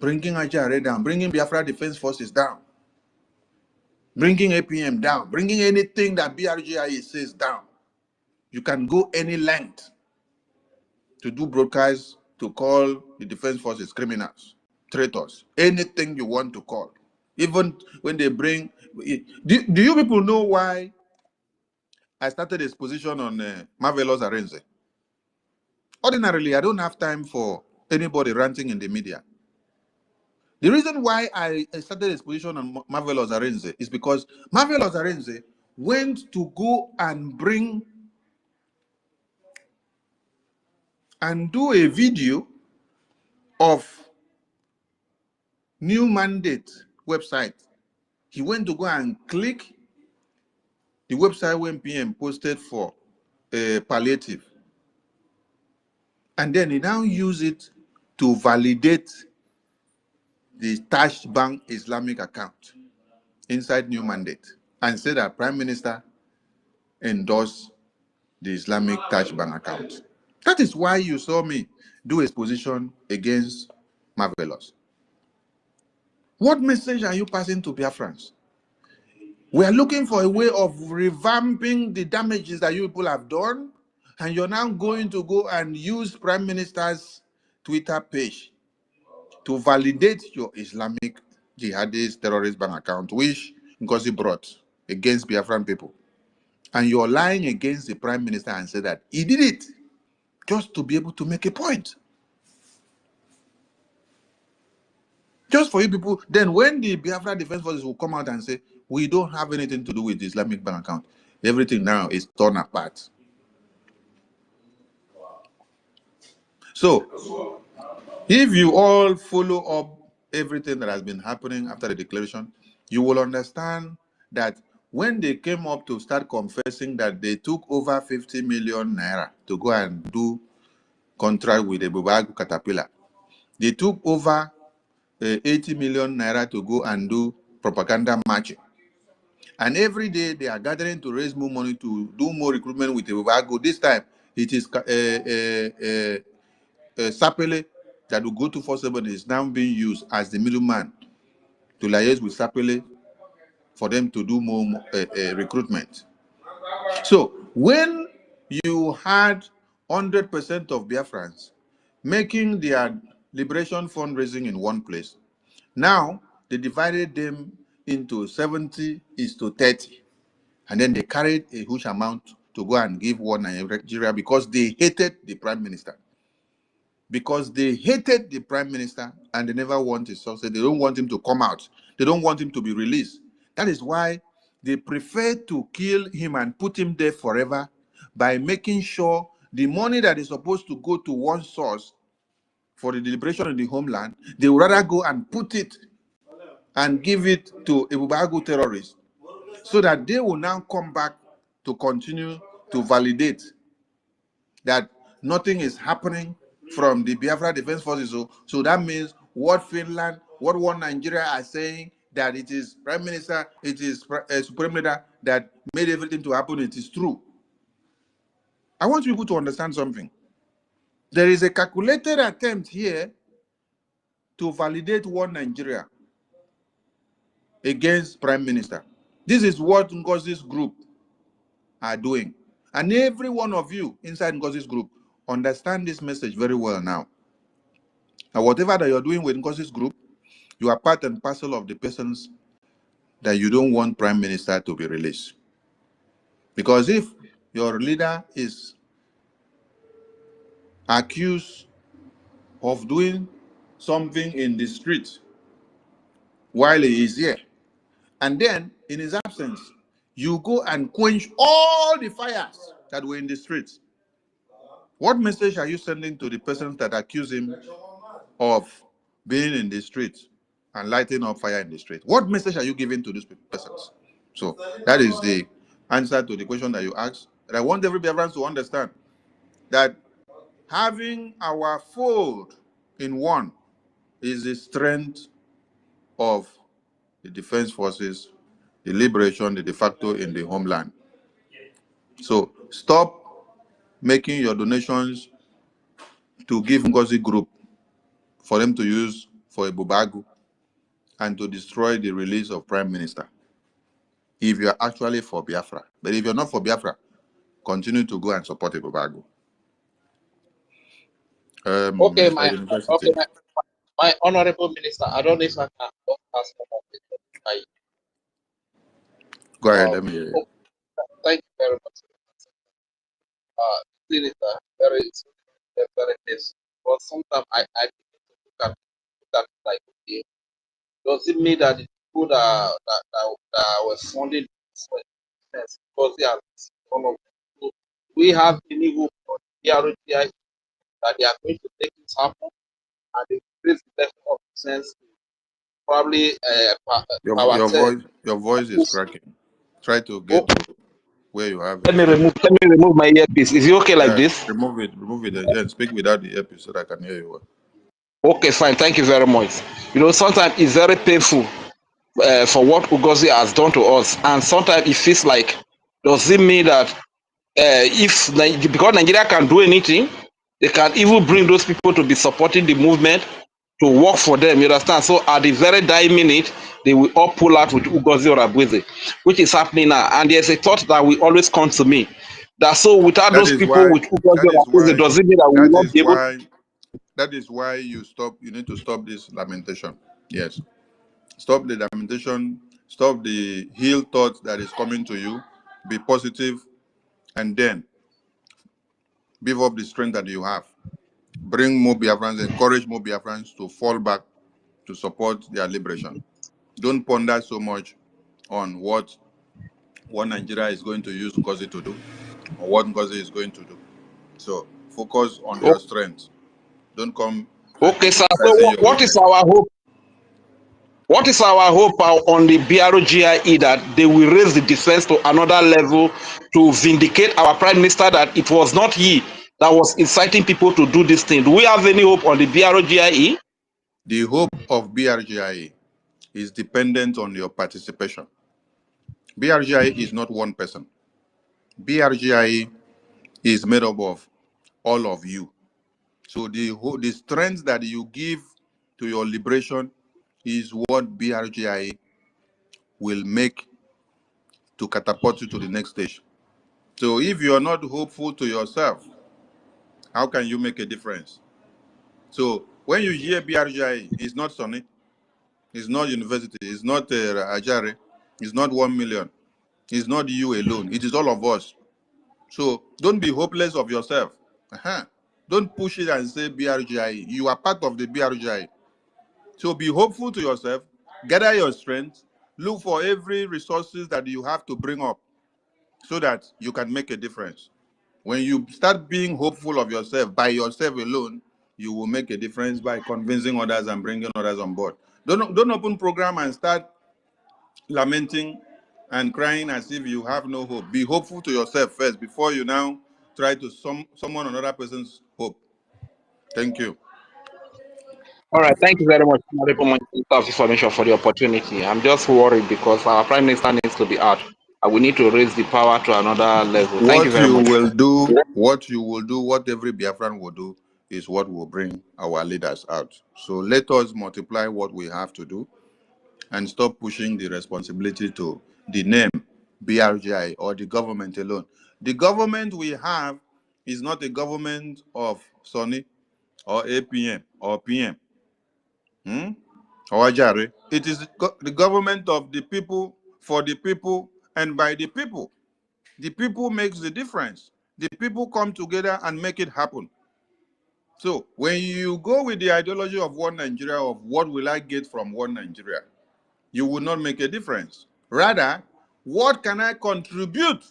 bringing R0RI down, bringing Biafra Defense Forces down, bringing APM down, bringing anything that BRGI says down, you can go any length to do broadcasts to call the defense forces criminals, traitors, anything you want to call. Even when they bring, do you people know why I started this position on Marvelous Arenze? Ordinarily, I don't have time for anybody ranting in the media. The reason why I started this position on Marvelous Arenze is because Marvelous Arenze went to go and bring and do a video of New Mandate website. He went to go and click the website when PM posted for palliative. And then he now use it to validate the Tash Bank Islamic account inside New Mandate and said that Prime Minister endorsed the Islamic Tash Bank account. That is why you saw me do a position against Marvelous. What message are you passing to Biafrans? We are looking for a way of revamping the damages that you people have done, and you're now going to go and use Prime Minister's Twitter page to validate your Islamic jihadist terrorist bank account, which Ngozi brought against Biafran people. And you're lying against the Prime Minister and say that he did it just to be able to make a point. Just for you people, then when the Biafra Defense Forces will come out and say, we don't have anything to do with the Islamic bank account, everything now is torn apart. So, if you all follow up everything that has been happening after the declaration, you will understand that when they came up to start confessing that they took over 50 million naira to go and do contract with the Bubagu Caterpillar, they took over 80 million naira to go and do propaganda marching. And every day they are gathering to raise more money to do more recruitment with the Bubagu. This time it is Sapele that will go to 47 is now being used as the middleman to liaise with Sapele for them to do more recruitment. So when you had 100% of Biafrans making their liberation fundraising in one place, now they divided them into 70:30, and then they carried a huge amount to go and give war Nigeria because they hated the prime minister. Because they hated the prime minister and they never want his success. They don't want him to come out. They don't want him to be released. That is why they prefer to kill him and put him there forever by making sure the money that is supposed to go to one source for the liberation of the homeland, they would rather go and put it and give it to Ebubagu terrorists so that they will now come back to continue to validate that nothing is happening from the Biafra Defense Forces. So that means what Finland, what one Nigeria are saying, that it is Prime Minister, it is Supreme Leader that made everything to happen, it is true. I want people to understand something. There is a calculated attempt here to validate one Nigeria against Prime Minister. This is what Ngozi's group are doing. And every one of you inside Ngozi's group understand this message very well now. Now, whatever that you're doing with Ngozi's group, you are part and parcel of the persons that you don't want Prime Minister to be released. Because if your leader is accused of doing something in the street while he is here, and then in his absence, you go and quench all the fires that were in the streets, what message are you sending to the persons that accuse him of being in the street and lighting up fire in the street? What message are you giving to these persons? So that is the answer to the question that you asked. And I want every Biafran to understand that having our fold in one is the strength of the defense forces, the liberation, the de facto in the homeland. So stop making your donations to give Ngozi Group for them to use for a Bubagu and to destroy the release of Prime Minister, if you are actually for Biafra. But if you're not for Biafra, continue to go and support a Bubagu. Okay, Mr. my honorable minister, I don't know if I can ask for that. Go ahead, let me hear you. Thank you very much. This is very nice. But sometimes I look at like, okay, does it mean that the people that were funding this because they are one of them, we have any hope on the R0RI that they are going to make this happen and increase the level of sense, probably your voice is cracking. Try to get to where you have Let me remove my earpiece. Is it okay like this? Remove it. Yeah, speak without the earpiece so that I can hear you well. Okay, fine. Thank you very much. Sometimes it's very painful for what Ugozi has done to us, and sometimes it feels like, does it mean that because Nigeria can do anything, they can even bring those people to be supporting the movement to work for them, you understand? So at the very dying minute, they will all pull out with Ugozi or Abueze, which is happening now. And there's a thought that will always come to me, that so without those people with Ugozi or Abueze, does it mean that we will not be able to? That is why you need to stop this lamentation. Yes. Stop the lamentation, stop the ill thought that is coming to you, be positive, and then beef up the strength that you have. Bring more Biafrans, encourage more Biafrans to fall back to support their liberation. Don't ponder so much on what Nigeria is going to use Ngozi to do or what Ngozi is going to do. So focus on your strength. Don't come Okay, sir. So exercising your what is weakness. our hope? What is our hope on the R0RI that they will raise the defense to another level to vindicate our prime minister that it was not he that was inciting people to do this thing? Do we have any hope on the R0RI? The hope of R0RI is dependent on your participation. R0RI is not one person. R0RI is made up of all of you. So the strength that you give to your liberation is what R0RI will make to catapult you to the next stage. So if you are not hopeful to yourself, how can you make a difference? So when you hear R0RI, it's not Sonny, it's not university, it's not Ajare, it's not 1 million, it's not you alone, it is all of us. So don't be hopeless of yourself. Don't push it and say R0RI. You are part of the R0RI. So be hopeful to yourself, gather your strength, look for every resources that you have to bring up so that you can make a difference. When you start being hopeful of yourself by yourself alone, you will make a difference by convincing others and bringing others on board. Don't open program and start lamenting and crying as if you have no hope. Be hopeful to yourself first before you now try to summon another person's hope. Thank you. All right, thank you very much, Honorable Minister of Information, for the opportunity. I'm just worried because our prime minister needs to be out, and we need to raise the power to another level. Thank you What very you much. will do, what every Biafran will do, is what will bring our leaders out. So let us multiply what we have to do and stop pushing the responsibility to the name R0RI or the government alone. The government we have is not a government of Sonny or APM or PM or Ajare. It is the government of the people, for the people, and by the people. The people makes the difference. The people come together and make it happen. So when you go with the ideology of one Nigeria, of what will I get from one Nigeria, you will not make a difference. Rather, what can I contribute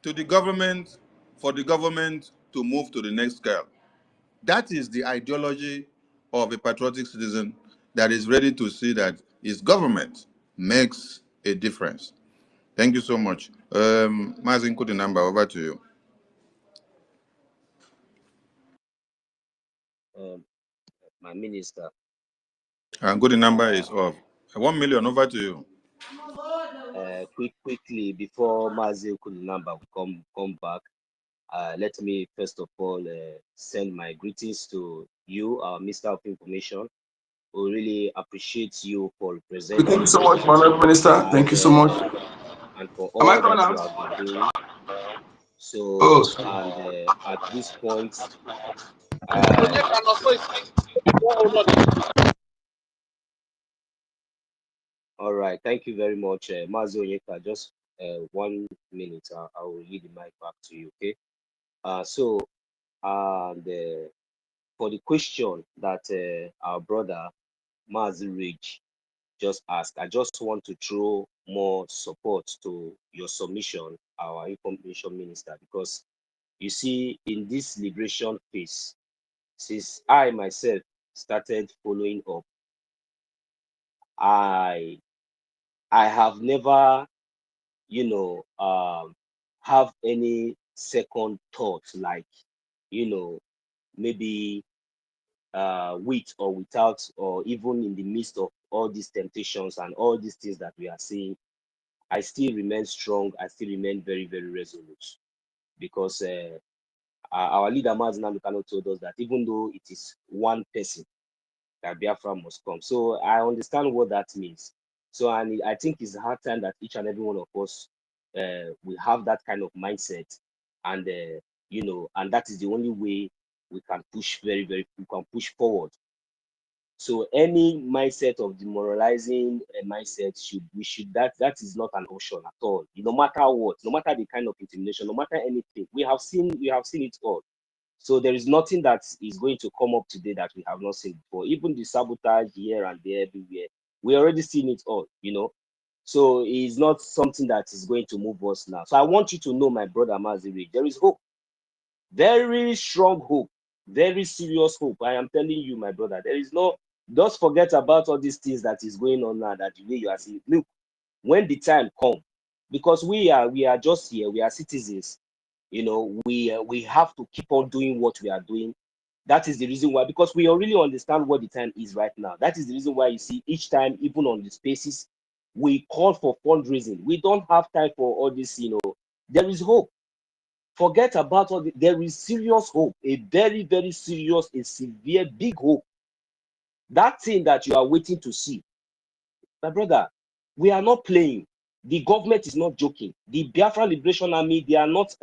to the government for the government to move to the next scale? That is the ideology of a patriotic citizen that is ready to see that his government makes a difference. Thank you so much. Mazin Kudinamba, over to you. My minister. And good number is off. 1 million, over to you. Quickly, before Mazi Kulinamba come back, let me first of all send my greetings to you, our Minister of Information. We really appreciate you for representing. Thank you so much, Honorable Minister. Thank you so much. And for all that you have been doing. So, and at this point, all right, thank you very much, Mazi Onyeka. Just 1 minute, I will leave the mic back to you, okay? For the question that our brother Mazi Ridge just asked, I just want to throw more support to your submission, our information minister, because you see, in this liberation phase, since I myself started following up, I have never, have any second thought, like, maybe with or without, or even in the midst of all these temptations and all these things that we are seeing, I still remain strong. I still remain very, very resolute, because our leader Mazina Lukano told us that even though it is one person, that Biafra must come. So I understand what that means. So I think it's hard time that each and every one of us will have that kind of mindset, and and that is the only way we can push we can push forward. So any mindset of demoralizing mindset that is not an option at all. No matter what, no matter the kind of intimidation, no matter anything, we have seen it all. So there is nothing that is going to come up today that we have not seen before. Even the sabotage here and there, everywhere, we already seen it all, you know. So it's not something that is going to move us now. So I want you to know, my brother Maziri, there is hope, very strong hope, very serious hope. I am telling you, my brother, there is no. Just forget about all these things that is going on now. That the way you are seeing. Look, when the time comes, because we are just here, we are citizens. You know, we have to keep on doing what we are doing. That is the reason why, because we really understand what the time is right now. That is the reason why you see each time, even on the spaces, we call for fundraising. We don't have time for all this, you know. There is hope. Forget about all the, there is serious hope, a very, very serious, a severe, big hope. That thing that you are waiting to see, my brother, we are not playing. The government is not joking. The Biafra Liberation Army, they are not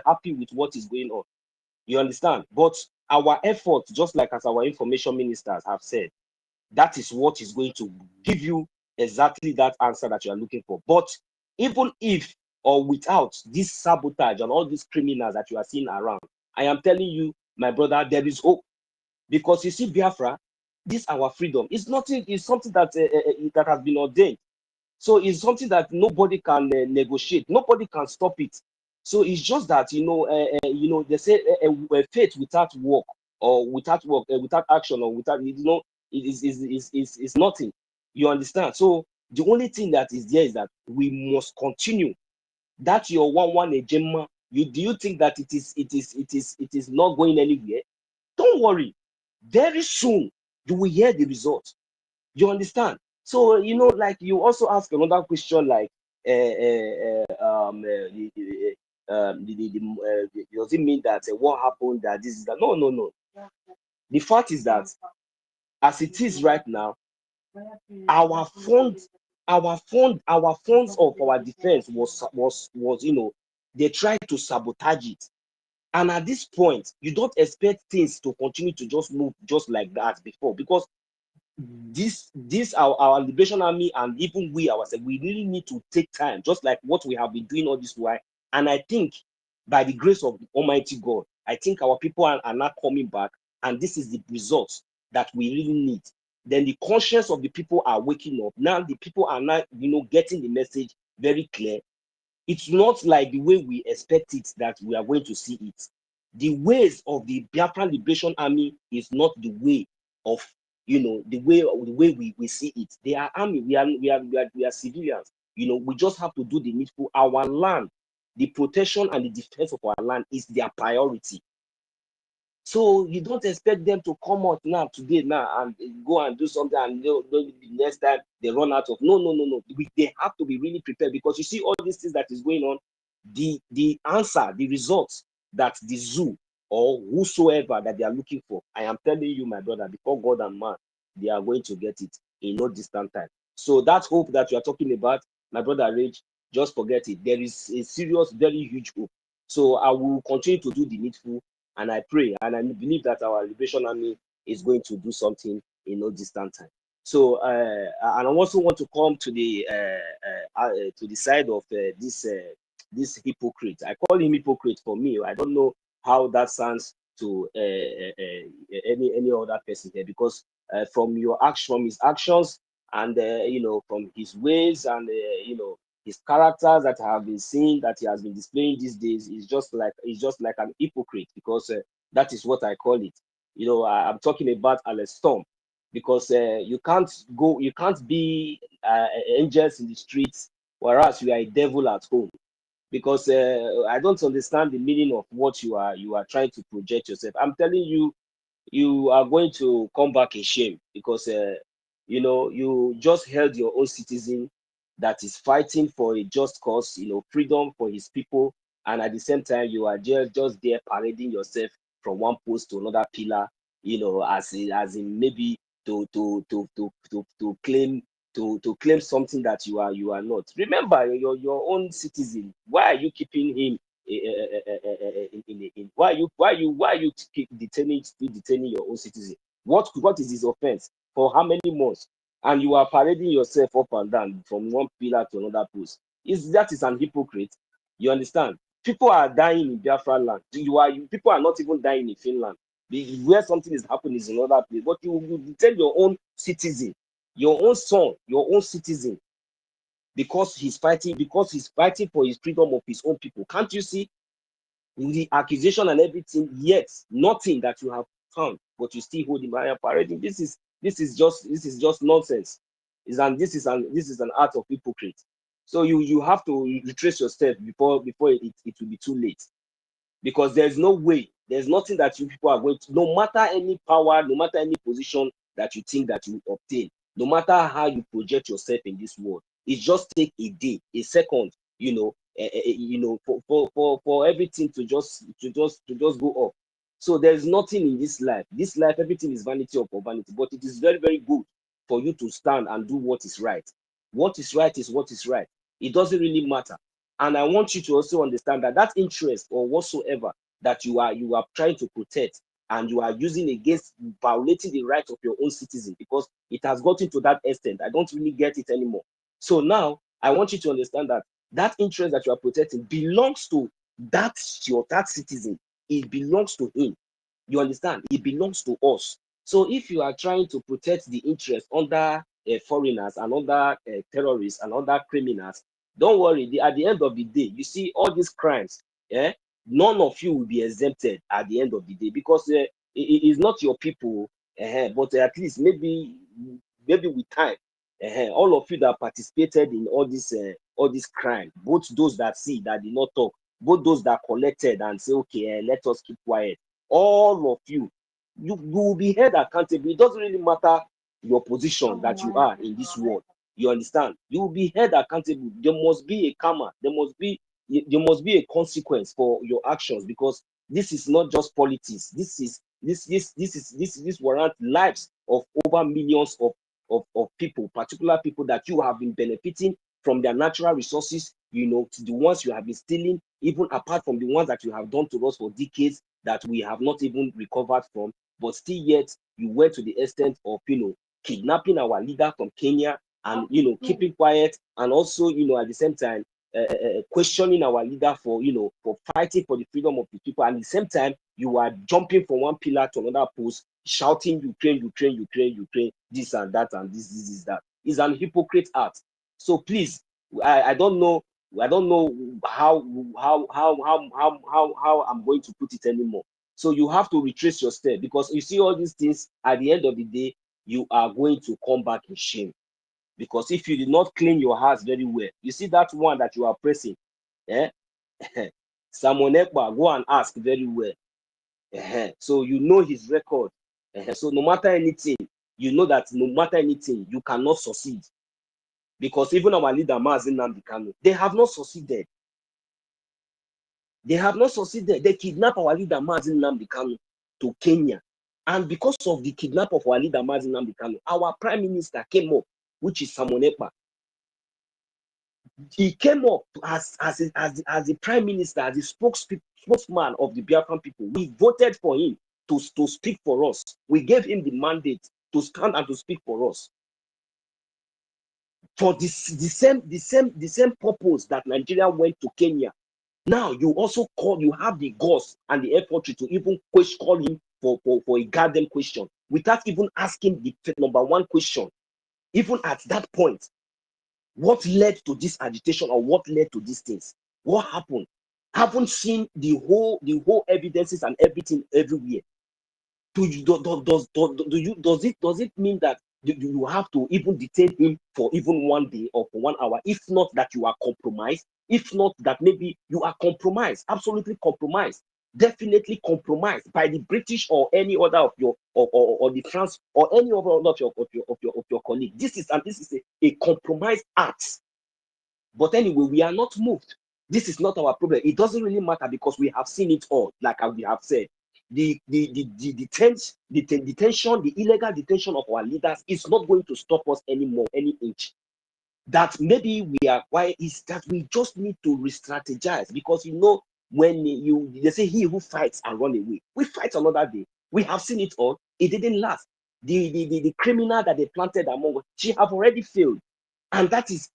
happy with what is going on. You understand? But our effort, just like as our information ministers have said, that is what is going to give you exactly that answer that you are looking for. But even if or without this sabotage and all these criminals that you are seeing around, I am telling you, my brother, there is hope. Because you see, Biafra, this our freedom is nothing, is something that that has been ordained. So it's something that nobody can negotiate, nobody can stop it. So it's just that, you know, they say faith without work, or without work, without action, or without, you know, it is nothing. You understand? So the only thing that is there is that we must continue. That your one agenda. Do you think that it is not going anywhere? Don't worry. Very soon you will hear the result. You understand? So, you know, like you also ask another question, like, does it mean that what happened, that this is that? No, no, no. The fact is that as it is right now, our funds, our funds of our defense was, you know, they tried to sabotage it. And at this point, you don't expect things to continue to just move just like that before, because this our Liberation Army, and even we ourselves, we really need to take time, just like what we have been doing all this while. And I think by the grace of Almighty God, I think our people are not coming back, and this is the results that we really need. Then the conscience of the people are waking up. Now the people are not, you know, getting the message very clear. It's not like the way we expect it that we are going to see it. The ways of the Biafran Liberation Army is not the way of, you know, the way we see it. They are army. We are civilians. You know, we just have to do the needful. Our land, the protection and the defense of our land is their priority. So you don't expect them to come out now today now and go and do something, and the next time they run out of no. They have to be really prepared, because you see all these things that is going on, the answer, the results that the zoo or whosoever that they are looking for, I am telling you, my brother, before God and man, they are going to get it in no distant time. So that hope that you are talking about, my brother Rage, just forget it. There is a serious, very huge hope. So I will continue to do the needful. And I pray and I believe that our Liberation Army is going to do something in no distant time. So, and I also want to come to the side of this hypocrite. I call him hypocrite for me. I don't know how that sounds to any other person here, because from his actions, and you know, from his ways, and you know, his characters that have been seen, that he has been displaying these days, is just like an hypocrite, because that is what I call it. You know, I'm talking about Alex Storm, because you can't be angels in the streets, whereas you are a devil at home. Because I don't understand the meaning of what you are trying to project yourself. I'm telling you, you are going to come back in shame, because you know, you just held your own citizen that is fighting for a just cause, you know, freedom for his people, and at the same time you are just there parading yourself from one post to another pillar, you know, as in maybe to claim something that you are not. Remember, your own citizen. Why are you keeping him why are you keep detaining your own citizen? What is his offense? For how many months? And you are parading yourself up and down from one pillar to another post. That is an hypocrite. You understand? People are dying in Biafra land. People are not even dying in Finland. Where something is happening is another place. But you tell your own citizen, your own son, your own citizen, because he's fighting for his freedom of his own people. Can't you see the accusation and everything? Yet nothing that you have found, but you still hold him and parading. This is just nonsense. This is an art of hypocrite. So you have to retrace your steps before it will be too late. Because there's no way, there's nothing that you people are going to, no matter any power, no matter any position that you think that you obtain, no matter how you project yourself in this world, it just take a day, a second, for everything to just go up. So there's nothing in this life. This life, everything is vanity upon vanity, but it is very, very good for you to stand and do what is right. What is right is what is right. It doesn't really matter. And I want you to also understand that interest or whatsoever that you are trying to protect and you are using against violating the rights of your own citizen, because it has gotten to that extent. I don't really get it anymore. So now I want you to understand that interest that you are protecting belongs to that citizen. It belongs to him. You understand? It belongs to us. So if you are trying to protect the interest under foreigners and under terrorists and under criminals, don't worry. At the end of the day, you see all these crimes, none of you will be exempted at the end of the day, because it is not your people, but at least maybe with time, all of you that participated in all this crime, both those that see that did not talk, both those that collected and say, okay, let us keep quiet, all of you will be held accountable. It doesn't really matter your position that you are in this world. You understand? You will be held accountable. There must be a karma. There must be a consequence for your actions, because this is not just politics. This warrant lives of over millions of people, particular people that you have been benefiting from their natural resources, to the ones you have been stealing, even apart from the ones that you have done to us for decades that we have not even recovered from. But still yet, you went to the extent of, kidnapping our leader from Kenya, and keeping quiet, and also at the same time questioning our leader for fighting for the freedom of the people. And at the same time, you are jumping from one pillar to another post, shouting Ukraine, this and that, and this is that. It's an hypocrite act. So please, I don't know how I'm going to put it anymore. So you have to retrace your step, because you see all these things, at the end of the day, you are going to come back in shame. Because if you did not clean your house very well, you see that one that you are pressing, Simon Ekpa, go and ask very well. So you know his record. So no matter anything, you know that no matter anything, you cannot succeed. Because even our leader, Mazi Nnamdi Kanu, they have not succeeded. They have not succeeded. They kidnapped our leader, Mazi Nnamdi Kanu, to Kenya. And because of the kidnap of our leader, Mazi Nnamdi Kanu, our prime minister came up, which is Simon Ekpa. He came up as the prime minister, as the spokesman of the Biafran people. We voted for him to speak for us. We gave him the mandate to stand and to speak for us. For the same purpose that Nigeria went to Kenya. Now you have the guts and the effort to even call him for a goddamn question, without even asking the number one question. Even at that point, what led to this agitation, or what led to these things? What happened? Haven't seen the whole evidences and everything everywhere. Does it mean that you have to even detain him for even 1 day or for 1 hour? If not that you are compromised, if not that maybe you are compromised, absolutely compromised, definitely compromised by the British or any other of your or the France or any other of your colleague. This is a compromised act. But anyway, we are not moved. This is not our problem. It doesn't really matter, because we have seen it all, like we have said. The detention, the illegal detention of our leaders is not going to stop us anymore, any inch. That maybe we are, why is that we just need to re-strategize, because when they say he who fights and run away, we fight another day. We have seen it all. It didn't last. The criminal that they planted among us, she have already failed. And that is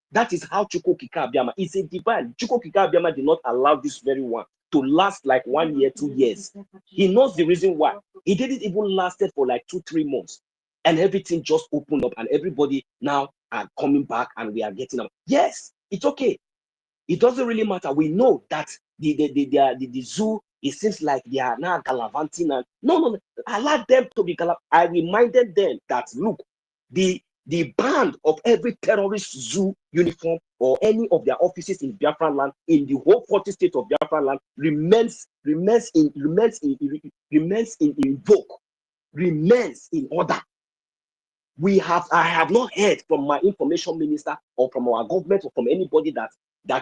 how Chukwukika Abiyama is a divine. Chukwukika Abiyama did not allow this very one to last like 1 year, 2 years. He knows the reason why. He didn't even lasted for like 2-3 months. And everything just opened up and everybody now are coming back and we are getting up. Yes, it's okay. It doesn't really matter. We know that the zoo, it seems like they are now gallivanting. And no. Allow them to be gallivanting. I reminded them that, look, the band of every terrorist zoo uniform or any of their offices in Biafran land, in the whole 40 states of Biafran land, remains in order. I have not heard from my information minister or from our government or from anybody that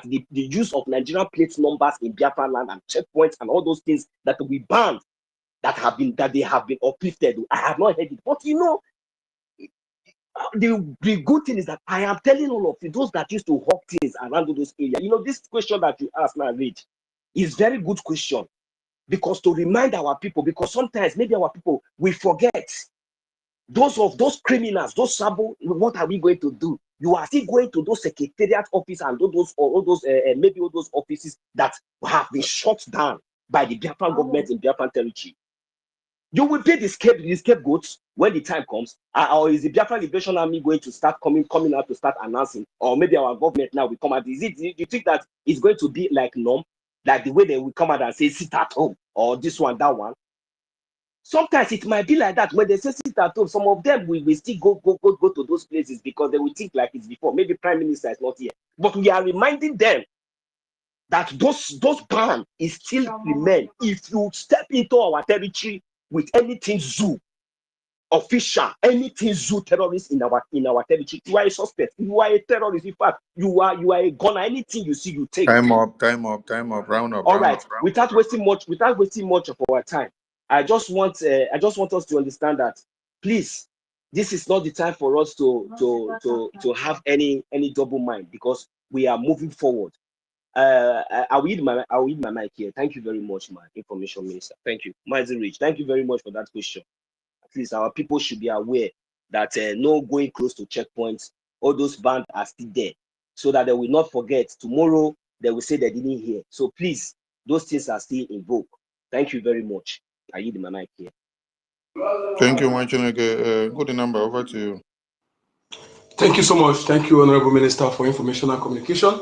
the use of Nigerian plate numbers in Biafran land and checkpoints and all those things that we banned, that they have been uplifted. I have not heard it. But you know, the good thing is that I am telling all of you, those that used to hawk things around those areas, you know, this question that you asked now, Rich, is very good question, because to remind our people, because sometimes maybe our people, we forget those criminals, those sabo, what are we going to do? You are still going to those secretariat offices and maybe all those offices that have been shut down by the Biafran government in Biafran territory. You will be the scapegoats when the time comes, or is the Biafran Liberation Army going to start coming out to start announcing, or maybe our government now will come out? Do you think that it's going to be like norm, like the way they will come out and say sit at home or this one, that one? Sometimes it might be like that. When they say sit at home, some of them will still go to those places because they will think like it's before. Maybe Prime Minister is not here, but we are reminding them that those bans is still remain. If you step into our territory with anything zoo official, anything zoo terrorist in our territory, you are a suspect. You are a terrorist. In fact, you are a gunner. Anything you see, you take. Time up. Round up. All right. Without wasting much of our time, I just want us to understand that, please, this is not the time for us to have any double mind, because we are moving forward. I will yield my mic here. Thank you very much, my information minister. Thank you, Mazi Rich. Thank you very much for that question. At least our people should be aware that no going close to checkpoints. All those bans are still there, so that they will not forget. Tomorrow they will say they didn't hear. So please, those things are still in vogue. Thank you very much. I yield my mic here. Thank you, Mwachineke. Good number. Over to you. Thank you so much. Thank you, Honorable Minister, for Information and Communication.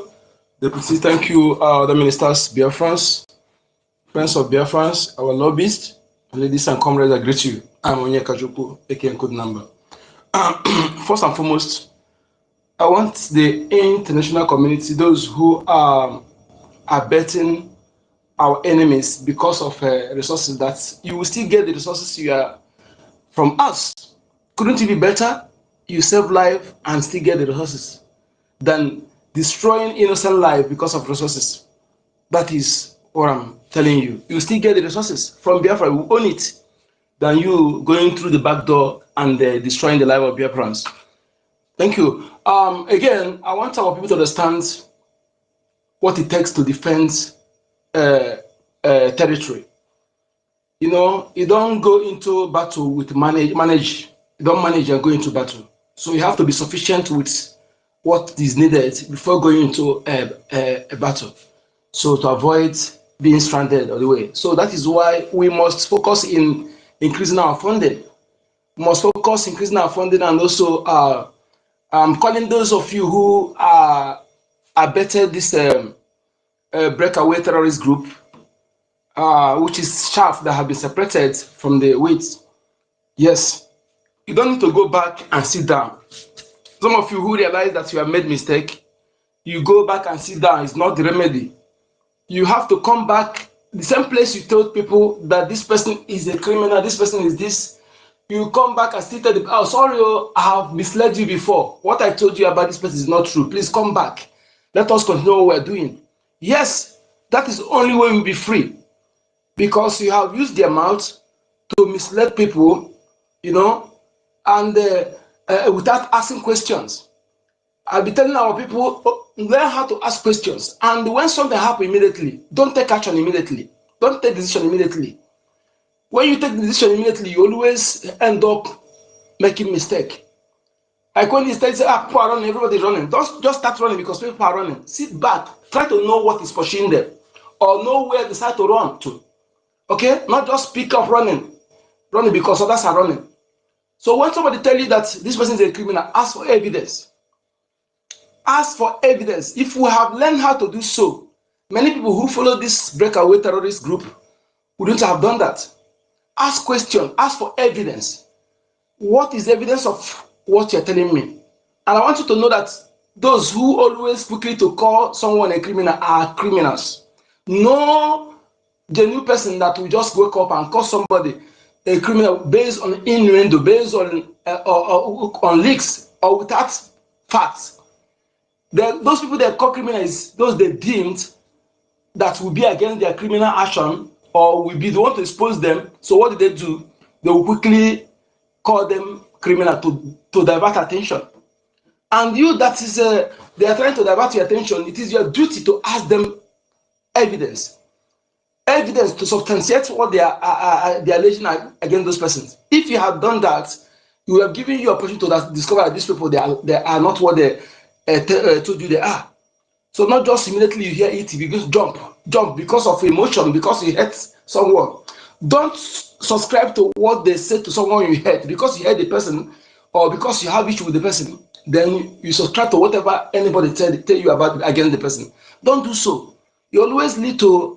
Deputy, thank you, other ministers, Biafrans, friends of Biafrans, our lobbyists, ladies and comrades, I greet you. I'm Onyeka Jopo, aka Code Number. First and foremost, I want the international community, those who are betting our enemies because of resources, that you will still get the resources you are from us. Couldn't it be better? You save life and still get the resources than destroying innocent life because of resources. That is what I'm telling you. You still get the resources from Biafra. We own it, than you going through the back door and destroying the life of Biafrans. Thank you. Again, I want our people to understand what it takes to defend territory. You know, you don't go into battle with manage. You don't manage and go into battle. So you have to be sufficient with what is needed before going into a battle. So to avoid being stranded on the way. So that is why we must focus in increasing our funding. We must focus increasing our funding, and also I'm calling those of you who are abetted this breakaway terrorist group, which is chaff that have been separated from the wheat. Yes, you don't need to go back and sit down. Some of you who realize that you have made mistake, you go back and sit down. It's not the remedy. You have to come back the same place you told people that this person is a criminal, this person is this. You come back and still tell them, oh, sorry, I have misled you before. What I told you about this person is not true. Please come back. Let us continue what we're doing. Yes, that is the only way we'll be free. Because you have used their mouth to mislead people, you know, and without asking questions. I'll be telling our people, learn how to ask questions. And when something happens immediately, don't take action immediately. Don't take decision immediately. When you take the decision immediately, you always end up making mistake. Like when you say, people are running, everybody's running. Don't just start running because people are running. Sit back, try to know what is pursuing them, or know where they decide to run to. Okay, not just pick up running because others are running. So when somebody tell you that this person is a criminal, ask for evidence. Ask for evidence. If we have learned how to do so, many people who follow this breakaway terrorist group wouldn't have done that. Ask questions, ask for evidence. What is the evidence of what you're telling me? And I want you to know that those who always quickly to call someone a criminal are criminals. No genuine person that will just wake up and call somebody a criminal based on innuendo, based on leaks or without facts. Those people they call criminals, those they deemed that will be against their criminal action or will be the one to expose them. So what do? They will quickly call them criminal to divert attention. And you that is they are trying to divert your attention, it is your duty to ask them evidence to substantiate what they are alleging against those persons. If you have done that, you will have given you opportunity to discover that these people they are not what they told you they are. So not just immediately you hear it, you just jump because of emotion, because you hurt someone. Don't subscribe to what they say to someone you hurt because you hurt the person or because you have issue with the person. Then you subscribe to whatever anybody tell you about against the person. Don't do so. You always lead to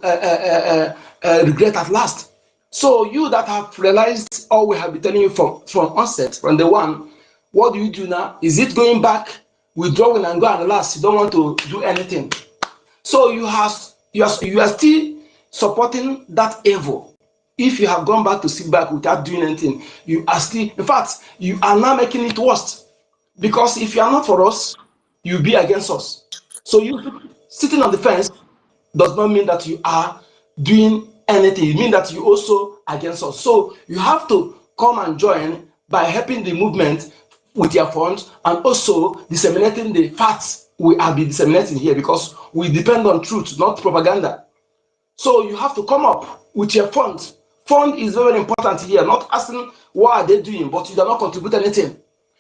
regret at last. So you that have realized all we have been telling you from onset, from the one, what do you do now? Is it going back, withdrawing and go and last? You don't want to do anything. So you are still supporting that evil. If you have gone back to sit back without doing anything, you are still, in fact, you are now making it worse. Because if you are not for us, you'll be against us. So you sitting on the fence does not mean that you are doing anything. It means that you also against us. So you have to come and join by helping the movement with your funds and also disseminating the facts we have been disseminating here because we depend on truth, not propaganda. So you have to come up with your funds. Fund is very important here, not asking what are they doing, but you do not contribute anything.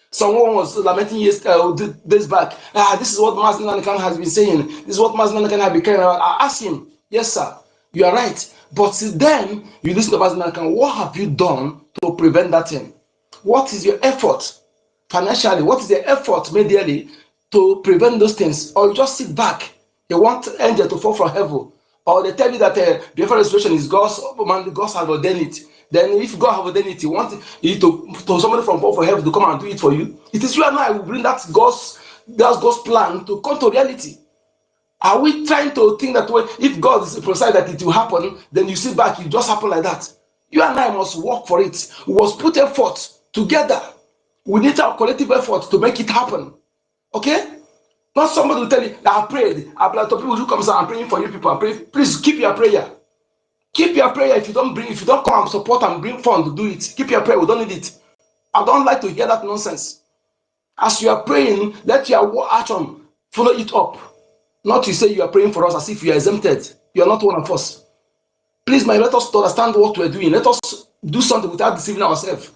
Someone was lamenting days back. This is what Mazen Nanakan has been saying. This is what Mazen Nanakan has been carrying out. I asked him, yes, sir, you are right. But then you listen to Mazen Nanakan, what have you done to prevent that thing? What is your effort financially? What is the effort medially to prevent those things? Or you just sit back. You want angel to fall from heaven. Or they tell you that the restoration is God's has ordained it. Then if God have ordained it, you want it to somebody from above for heaven to come and do it for you. It is you and I will bring that God's plan to come to reality. Are we trying to think that way? If God is precise that it will happen, then you sit back, it just happen like that. You and I must work for it. We must put effort together. We need our collective effort to make it happen. Okay? Not somebody will tell you, I prayed. I to people who come and say, I'm praying for you people. I'm praying. Please keep your prayer. Keep your prayer. If you don't come and support and bring fund to do it, keep your prayer. We don't need it. I don't like to hear that nonsense. As you are praying, let your action follow it up. Not to say you are praying for us as if you are exempted. You are not one of us. Please, let us understand what we are doing. Let us do something without deceiving ourselves.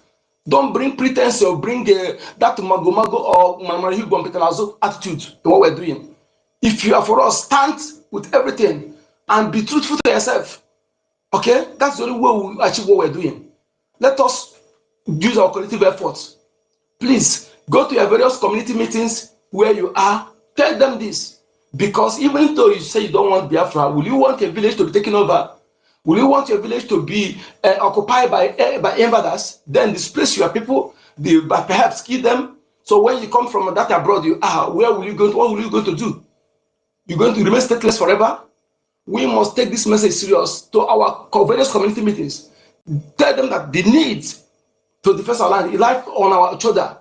Don't bring pretense or bring that mago or mamarihu attitude to what we're doing. If you are for us, stand with everything and be truthful to yourself. Okay? That's the only way we achieve what we're doing. Let us use our collective efforts. Please, go to your various community meetings where you are. Tell them this. Because even though you say you don't want Biafra, will you want a village to be taken over? Will you want your village to be occupied by invaders? Then displace your people, perhaps kill them. So when you come from that abroad, where will you go? What will you go to do? You're going to remain stateless forever? We must take this message serious to our various community meetings. Tell them that the need to defend our land, life on our shoulder,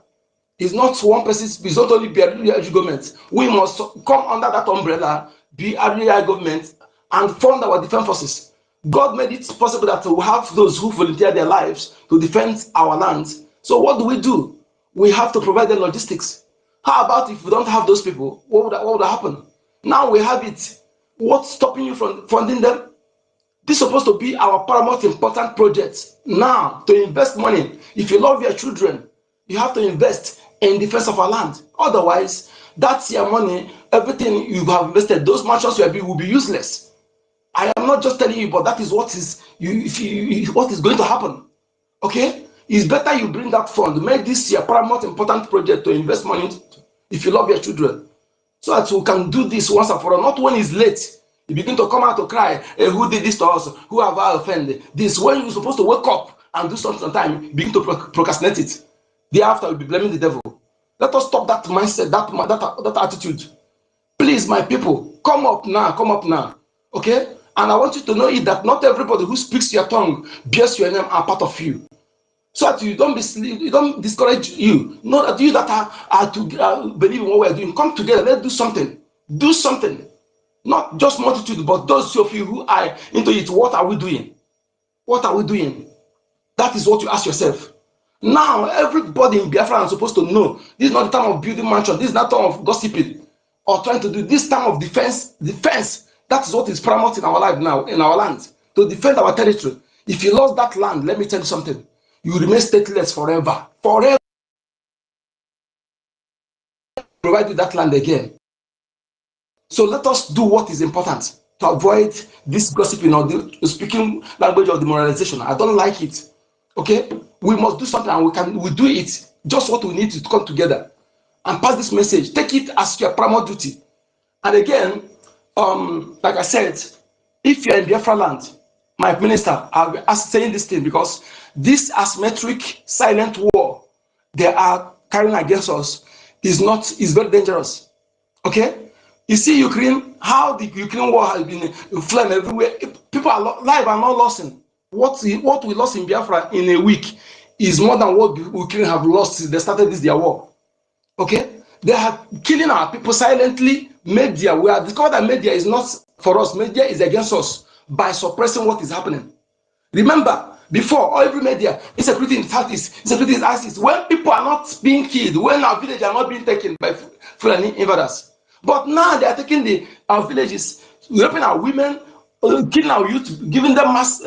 is not one person's, it's not only the government. We must come under that umbrella, be R0RI government, and fund our defense forces. God made it possible that we have those who volunteer their lives to defend our land. So what do? We have to provide the logistics. How about if we don't have those people? What would happen? Now we have it. What's stopping you from funding them? This is supposed to be our paramount important project. Now, to invest money. If you love your children, you have to invest in defense of our land. Otherwise, that's your money, everything you have invested, those mansions you have built will be useless. I am not just telling you, but that is what is what is going to happen. Okay? It's better you bring that fund, make this your paramount important project to invest money into, if you love your children, so that you can do this once and for all. Not when it's late, you begin to come out to cry, hey, who did this to us? Who have I offended? This, when you're supposed to wake up and do something on time, you begin to procrastinate it. Thereafter, you'll be blaming the devil. Let us stop that mindset, that attitude. Please, my people, come up now, okay? And I want you to know it that not everybody who speaks your tongue bears your name are part of you. So that you don't discourage you. Know that you that are to believe in what we're doing, come together, let's do something. Do something. Not just multitude, but those of you who are into it, what are we doing? What are we doing? That is what you ask yourself. Now, everybody in Biafra is supposed to know this is not the time of building mansion, this is not the time of gossiping or trying to do this time of defense. That is what is paramount in our life now, in our land, to defend our territory. If you lost that land, let me tell you something, you remain stateless forever. Forever. Provide you that land again. So let us do what is important to avoid this gossiping or the speaking language of demoralization. I don't like it. Okay, we must do something, and we do it. Just what we need to come together and pass this message. Take it as your paramount duty. And again, like I said, if you're in Biafra land, my minister, I'll be saying this thing because this asymmetric silent war they are carrying against us is very dangerous. Okay, you see Ukraine, how the Ukraine war has been flamed everywhere. People are live and not lost. What we lost in Biafra in a week is more than what Ukraine have lost since they started their war. Okay, they are killing our people silently. Media, we have discovered that media is not for us. Media is against us by suppressing what is happening. Remember, before every media, insecurity in the southeast, insecurity in the axis. When people are not being killed, when our villages are not being taken by Foolani invaders, but now they are taking our villages, raping our women, killing our youth, giving them mass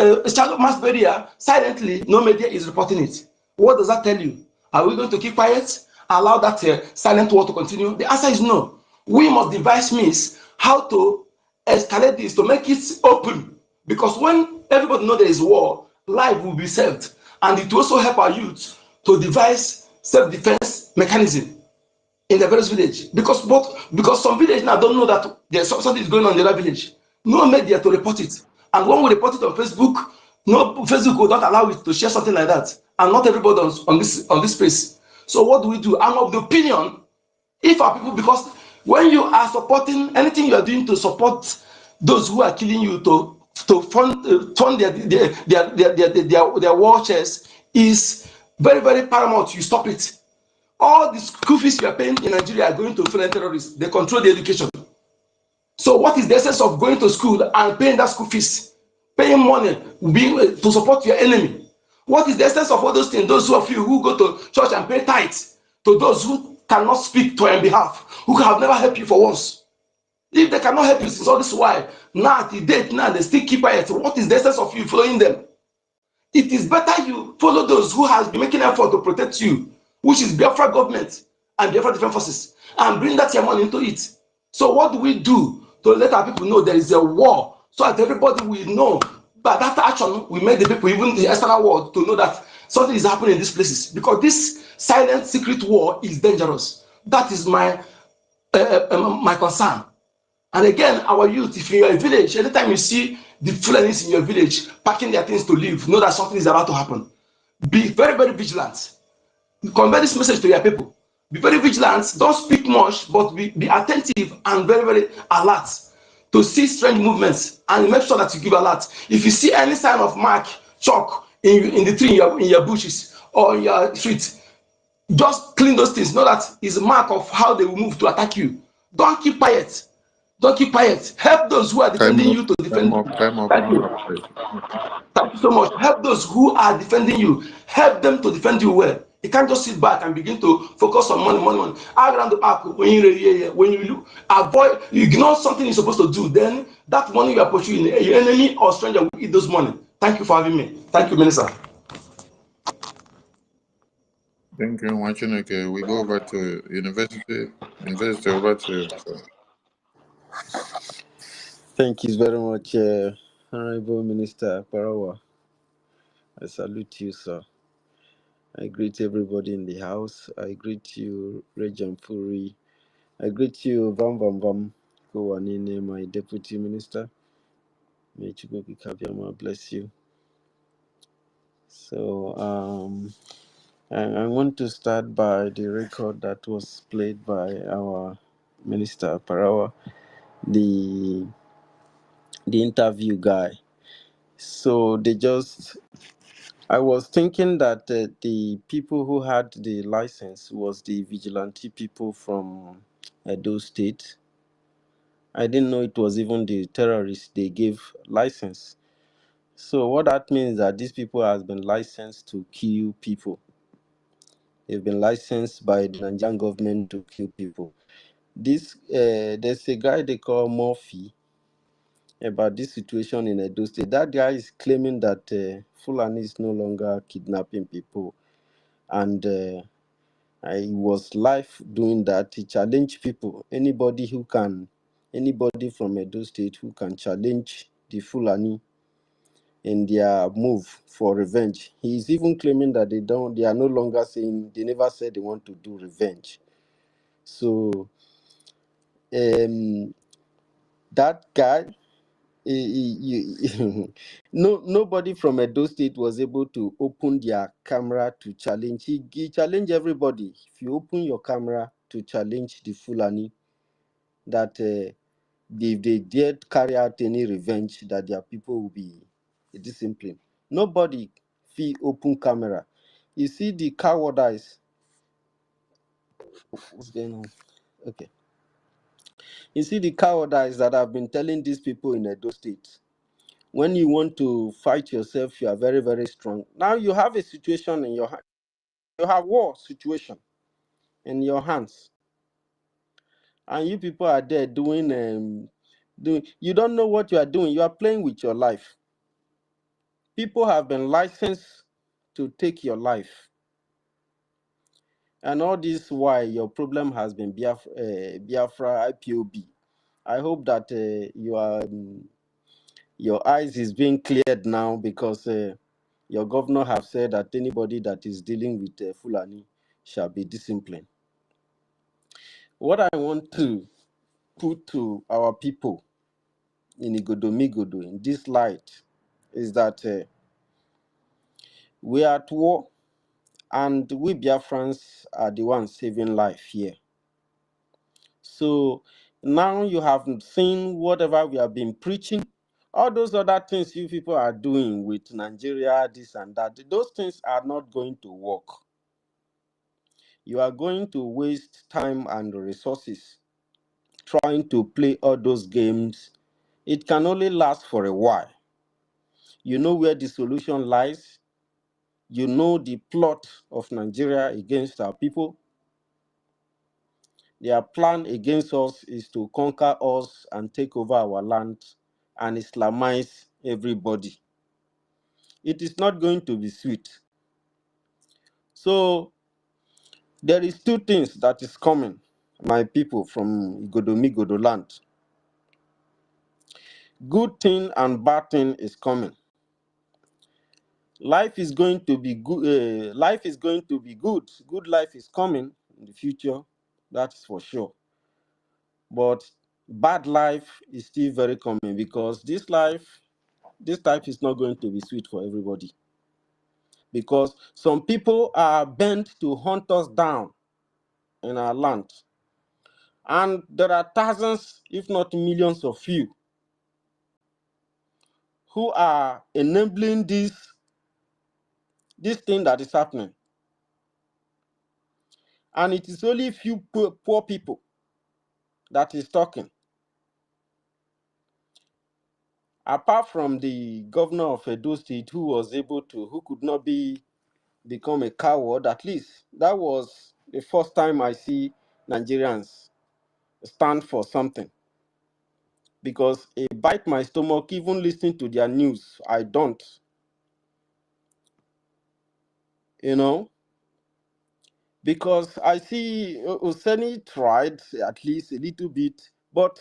burial silently. No media is reporting it. What does that tell you? Are we going to keep quiet? Allow that silent war to continue? The answer is no. We must devise means how to escalate this to make it open. Because when everybody knows there is war, life will be saved. And it will also help our youth to devise self-defense mechanism in the various village. Because some village now don't know that there's something is going on in the other village. No media to report it. And when we report it on Facebook, no, Facebook will not allow it to share something like that. And not everybody on this space. So what do? I'm of the opinion, if our people, because when you are supporting anything you are doing to support those who are killing you to fund their war chests is very, very paramount. You stop it. All the school fees you are paying in Nigeria are going to foreign terrorists. They control the education. So what is the essence of going to school and paying that school fees? Paying money to support your enemy. What is the essence of all those things? Those of you who go to church and pay tithes to those who cannot speak to your behalf, who have never helped you for once. If they cannot help you since all this while, now at the date, now they still keep quiet. What is the essence of you following them? It is better you follow those who has been making effort to protect you, which is Biafra government and Biafra Defense Forces, and bring that your money into it. So what do we do to let our people know there is a war, so that everybody will know? But that action will make the people, even the external world, to know that something is happening in these places. Because this silent, secret war is dangerous. That is my concern. And again, our youth, if you're in a village, anytime you see the Fulanis in your village packing their things to leave, know that something is about to happen. Be very, very vigilant. Convey this message to your people. Be very vigilant. Don't speak much, but be attentive and very, very alert to see strange movements, and make sure that you give alert. If you see any sign of mark, chalk in the tree, in your bushes or in your street, just clean those things. Know that is a mark of how they will move to attack you. Don't keep quiet. Don't keep quiet. Help those who are defending you to defend you. Thank you. Thank you so much. Help those who are defending you. Help them to defend you well. You can't just sit back and begin to focus on money. Around the park, when you avoid, you ignore something you're supposed to do, then that money you are pursuing, your enemy or stranger will eat those money. Thank you for having me. Thank you, Minister. Thank you, Wachineke. We go over to university. University, over to you. Thank you very much, Honorable Minister Parawa. I salute you, sir. I greet everybody in the house. I greet you, Regent Furi. I greet you, Vam Vam Vam Kowanine, my Deputy Minister. May Chukwuka Kabiyama bless you. So, I want to start by the record that was played by our Minister Parawa, the interview guy. So I was thinking that the people who had the license was the vigilante people from Edo State. I didn't know it was even the terrorists they gave license. So what that means is that these people have been licensed to kill people. They've been licensed by the Nigerian government to kill people. There's a guy they call Murphy about this situation in Edo State. That guy is claiming that Fulani is no longer kidnapping people, and I was live doing that. He challenged people. Anybody from Edo State who can challenge the Fulani in their move for revenge. He's even claiming that they are no longer saying, they never said they want to do revenge. So that guy, nobody from Edo State was able to open their camera to challenge. He challenged everybody. If you open your camera to challenge the Fulani, that if they dared carry out any revenge, that their people will be disciplined. Nobody feel open camera. You see the cowardice. What's going on? Okay. You see the cowardice that I've been telling these people in Edo State. When you want to fight yourself, you are very, very strong. Now you have a situation in your hand. You have war situation in your hands. And you people are there doing. You don't know what you are doing. You are playing with your life. People have been licensed to take your life. And all this why your problem has been Biafra IPOB. I hope that your eyes is being cleared now, because your governor have said that anybody that is dealing with Fulani shall be disciplined. What I want to put to our people in Igodomigodo in this light is that we are at war, and we Biafrans are the ones saving life here. So now you have seen whatever we have been preaching, all those other things you people are doing with Nigeria, this and that, those things are not going to work. You are going to waste time and resources trying to play all those games. It can only last for a while. You know where the solution lies. You know the plot of Nigeria against our people. Their plan against us is to conquer us and take over our land and Islamize everybody. It is not going to be sweet. So there is two things that is coming, my people from Igodomigodo land. Good thing and bad thing is coming. Life is going to be good. Life is going to be good. Good life is coming in the future. That's for sure. But bad life is still very common, because this life is not going to be sweet for everybody. Because some people are bent to hunt us down in our land. And there are thousands, if not millions of you, who are enabling this thing that is happening. And it is only few poor people that is talking. Apart from the governor of Edo State, who could not become a coward, at least that was the first time I see Nigerians stand for something. Because it bites my stomach even listening to their news. I don't. Because I see Oseni tried at least a little bit, but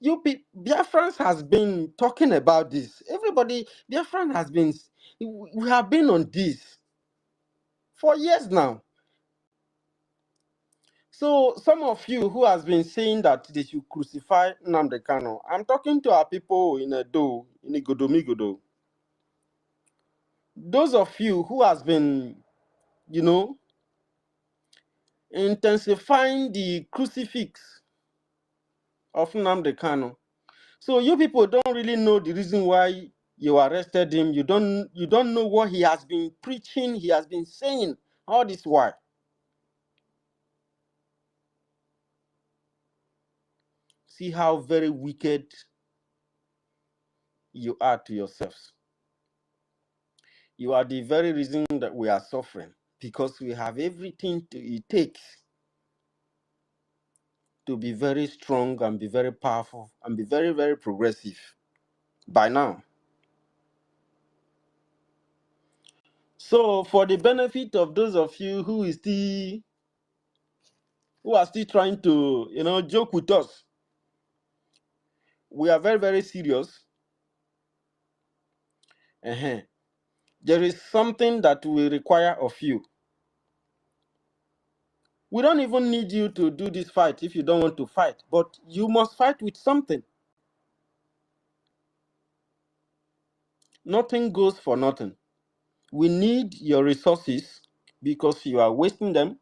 Biafrans has been talking about this. Everybody, Biafran has been, we have been on this for years now. So some of you who has been saying that they should crucify Nnamdi Kanu, I'm talking to our people in Edo, in Igodomigodo. Those of you who has been, intensifying the crucifix of Nnamdi Kanu. So you people don't really know the reason why you arrested him. You don't know what he has been preaching, he has been saying all this while. See how very wicked you are to yourselves. You are the very reason that we are suffering, because we have everything it takes to be very strong and be very powerful and be very, very progressive by now. So for the benefit of those of you who are still trying to, joke with us, we are very, very serious. There is something that we require of you. We don't even need you to do this fight if you don't want to fight, but you must fight with something. Nothing goes for nothing. We need your resources because you are wasting them.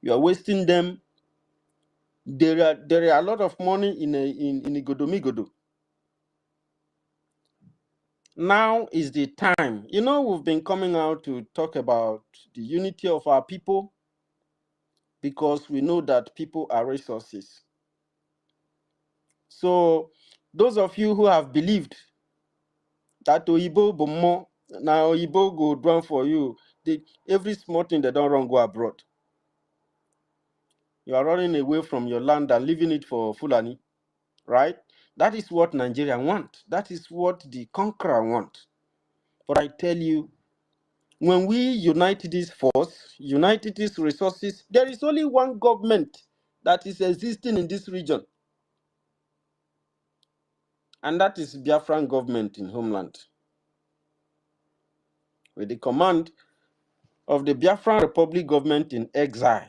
You are wasting them. There are a lot of money in Igodomigodo. Now is the time. We've been coming out to talk about the unity of our people because we know that people are resources. So those of you who have believed that Oyibo Bomo, now Oyibo go run for you, every small thing they don't run go abroad. You are running away from your land and leaving it for Fulani, right? That is what Nigeria want. That is what the conqueror want. But I tell you, when we unite this force, unite these resources, there is only one government that is existing in this region. And that is Biafran government in homeland. With the command of the Biafran Republic government in exile,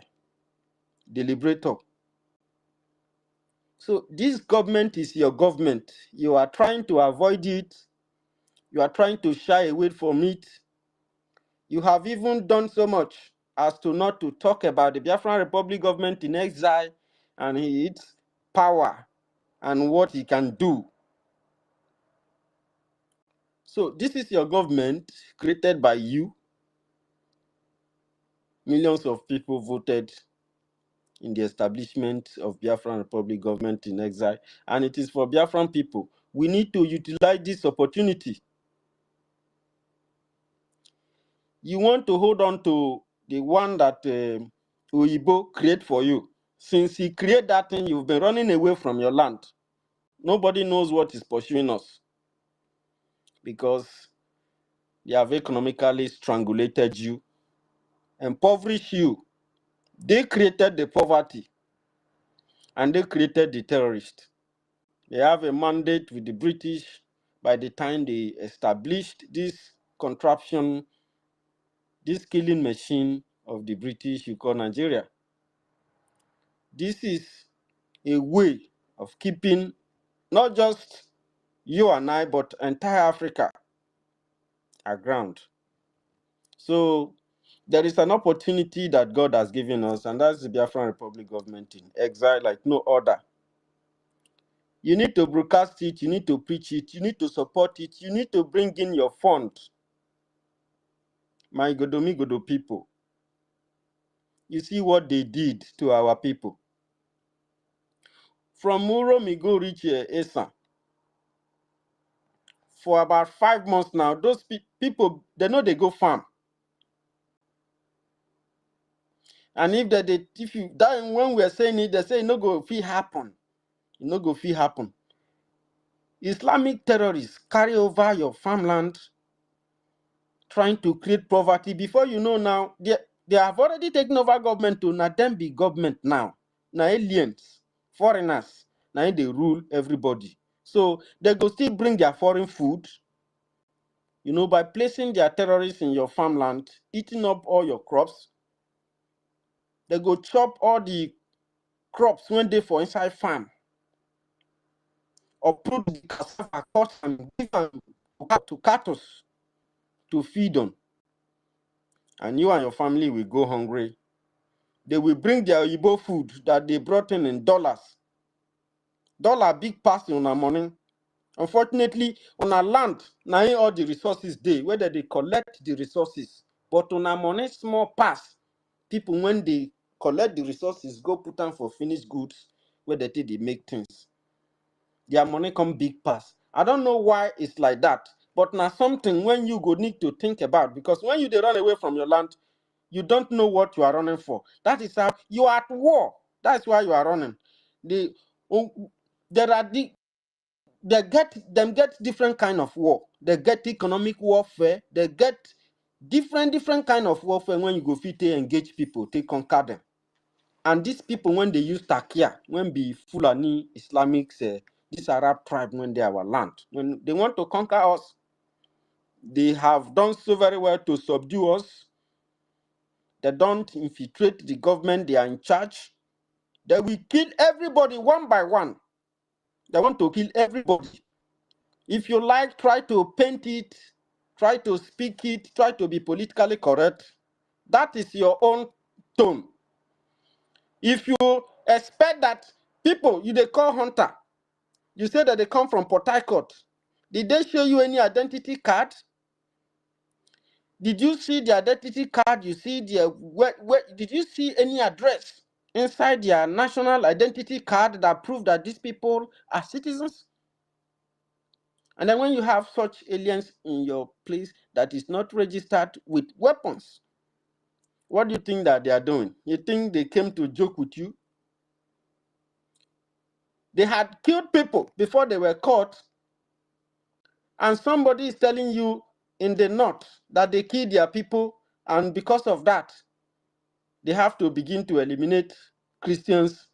the liberator. So this government is your government. You are trying to avoid it. You are trying to shy away from it. You have even done so much as to not to talk about the Biafran Republic government in exile and its power and what he can do. So this is your government created by you. Millions of people voted in the establishment of Biafran Republic government in exile, and it is for Biafran people. We need to utilize this opportunity. You want to hold on to the one that Uyibo create for you. Since he created that thing, you've been running away from your land. Nobody knows what is pursuing us because they have economically strangulated you, impoverished you. They created the poverty and they created the terrorists. They have a mandate with the British by the time they established this contraption, this killing machine of the British you call Nigeria. This is a way of keeping not just you and I, but entire Africa aground. So there is an opportunity that God has given us, and that's the Biafran Republic government in exile like no other. You need to broadcast it, you need to preach it, you need to support it, you need to bring in your fund. My Godomigodo people, you see what they did to our people. From Muro go reach Esan. For about 5 months now, those people, they know they go farm. And if you that when we are saying it, they say no go fit happen. It no go fit happen. Islamic terrorists carry over your farmland, trying to create poverty. Before you know now, They have already taken over government to not them be government now. Now aliens, foreigners, now they rule everybody. So they go still bring their foreign food, by placing their terrorists in your farmland, eating up all your crops. They go chop all the crops when they for inside farm, or put the cassava cut and give them to cattle to feed on. And you and your family will go hungry. They will bring their Igbo food that they brought in dollars. Dollar big pass on our money. Unfortunately, on our land, now all the resources they, whether they collect the resources, but on our money small pass. People when they collect the resources, go put them for finished goods, where they make things. Their money come big pass. I don't know why it's like that, but now something when you go need to think about, because when they run away from your land, you don't know what you are running for. That is how you are at war. That's why you are running. There are get different kind of war. They get economic warfare. They get different kind of warfare when you go fit to engage people, to conquer them. And these people, when they use Takia, when be Fulani, Islamics, this Arab tribe, when they are our land, when they want to conquer us, they have done so very well to subdue us. They don't infiltrate the government. They are in charge. They will kill everybody one by one. They want to kill everybody. If you like, try to paint it, try to speak it, try to be politically correct. That is your own tone. If you expect that people, they call hunter, you say that they come from Port Harcourt. Did they show you any identity card? Did you see the identity card? You see did you see any address inside their national identity card that prove that these people are citizens? And then when you have such aliens in your place that is not registered with weapons, what do you think that they are doing? You think they came to joke with you? They had killed people before they were caught, and somebody is telling you in the north that they killed their people, and because of that, they have to begin to eliminate Christians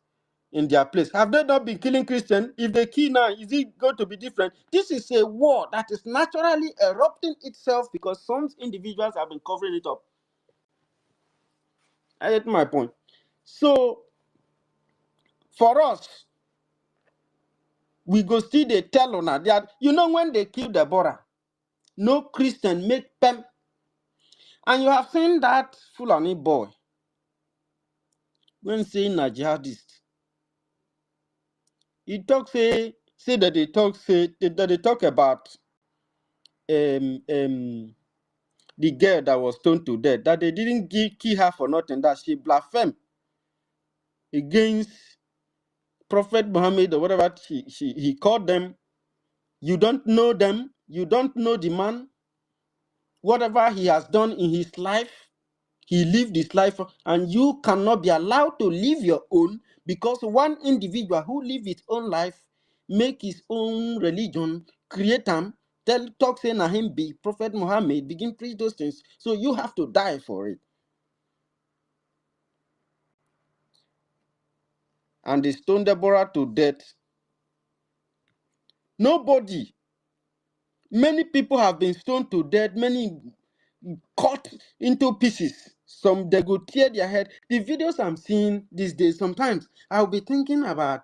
in their place. Have they not been killing Christians? If they kill now, is it going to be different? This is a war that is naturally erupting itself because some individuals have been covering it up. I get my point. So, for us, we go see the tell on that. When they kill Deborah, no Christian make them. And you have seen that Fulani boy when saying a jihadist. He talk say that they talk about the girl that was stoned to death, that they didn't kill her for nothing, that she blasphemed against Prophet Muhammad or whatever he called them. You don't know them, you don't know the man, whatever he has done in his life, he lived his life, and you cannot be allowed to live your own because one individual who live his own life, make his own religion, create him, talk say na him be Prophet Muhammad, begin preach those things. So you have to die for it. And they stoned Deborah to death. Many people have been stoned to death, many cut into pieces. Some they go tear their head. The videos I'm seeing these days, sometimes I'll be thinking about,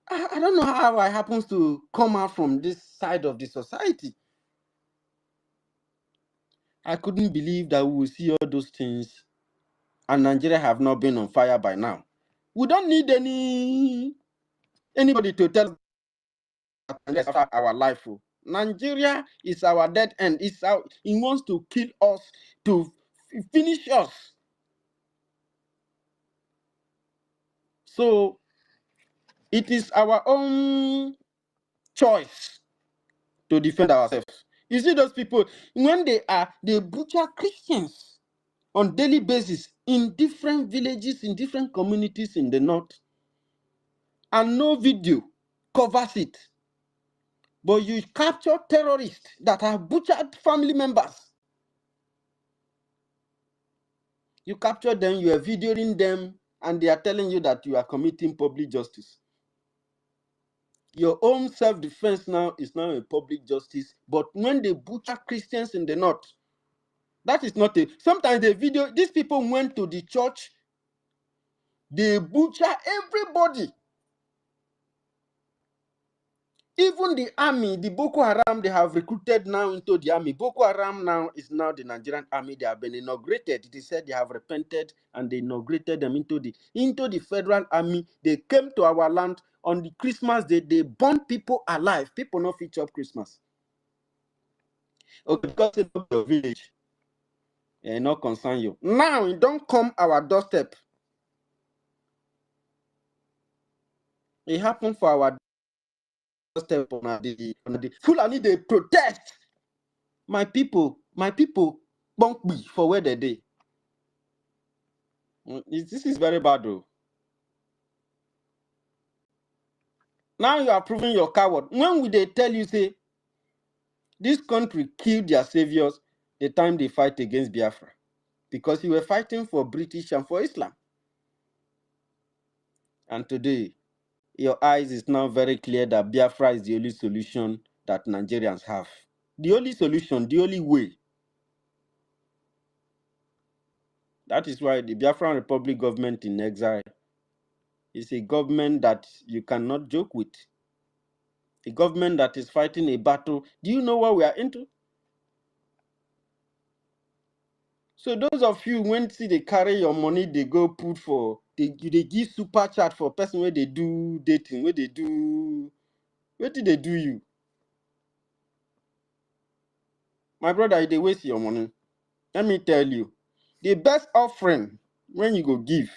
I don't know how I happens to come out from this side of the society. I couldn't believe that we will see all those things and Nigeria have not been on fire by now. We don't need anybody to tell us after our life. Nigeria is our dead end. It wants to kill us, to finish us. So it is our own choice to defend ourselves. You see those people, when they butcher Christians on daily basis in different villages, in different communities in the north, and no video covers it. But you capture terrorists that have butchered family members. You capture them, you are videoing them, and they are telling you that you are committing public justice. Your own self-defense now is now a public justice. But when they butcher Christians in the north, that is not a... Sometimes the video, these people went to the church, they butcher everybody. Even the army, the Boko Haram, they have recruited now into the army. Boko Haram now is now the Nigerian army. They have been inaugurated. They said they have repented and they inaugurated them into the federal army. They came to our land on the Christmas day. They burned people alive. People not fit up Christmas. Okay, because it's not your village. It not concern you. Now it don't come our doorstep. It happened for our doorstep on the Foolani, they protest. My people bunk me for where they dey. This is very bad though. Now you are proving your coward. When will they tell you, say, this country killed their saviors the time they fight against Biafra? Because you were fighting for British and for Islam. And today, your eyes is now very clear that Biafra is the only solution that Nigerians have. The only solution, the only way. That is why the Biafran Republic government in exile is a government that you cannot joke with. A government that is fighting a battle. Do you know what we are into? So those of you when see they carry your money, they go put for they give super chat for person where they do dating, where they do what did they do you? My brother, they waste your money. Let me tell you, the best offering when you go give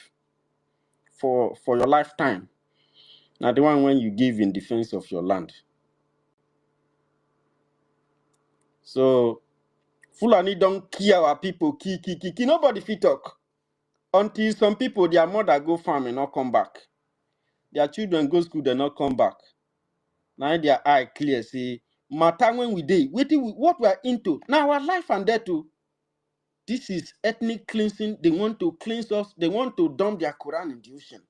for your lifetime, now the one when you give in defense of your land. So Fulani don't kill our people, kill. Nobody fit talk. Until some people, their mother go farm and not come back. Their children go school, they not come back. Now their eye clear, say, matter when we dey, what we are into. Now our life and death too. This is ethnic cleansing. They want to cleanse us. They want to dump their Quran in the ocean.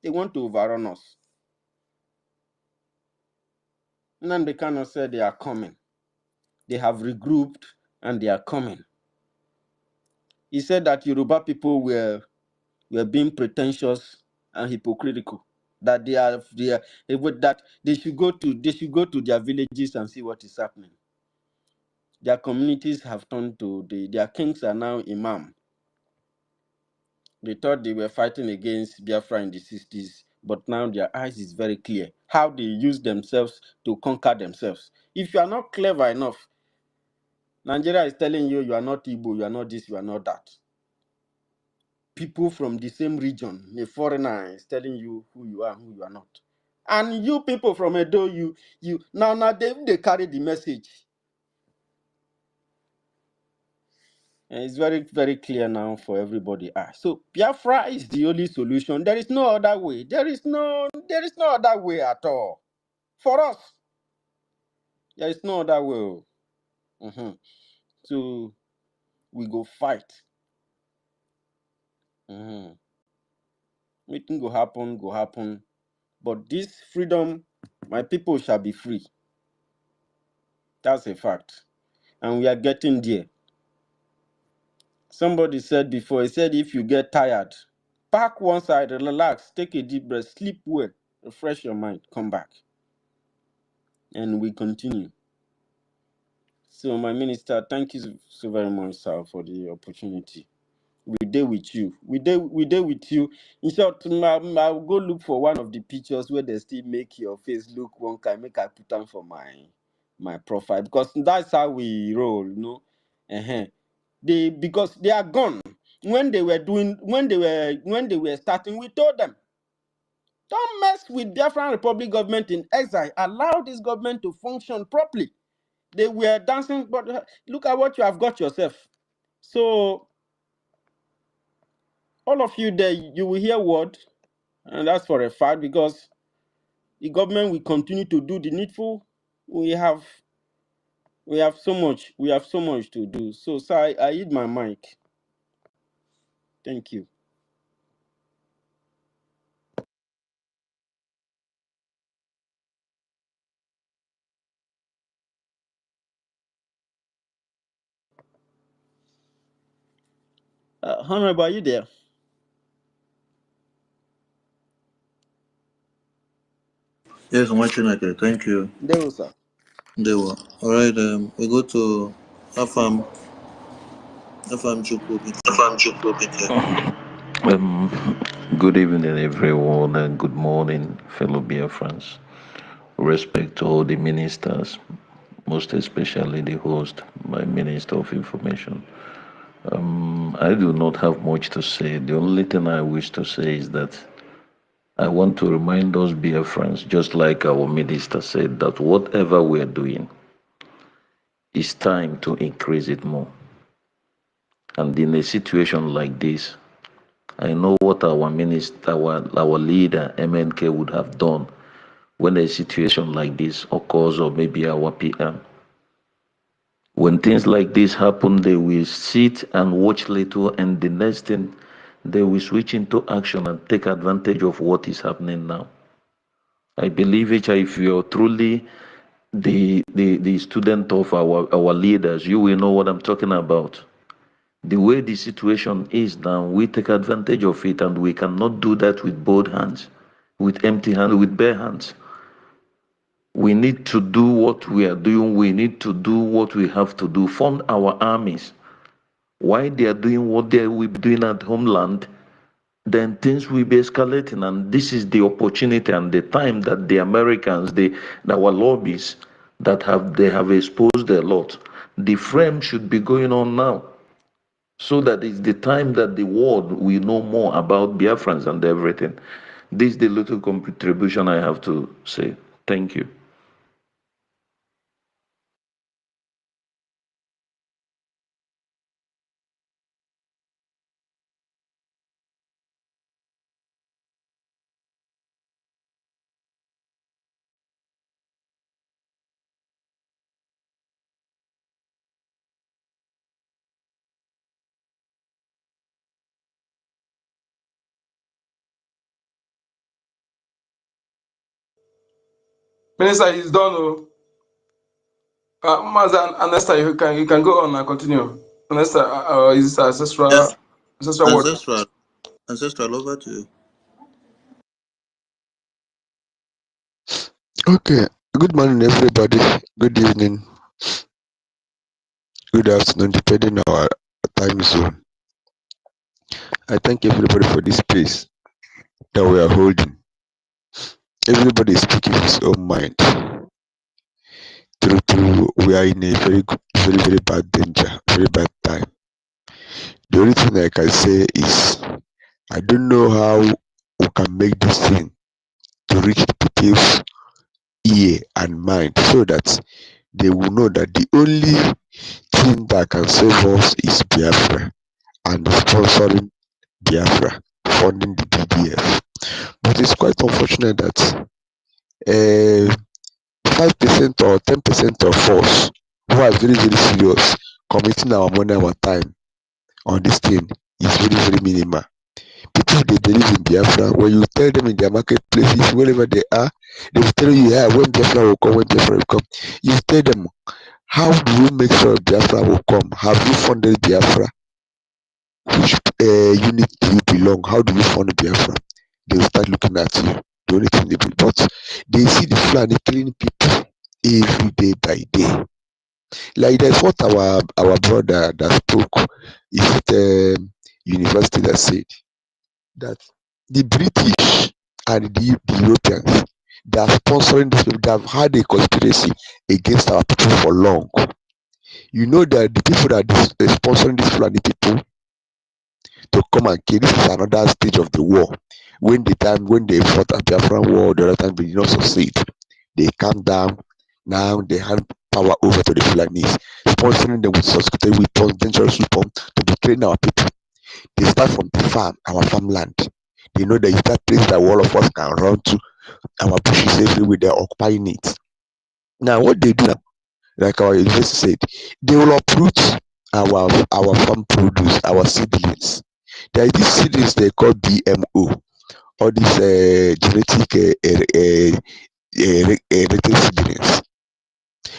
They want to overrun us. And then they cannot say they are coming. They have regrouped and they are coming. He said that Yoruba people were being pretentious and hypocritical. That that they should go to their villages and see what is happening. Their communities have turned to their kings are now imam. They thought they were fighting against Biafra in the 60s, but now their eyes is very clear how they use themselves to conquer themselves. If you are not clever enough, Nigeria is telling you you are not Igbo, you are not this, you are not that. People from the same region, a foreigner is telling you who you are and who you are not. And you people from Edo, now they carry the message. And it's very, very clear now for everybody. So Biafra is the only solution. There is no other way. There is no other way at all. For us, there is no other way. So we go fight. Anything go happen. But this freedom, my people shall be free. That's a fact. And we are getting there. Somebody said before, he said if you get tired, park one side, relax, take a deep breath, sleep well, refresh your mind, come back. And we continue. So my minister, thank you so very much, sir, for the opportunity. We there with you. We there with you. In short, I'll go look for one of the pictures where they still make your face look one kind, make I put on for my profile, because that's how we roll, you know. Because they are gone. When they were starting, we told them, don't mess with Biafran Republic government in exile. Allow this government to function properly. They were dancing, but look at what you have got yourself. So all of you there, you will hear word, and that's for a fact, because the government will continue to do the needful. We have so much to do. So sir, I hit my mic. Thank you. Honorable, are you there? Yes, I'm watching it. Thank you. There, sir. They were. All right. We go to Afam. Afam Chukwupike. Um, Good evening, everyone, and good morning, fellow Biafrans. Respect to all the ministers, most especially the host, my Minister of Information. I do not have much to say. The only thing I wish to say is that I want to remind those Biafrans, just like our minister said, that whatever we're doing, it's time to increase it more. And in a situation like this, I know what our minister, our leader, MNK, would have done when a situation like this occurs, or maybe our PM. When things like this happen, they will sit and watch little, and the next thing, they will switch into action and take advantage of what is happening now. I believe, if you're truly the student of our leaders, you will know what I'm talking about. The way the situation is now, we take advantage of it, and we cannot do that with both hands, with empty hands, with bare hands. We need to do what we are doing. We need to do what we have to do. Fund our armies. While they are doing what they will be doing at homeland, then things will be escalating. And this is the opportunity and the time that the Americans, our lobbies, they have exposed a lot. The frame should be going on now, so that it's the time that the world will know more about Biafrans and everything. This is the little contribution I have to say. Thank you. Minister, he's done. Oh. Maza and Esther, you can go on and continue. And Esther, is Yes. ancestral word. Ancestral. Ancestral, over to you. Okay. Good morning, everybody. Good evening. Good afternoon, depending on our time zone. I thank everybody for this space that we are holding. Everybody is speaking his own mind. True, we are in a very bad danger, very bad time. The only thing I can say is I don't know how we can make this thing to reach the people's ear and mind so that they will know that the only thing that can save us is Biafra and sponsoring Biafra, funding the BDF. But it's quite unfortunate that 5% or 10% of us who are very serious committing our money, our time on this thing is very minimal. People, they believe in Biafra. When you tell them in their marketplaces, wherever they are, they will tell you, yeah, when Biafra will come, when Biafra will come. You tell them, how do you make sure Biafra will come? Have you funded Biafra? Which unit do you belong? How do you fund Biafra? They will start looking at you. The only thing they do, but they see the Fulani killing people every day by day. Like that's what our brother that spoke is the university that said that the British and the Europeans, they are sponsoring this people. They have had a conspiracy against our people for long. You know that the people that are sponsoring these Fulani people to come and kill, this is another stage of the war. When they fought at Biafran war, the other time they did not succeed. They calm down. Now they hand power over to the Fulanis, sponsoring them with suspected weapons, dangerous weapons to be killing our people. They start from the farm, our farmland. They know that it's that place that all of us can run to. Our bushes everywhere, they're occupying it. Now what they do now, like our university said, they will uproot our farm produce, our seedlings. There is this series they call BMO, or this genetic hereditary seedlings.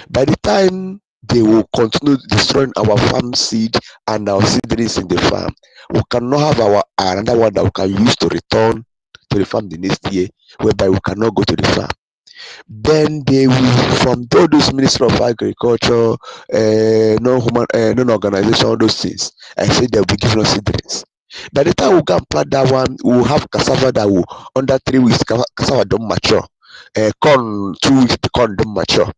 By the time they will continue destroying our farm seed and our seedlings in the farm, we cannot have our another one that we can use to return to the farm the next year, whereby we cannot go to the farm. Then they will, from all those Ministry of Agriculture, non-organization, all those things, I say they'll be giving us seedlings. By the time we can plant that one, we will have cassava that will, under 3 weeks, cassava don't mature. Corn, 2 weeks, the corn don't mature.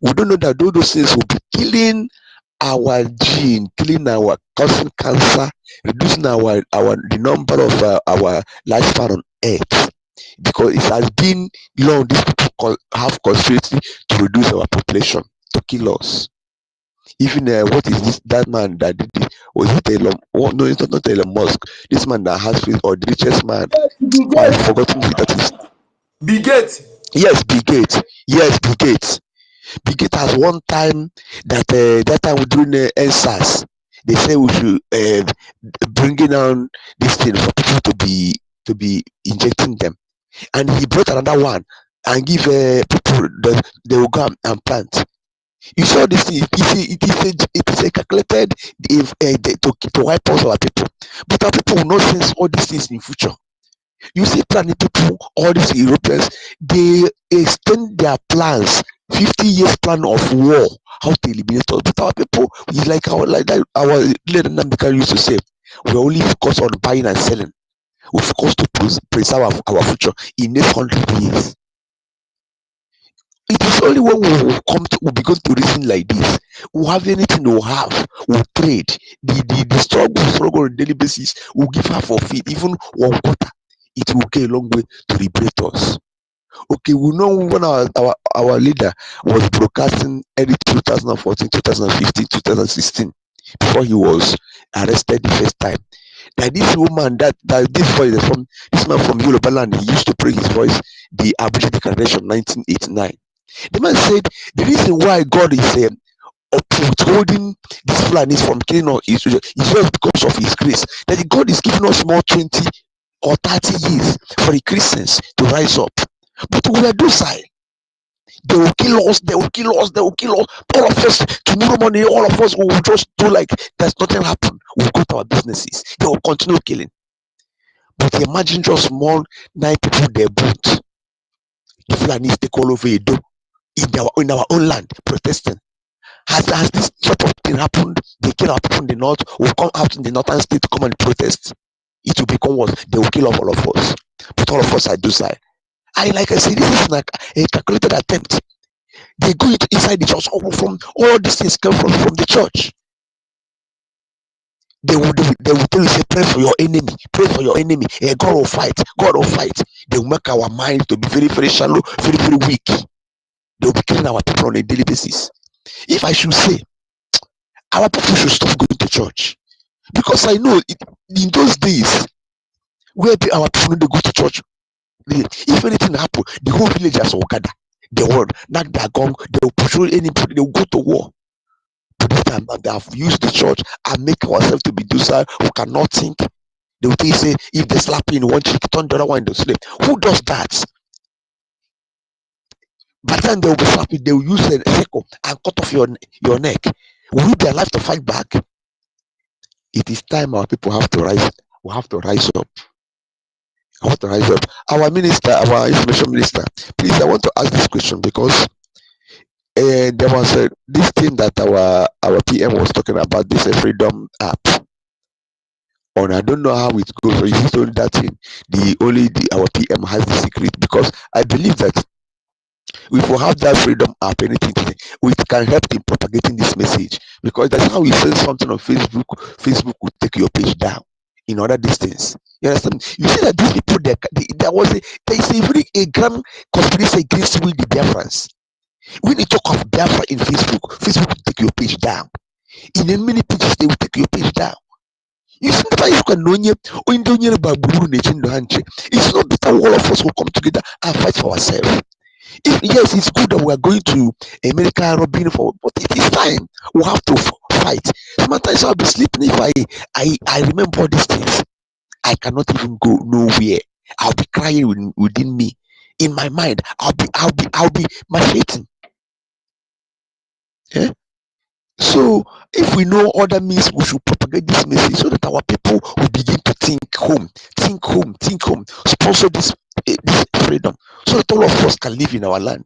We don't know that all those things will be killing our gene, killing our, causing cancer, reducing our the number of our lifespan on earth, because it has been long. These people have conspiracy to reduce our population, to kill us. Even what is this, that man that did it? Was it Elon? Oh, no, it's not Elon Musk. This man that has faith, or the richest man. I've forgotten who that is. Bill Gates. Yes, Bill Gates. Yes, Bill Gates. Bill Gates has one time that time we doing NSAS. They say we should bringing on this thing for people to be injecting them, and he brought another one and give people they will go and plant. You saw this thing. It is a calculated to wipe out our people, but our people will not sense all these things in future. You see, planning people, all these Europeans, they extend their plans, 50 years plan of war, how to eliminate us. But our people, we like our leader Nambika used to say, we only focus on buying and selling. We focus to preserve our future in next 100 years. It is only when we begin to reason like this, we have anything we have, we trade. The struggle on a daily basis, we give half of it, even 1/4. It will go a long way to liberate us. Okay, we know when our leader was broadcasting early 2014, 2015, 2016, before he was arrested the first time, that this woman, that this voice from this man from Yoruba land, he used to pray his voice, the Abuja Declaration 1989. The man said the reason why God is withholding these Fulanis from killing us is just because of his grace. That God is giving us more 20 or 30 years for the Christians to rise up. But we are docile. They will kill us, they will kill us, they will kill us. All of us, tomorrow morning, all of us will just do like there's nothing happened. We'll go to our businesses. They will continue killing. But imagine just more 9 people they boot. The Fulanis take all over Edo in our own land protesting. Has this sort of thing happened? They kill our people in the north, will come out in the northern state to come and protest. It will become worse. They will kill off all of us. But all of us are docile. Like I said, this is like a calculated attempt. They go inside the church. From all these things come from the church. They will tell you, say, pray for your enemy, pray for your enemy. God will fight, God will fight. They will make our minds to be very, very shallow, very, very weak. They will be killing our people on a daily basis. If I should say, our people should stop going to church, because I know in those days where our people don't go to church, if anything happen, the whole villagers will gather. They will knock their gong, they will patrol anybody, they will go to war. But this time they have used the church and make ourselves to be docile, who cannot think. They will say, if they slap you in one cheek, turn the other one into slave. Who does that? By the time they will be slapping, they will use a circle and cut off your neck. Will you be alive to fight back? It is time our people have to rise. We have to rise up. I want to rise up. Our minister, our information minister, please, I want to ask this question, because there was this thing that our PM was talking about, this freedom app. And I don't know how it goes. So is it only that thing? Our PM has the secret, because I believe that if we have that freedom app, anything, it can help in propagating this message, because that's how we send something on Facebook. Facebook will take your page down in other distance. You understand? You see that these people, there is a grand conspiracy against we the Biafrans. When you talk of Biafra in Facebook, Facebook will take your page down. In many pages, they will take your page down. You see that you can know it's not better all of us will come together and fight for ourselves. Yes, it's good that we are going to America robbing for, but it is time we have to fight. Sometimes I'll be sleeping if I remember these things. I cannot even go nowhere. I'll be crying within me. In my mind, I'll be macheting. Yeah? So if we know other means, we should propagate this message so that our people will begin to think home, sponsor this freedom, so that all of us can live in our land.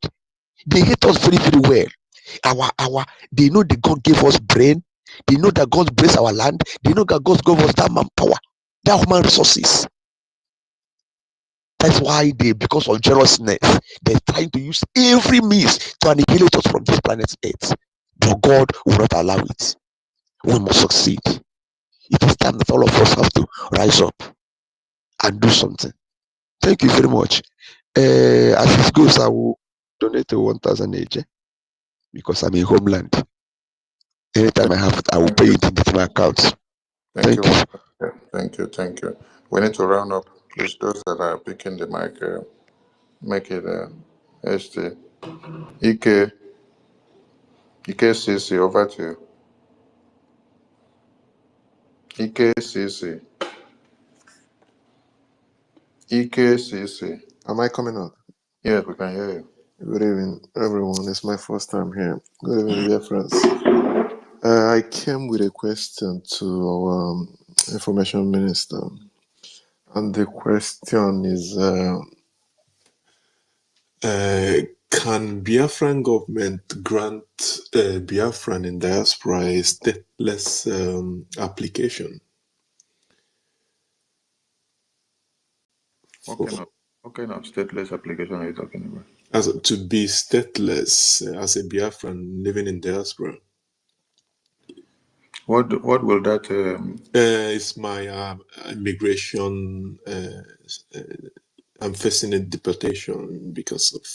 They hate us very, very well. They know that God gave us brain. They know that God bless our land. They know that God gave us that manpower, that human resources. That's why they, because of jealousness, they're trying to use every means to annihilate us from this planet Earth. But God will not allow it. We must succeed. It is time that all of us have to rise up and do something. Thank you very much. As it goes, I will donate to 1,000 AJ because I'm in homeland. Anytime I have it, I will pay it into my account. Thank you. Thank you. We need to round up. Please, those that are picking the mic, make it ST. EKCC, over to you. EKCC. EKCC. Am I coming up? Yes, we can hear you. Good evening, everyone. It's my first time here. Good evening, dear friends. I came with a question to our information minister, and the question is: can Biafran government grant Biafran in diaspora a stateless application? What kind of stateless application are you talking about? As to be stateless as a Biafran living in diaspora. What will that? It's my immigration. I'm facing a deportation because of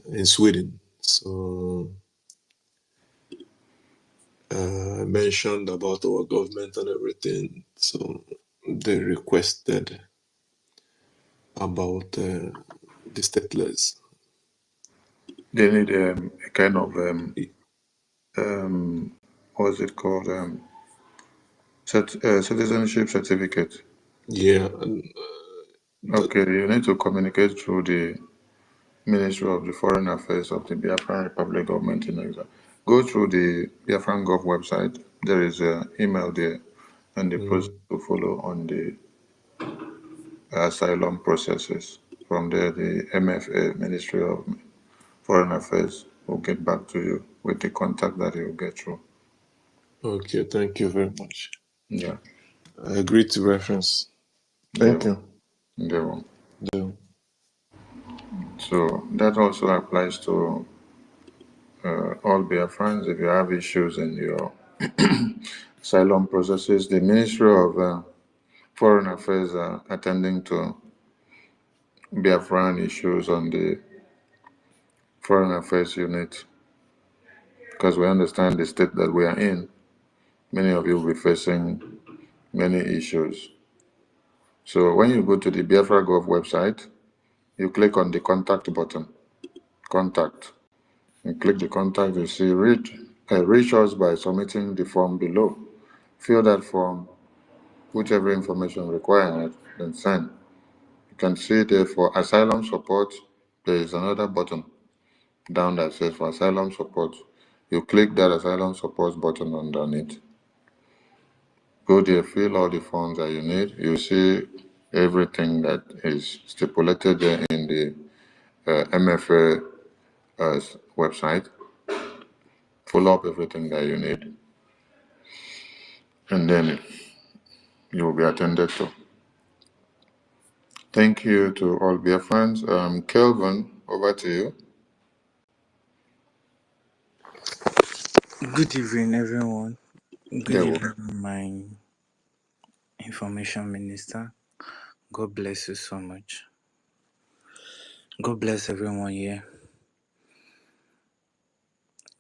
in Sweden. So I mentioned about our government and everything. So they requested about the stateless. They need a kind of what's it called? Citizenship certificate. Yeah. Okay, you need to communicate through the Ministry of the Foreign Affairs of the Biafran Republic Government in Exile. Go through the Biafran Gov website. There is an email there and the process to follow on the asylum processes. From there, the MFA, Ministry of Foreign Affairs, will get back to you with the contact that you will get through. Okay, thank you very much. Yeah. I agree to reference. Thank you. Yeah. Yeah. So that also applies to all Biafrans. If you have issues in your asylum processes, the Ministry of Foreign Affairs are attending to Biafran issues on the Foreign Affairs unit because we understand the state that we are in. Many of you will be facing many issues. So when you go to the Biafra Gov website, you click on the contact button, contact. You click the contact, you see reach us by submitting the form below. Fill that form, put every information required, then send. You can see there for asylum support, there is another button down that says for asylum support. You click that asylum support button underneath. Go there, fill all the forms that you need. You see everything that is stipulated there in the MFA website. Fill up everything that you need. And then you will be attended to. Thank you to all dear friends. Kelvin, over to you. Good evening, everyone. Good Yeah, well, evening, my information minister. God bless you so much. God bless everyone here.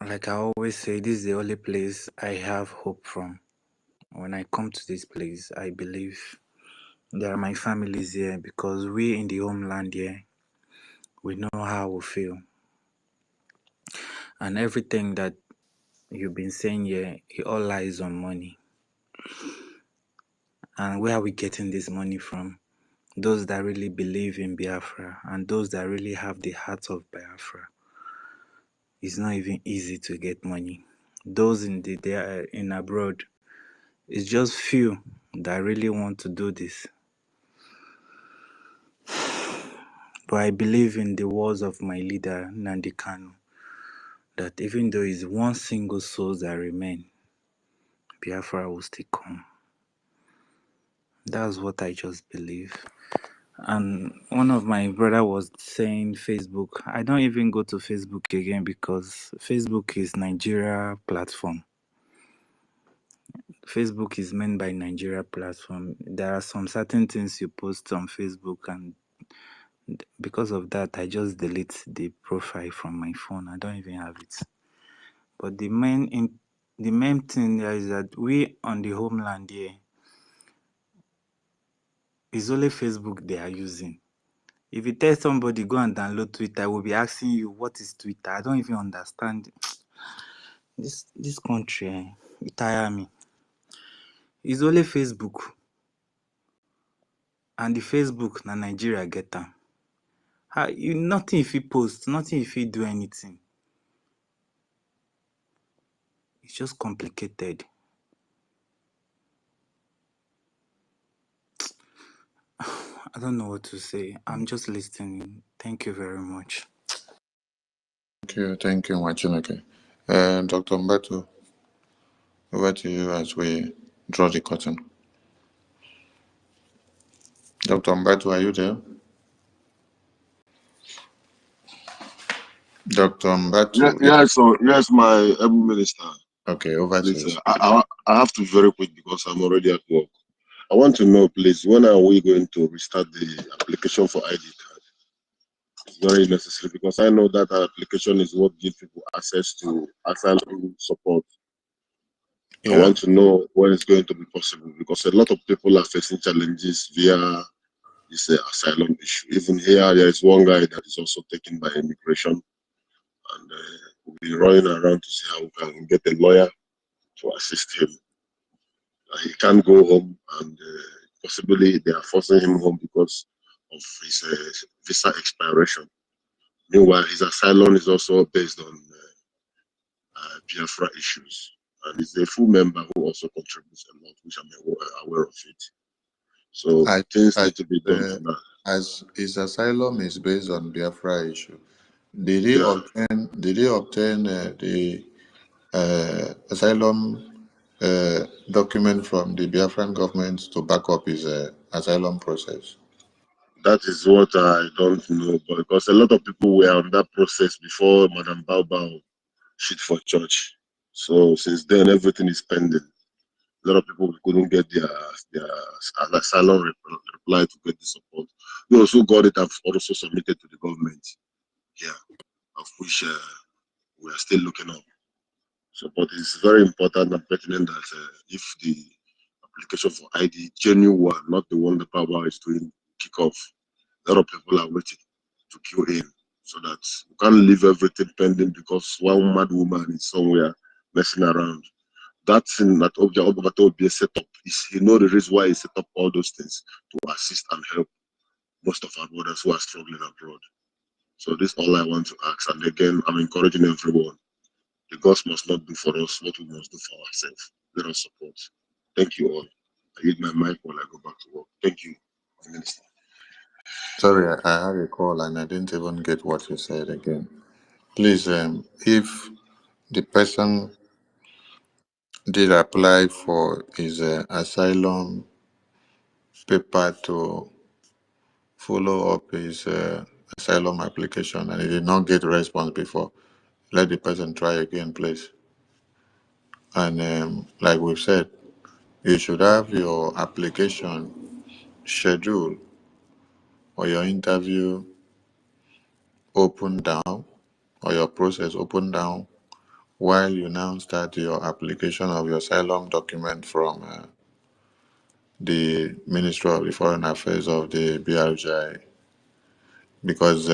Like I always say, this is the only place I have hope from. When I come to this place, I believe there are my families here because we in the homeland here, we know how we feel. And everything that you've been saying here, it all lies on money. And where are we getting this money from? Those that really believe in Biafra and those that really have the heart of Biafra. It's not even easy to get money. Those they are in abroad, it's just few that really want to do this. But I believe in the words of my leader, Nandi Kanu, that even though it's one single soul that remain, Biafra will still come. That's what I just believe. And one of my brother was saying Facebook. I don't even go to Facebook again because Facebook is Nigeria platform. Facebook is meant by Nigeria platform. There are some certain things you post on Facebook, and because of that, I just delete the profile from my phone. I don't even have it. But the main thing there is that we on the homeland here, it's only Facebook they are using. If you tell somebody go and download Twitter, I will be asking you what is Twitter. I don't even understand this country. It tire me. It's only Facebook, and the Facebook na Nigeria get am. Nothing if you post, nothing if you do anything. It's just complicated. I don't know what to say. I'm just listening. Thank you very much. Thank you, Machinake. Dr. Mbato, over to you as we draw the curtain. Dr. Mbato, are you there? Dr. Mbato. Yes, my minister. Okay, over to you. I have to be very quick because I'm already at work. I want to know, please, when are we going to restart the application for ID card? It's very necessary because I know that our application is what gives people access to asylum support. Yeah. I want to know when it's going to be possible because a lot of people are facing challenges via this asylum issue. Even here, there is one guy that is also taken by immigration, and we'll be running around to see how we can get a lawyer to assist him. He can't go home, and possibly they are forcing him home because of his visa expiration. Meanwhile, his asylum is also based on Biafra issues, and he's a full member who also contributes a lot, which I'm aware of it. So things need to be done on that. As his asylum is based on Biafra issue, did he obtain the asylum document from the Biafran government to back up his asylum process? That is what I don't know, but because a lot of people were on that process before Madam Bao shit for church. So since then, everything is pending. A lot of people couldn't get their asylum reply to get the support. Those who got it have also submitted to the government. Yeah, of which we are still looking up. So, but it's very important and pertinent that if the application for ID, genuine one, not the one the Power is doing, kick off, a lot of people are waiting to queue in, so that we can't leave everything pending because one mad woman is somewhere messing around. That thing that Obato will be set up is the reason why he set up all those things to assist and help most of our brothers who are struggling abroad. So this is all I want to ask. And again, I'm encouraging everyone. The gods must not do for us what we must do for ourselves. Let us support. Thank you all. I use my mic while I go back to work. Thank you, Minister. Sorry, I had a call and I didn't even get what you said again. Please, if the person did apply for his asylum paper to follow up his asylum application and he did not get a response before, let the person try again, please. And like we've said, you should have your application schedule or your interview open down or your process open down while you now start your application of your asylum document from the Ministry of the Foreign Affairs of the BRGI. Because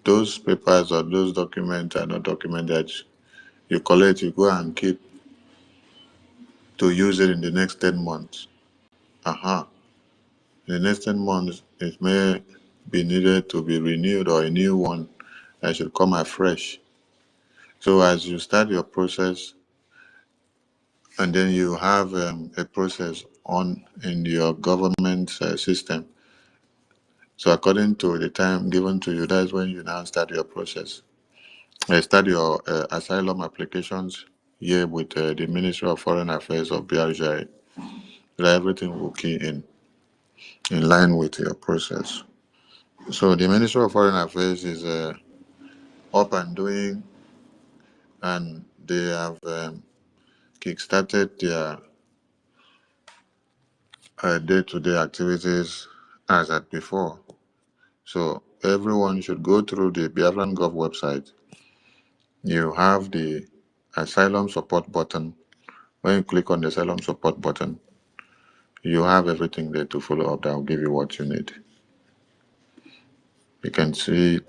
those papers or those documents are not documents that you collect, you go and keep to use it in the next 10 months. The next 10 months, it may be needed to be renewed or a new one that should come afresh. So as you start your process, and then you have a process on in your government system. So according to the time given to you, that's when you now start your process. Start your asylum applications here with the Ministry of Foreign Affairs of R0RI. That everything will key in line with your process. So the Ministry of Foreign Affairs is up and doing, and they have kickstarted their day-to-day activities as at before. So everyone should go through the Biafran Gov website. You have the asylum support button. When you click on the asylum support button, you have everything there to follow up that will give you what you need. You can see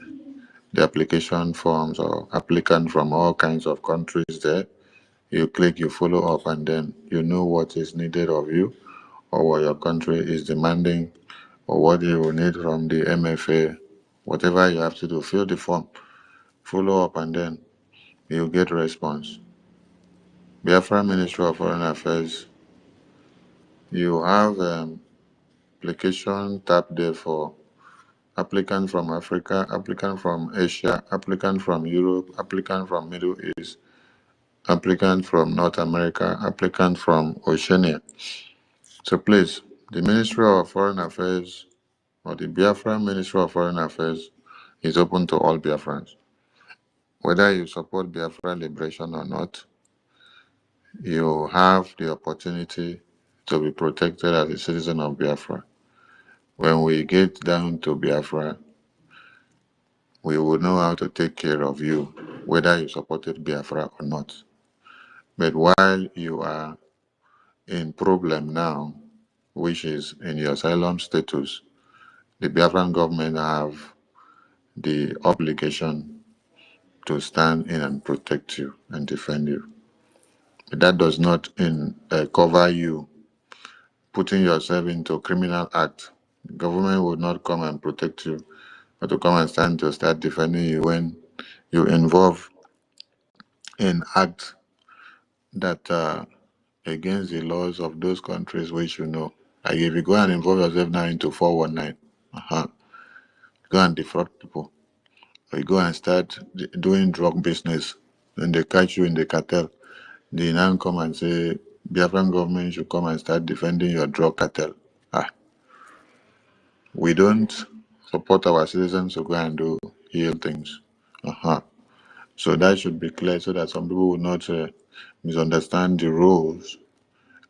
the application forms or applicant from all kinds of countries there. You click, you follow up, and then you know what is needed of you or what your country is demanding or what you will need from the MFA. Whatever you have to do, fill the form, follow up, and then you get response. Biafra Ministry of Foreign Affairs, you have application tab there for applicant from Africa, applicant from Asia, applicant from Europe, applicant from Middle East, applicant from North America, applicant from Oceania. So please, the Ministry of Foreign Affairs or the Biafra Ministry of Foreign Affairs is open to all Biafrans. Whether you support Biafra liberation or not, you have the opportunity to be protected as a citizen of Biafra. When we get down to Biafra, we will know how to take care of you, whether you supported Biafra or not. But while you are in problem now, which is in your asylum status, the Biafran government have the obligation to stand in and protect you and defend you. But that does not cover you putting yourself into a criminal act. The government will not come and protect you, but to come and stand to start defending you when you involve in acts that are against the laws of those countries which you know. Like if you go and involve yourself now into 419, go and defraud people, or you go and start doing drug business, and they catch you in the cartel, they now come and say, Biafran government should come and start defending your drug cartel. We don't support our citizens to go and do ill things. So that should be clear so that some people will not misunderstand the rules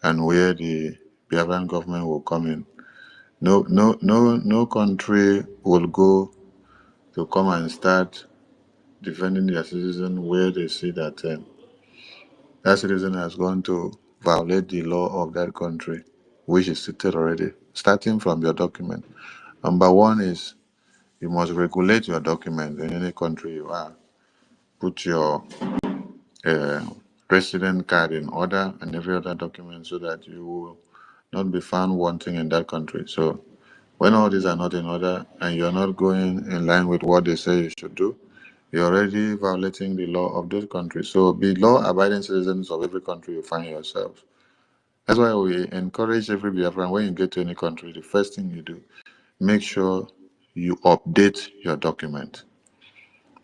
and where the Biafran government will come in. No country will go to come and start defending their citizen where they see that that citizen has gone to violate the law of that country, which is stated already, starting from your document. Number one is you must regulate your documents in any country you are. Put your resident card in order and every other document so that you will not be found wanting in that country. So when all these are not in order and you're not going in line with what they say you should do, you're already violating the law of those countries. So be law-abiding citizens of every country you find yourselves. That's why we encourage every Biafran, when you get to any country, the first thing you do, make sure you update your document.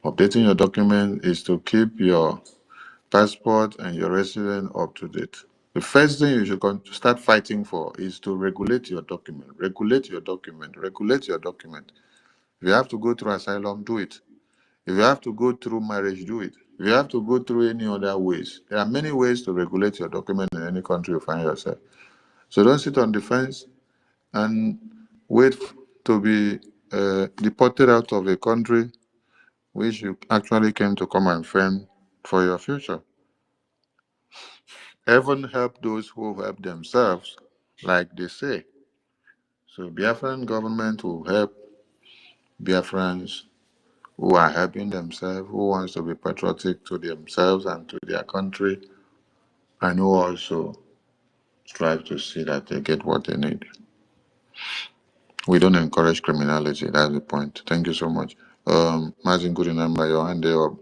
Updating your document is to keep your passport and your residence up to date. The first thing you should start fighting for is to regulate your document. Regulate your document. Regulate your document. If you have to go through asylum, do it. If you have to go through marriage, do it. If you have to go through any other ways, there are many ways to regulate your document in any country you find yourself. So don't sit on the fence and wait to be deported out of a country which you actually came to come and fend for your future. Heaven help those who help themselves, like they say. So Biafran government will help Biafrans who are helping themselves, who wants to be patriotic to themselves and to their country, and who also strive to see that they get what they need. We don't encourage criminality. That's the point. Thank you so much. Martin, good remember your hand there up.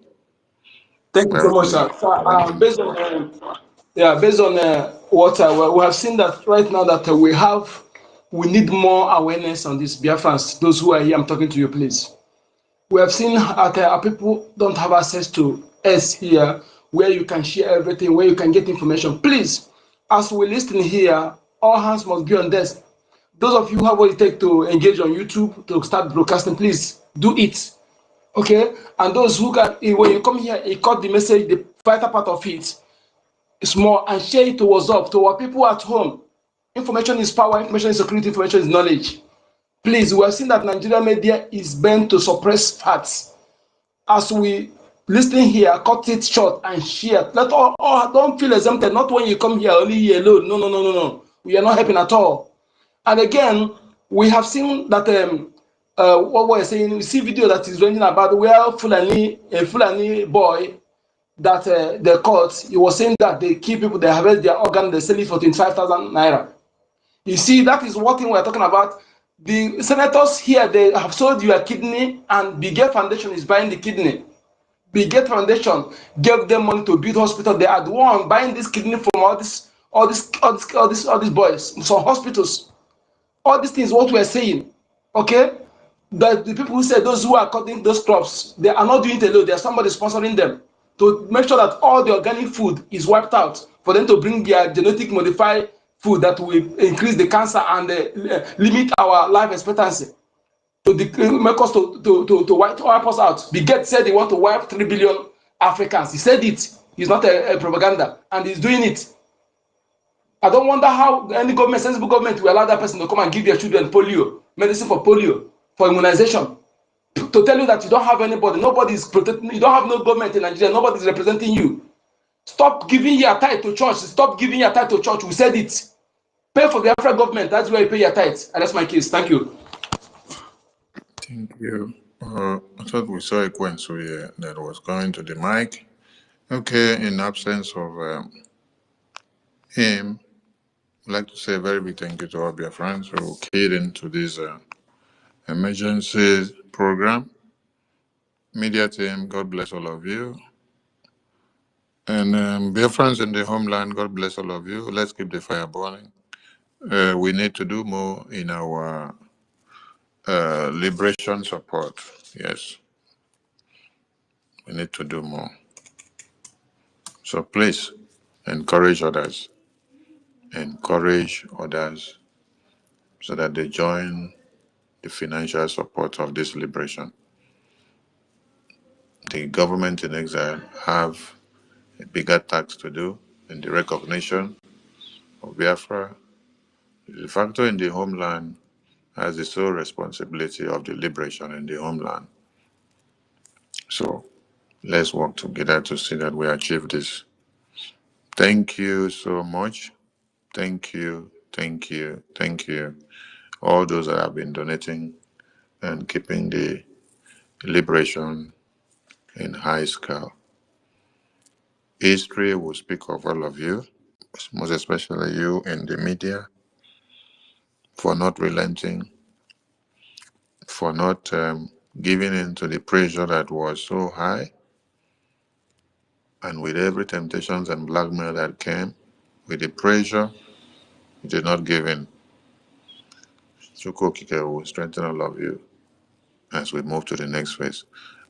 Thank you so much, sir. Based on what we have seen that right now that we need more awareness on this Biafrans. Those who are here, I'm talking to you, please. We have seen that our people don't have access to us here, where you can share everything, where you can get information. Please, as we listen here, all hands must be on desk. Those of you who have what it takes to engage on YouTube to start broadcasting, please do it. Okay? And those who can, when you come here, you cut the message, the vital part of it, small, and share it to WhatsApp, to our people at home. Information is power, information is security, information is knowledge. Please, we have seen that Nigerian media is bent to suppress facts. As we listen here, cut it short and share. Let all don't feel exempted. Not when you come here only here alone. No. We are not helping at all. And again, we have seen that what we're saying. We see video that is ranging about where a Fulani boy that they caught. He was saying that they kill people, they harvest their organ, they sell it for 25,000 naira. You see, that is what thing we're talking about. The senators here, they have sold your kidney, and Bigate Foundation is buying the kidney. Bigate Foundation gave them money to build hospital. They are the one buying this kidney from all these boys, some hospitals. All these things, what we're saying, okay? That the people who say those who are cutting those crops, they are not doing it alone. There's somebody sponsoring them to make sure that all the organic food is wiped out for them to bring their genetic modified food that will increase the cancer and limit our life expectancy. To make us to wipe us out. The Gates said they want to wipe 3 billion Africans. He said it. He's not a propaganda, and he's doing it. I don't wonder how any government, sensible government, will allow that person to come and give their children polio, medicine for polio, for immunization. To tell you that you don't have anybody, nobody is protecting, you don't have no government in Nigeria, nobody is representing you. Stop giving your tithe to church. Stop giving your tithe to church. We said it. Pay for the African government. That's where you pay your tithe. And that's my case. Thank you. Thank you. I thought we saw a Kwensu here that was going to the mic. Okay, in absence of him, I'd like to say a very big thank you to all our friends who keyed into this emergency program. Media team, God bless all of you. And dear friends in the homeland, God bless all of you. Let's keep the fire burning. We need to do more in our liberation support. Yes, we need to do more. So please, encourage others. Encourage others so that they join the financial support of this liberation. The government in exile have a bigger task to do in the recognition of Biafra. The factor in the homeland has the sole responsibility of the liberation in the homeland. So let's work together to see that we achieve this. Thank you so much. Thank you. All those that have been donating and keeping the liberation in high scale. History will speak of all of you, most especially you in the media, for not relenting, for not giving in to the pressure that was so high, and with every temptations and blackmail that came, with the pressure, you did not give in. Chukwu Okike will strengthen all of you as we move to the next phase.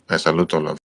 I salute all of you.